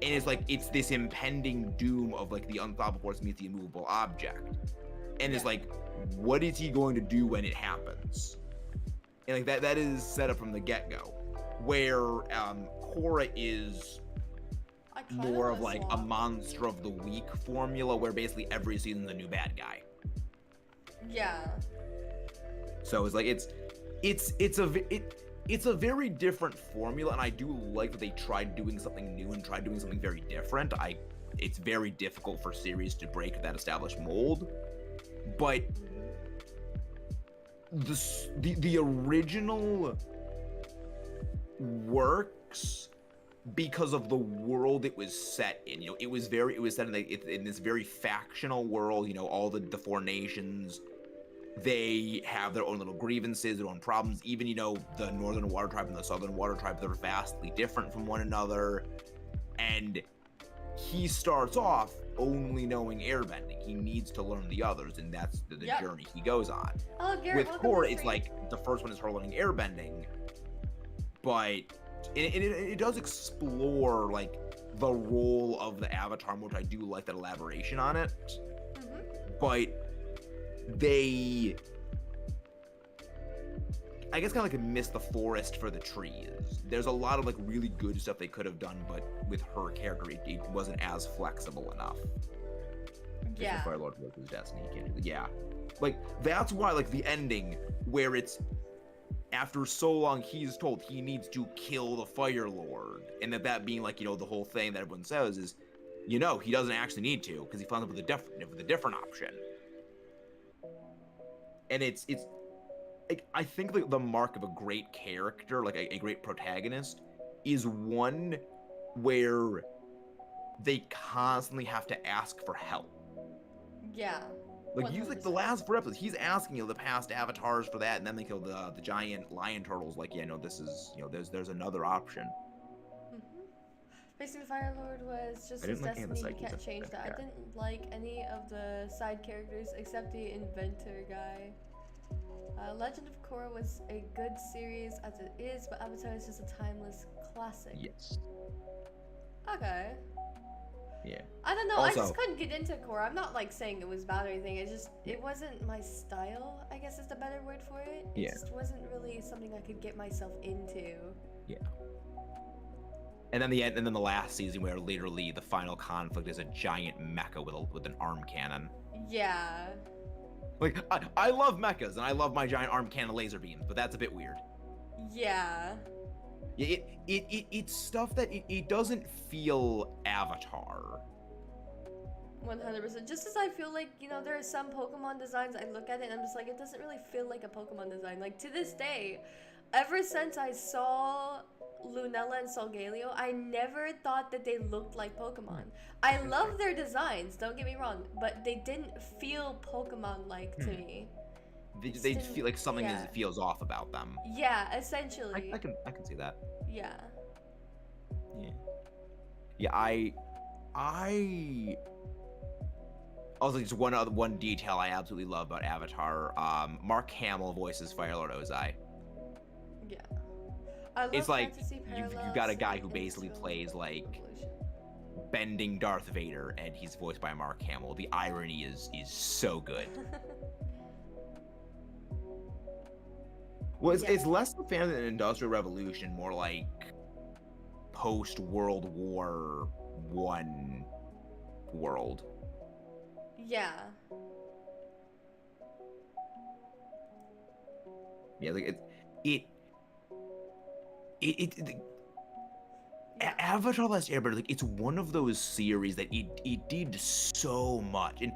Speaker 2: And it's like, it's this impending doom of like the unstoppable force meets the immovable object. And it's like, what is he going to do when it happens? And like that is set up from the get-go, where Korra is more of like a monster of the week formula, where basically every season's a new bad guy.
Speaker 1: Yeah.
Speaker 2: So it's like it's a very different formula, and I do like that they tried doing something new and tried doing something very different. It's very difficult for series to break that established mold, but the original works because of the world it was set in. You know, it was set in this very factional world. You know, all the four nations, they have their own little grievances, their own problems. Even, you know, the Northern Water Tribe and the Southern Water Tribe, they're vastly different from one another. And he starts off only knowing airbending. He needs to learn the others, and that's the journey he goes on.
Speaker 1: Oh, Garrett,
Speaker 2: with Korra, it's like the first one is her learning airbending, but it does explore like the role of the Avatar, which I do like that elaboration on it. But they, I guess, kind of like missed the forest for the trees. There's a lot of like really good stuff they could have done, but with her character, it wasn't as flexible enough.
Speaker 1: Yeah.
Speaker 2: Fire Lord with his destiny, he can't do that. Yeah, like that's why like the ending where it's after so long he's told he needs to kill the Fire Lord, and that being like, you know, the whole thing that everyone says is, you know, he doesn't actually need to because he finds up with a different option. And it's like, I think like the mark of a great character, like a great protagonist, is one where they constantly have to ask for help.
Speaker 1: Yeah.
Speaker 2: Like, use like the last 4 episodes, he's asking, you know, the past avatars for that, and then they kill the giant lion turtles. Like, yeah, no, this is, you know, there's another option.
Speaker 1: Facing the Fire Lord was just his destiny. You can't change that. I didn't like any of the side characters except the inventor guy. Legend of Korra was a good series as it is, but Avatar is just a timeless classic.
Speaker 2: Yes.
Speaker 1: Okay.
Speaker 2: Yeah.
Speaker 1: I don't know,
Speaker 2: Also,
Speaker 1: I just couldn't get into Korra. I'm not like saying it was bad or anything, it wasn't my style, I guess is the better word for it. It just wasn't really something I could get myself into.
Speaker 2: Yeah. And then the last season where literally the final conflict is a giant mecha with an arm cannon.
Speaker 1: Yeah.
Speaker 2: Like, I love mechas and I love my giant arm cannon laser beams, but that's a bit weird.
Speaker 1: Yeah.
Speaker 2: Yeah, it's stuff that it doesn't feel Avatar.
Speaker 1: 100%. Just as I feel like, you know, there are some Pokemon designs, I look at it and I'm just like, it doesn't really feel like a Pokemon design. Like, to this day, ever since I saw Lunella and Solgaleo, I never thought that they looked like Pokemon. I love their designs, don't get me wrong, but they didn't feel Pokemon-like to me.
Speaker 2: They just feel like something feels off about them.
Speaker 1: Yeah, essentially.
Speaker 2: I can see that.
Speaker 1: Yeah.
Speaker 2: Yeah. Yeah, I also, just one detail I absolutely love about Avatar. Mark Hamill voices Fire Lord Ozai.
Speaker 1: Yeah. I love
Speaker 2: it's like
Speaker 1: you've
Speaker 2: got a guy who basically plays like bending Darth Vader, and he's voiced by Mark Hamill. The irony is so good. Well, it's less the fan of the Industrial Revolution, more like post-World War I world.
Speaker 1: Yeah.
Speaker 2: Yeah, like Avatar: Last Airbender, like it's one of those series that it did so much, and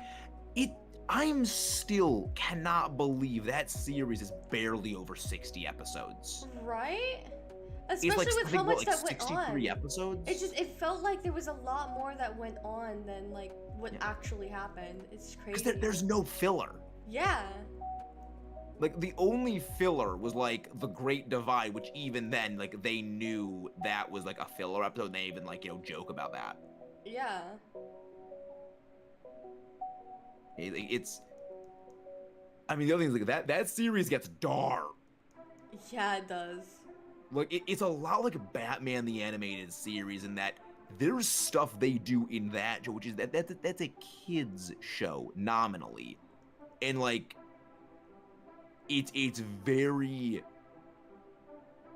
Speaker 2: I still cannot believe that series is barely over 60 episodes.
Speaker 1: Right? Especially
Speaker 2: like,
Speaker 1: with how much that went
Speaker 2: 63
Speaker 1: on.
Speaker 2: episodes?
Speaker 1: It felt like there was a lot more that went on than like what actually happened. It's crazy.
Speaker 2: Because there's no filler.
Speaker 1: Yeah.
Speaker 2: Like, the only filler was, like, The Great Divide, which even then, like, they knew that was, like, a filler episode, and they even, like, you know, joke about that.
Speaker 1: Yeah.
Speaker 2: I mean, the other thing is, like, that series gets dark.
Speaker 1: Yeah, it does.
Speaker 2: Like, it's a lot like Batman the Animated Series in that there's stuff they do in that show, which is that's a kid's show, nominally. And, like, it's very,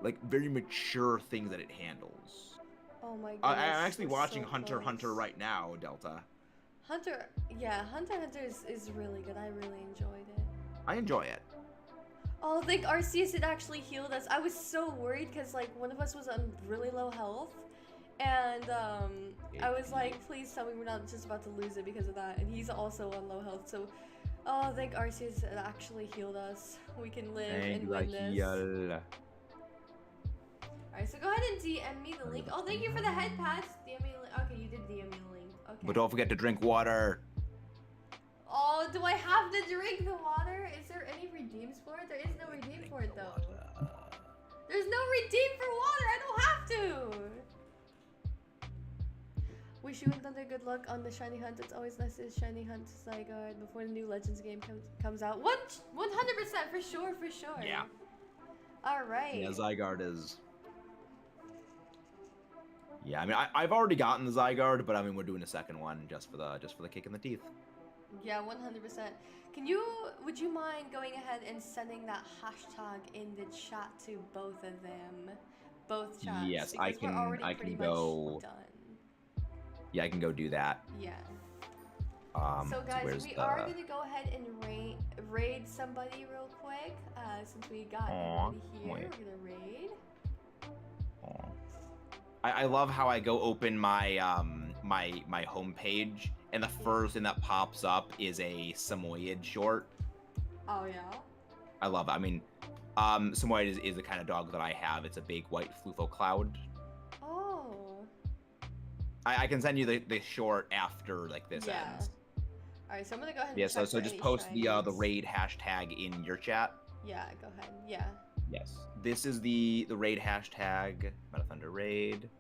Speaker 2: like, very mature things that it handles.
Speaker 1: Oh my god.
Speaker 2: I'm actually watching Hunter x Hunter right now, Delta.
Speaker 1: Hunter x Hunter is really good. I really enjoyed it.
Speaker 2: I enjoy it.
Speaker 1: Oh, thank Arceus, it actually healed us. I was so worried because, like, one of us was on really low health. And, I was like, please tell me we're not just about to lose it because of that. And he's also on low health, so... Oh, thank Arceus, it actually healed us. We can live and win this. Alright, so go ahead and DM me the link. Oh, thank you for the head pass. DM me the link. Okay, you did DM me the link. Okay.
Speaker 2: But don't forget to drink water.
Speaker 1: Oh, do I have to drink the water? Is there any redeems for it? There is no redeem for it, though. There's no redeem for water. I don't have to. Wish you and Thunder good luck on the shiny hunt. It's always nice to shiny hunt Zygarde before the new Legends game comes out. 100% for sure, for sure.
Speaker 2: Yeah.
Speaker 1: All right.
Speaker 2: Yeah, Zygarde is. Yeah, I mean, I've already gotten the Zygarde, but I mean, we're doing a second one just for the kick in the teeth.
Speaker 1: Yeah, 100%. Would you mind going ahead and sending that hashtag in the chat to both of them? Both chats.
Speaker 2: Yes,
Speaker 1: because
Speaker 2: I
Speaker 1: we're
Speaker 2: can.
Speaker 1: already
Speaker 2: I
Speaker 1: pretty
Speaker 2: can
Speaker 1: much
Speaker 2: go.
Speaker 1: done.
Speaker 2: Yeah, I can go do that.
Speaker 1: Yeah.
Speaker 2: So
Speaker 1: guys,
Speaker 2: where's
Speaker 1: we
Speaker 2: the...
Speaker 1: are gonna go ahead and raid somebody real quick. Since we got everybody here,
Speaker 2: wait.
Speaker 1: we're gonna raid.
Speaker 2: Aw. I love how I go open my my homepage, and the first thing that pops up is a Samoyed short.
Speaker 1: Oh yeah.
Speaker 2: I love it. I mean, Samoyed is the kind of dog that I have. It's a big white flufo cloud.
Speaker 1: Oh.
Speaker 2: I can send you the short after like this ends.
Speaker 1: Alright, so I'm gonna go ahead and
Speaker 2: Yeah,
Speaker 1: check
Speaker 2: so
Speaker 1: for
Speaker 2: just
Speaker 1: any
Speaker 2: post the
Speaker 1: shinies.
Speaker 2: raid hashtag in your chat.
Speaker 1: Yeah, go ahead. Yeah.
Speaker 2: Yes. This is the raid hashtag, Meta Thunder raid.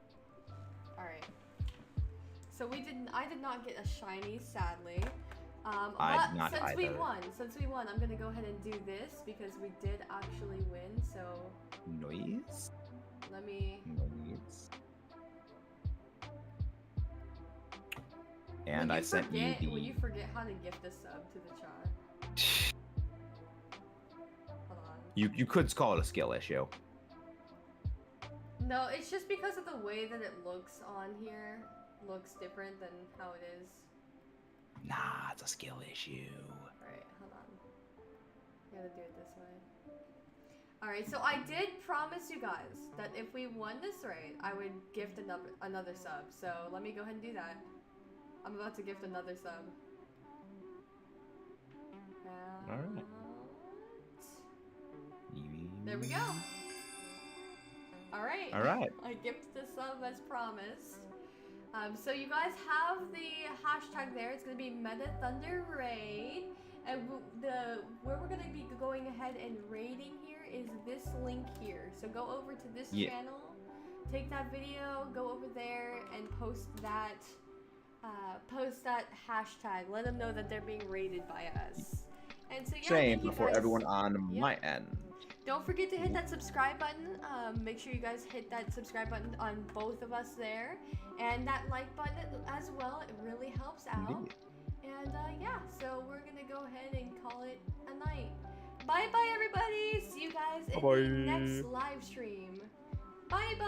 Speaker 1: Alright. So I did not get a shiny, sadly.
Speaker 2: I did not
Speaker 1: since
Speaker 2: either.
Speaker 1: we won, I'm gonna go ahead and do this because we did actually win, so
Speaker 2: Noise?
Speaker 1: let me...
Speaker 2: Noise. And I sent you the...
Speaker 1: When you forget how to gift a sub to the chat. Hold on.
Speaker 2: You could call it a skill issue.
Speaker 1: No, it's just because of the way that it looks on here. Looks different than how it is.
Speaker 2: Nah, it's a skill issue.
Speaker 1: Alright, hold on. I gotta do it this way. Alright, so I did promise you guys that if we won this raid, I would gift another sub. So let me go ahead and do that. I'm about to gift another sub.
Speaker 2: Alright.
Speaker 1: There we go. Alright.
Speaker 2: Alright.
Speaker 1: I gifted the sub as promised. So you guys have the hashtag there. It's going to be Meta Thunder Raid. And where we're going to be going ahead and raiding here is this link here. So go over to this channel, take that video, go over there and post that hashtag. Let them know that they're being raided by us. And so yeah,
Speaker 2: Same for everyone on my end.
Speaker 1: Don't forget to hit that subscribe button. Make sure you guys hit that subscribe button on both of us there. And that like button as well. It really helps out.
Speaker 2: Indeed.
Speaker 1: And yeah, so we're going to go ahead and call it a night. Bye-bye, everybody. See you guys in the next live stream. Bye-bye.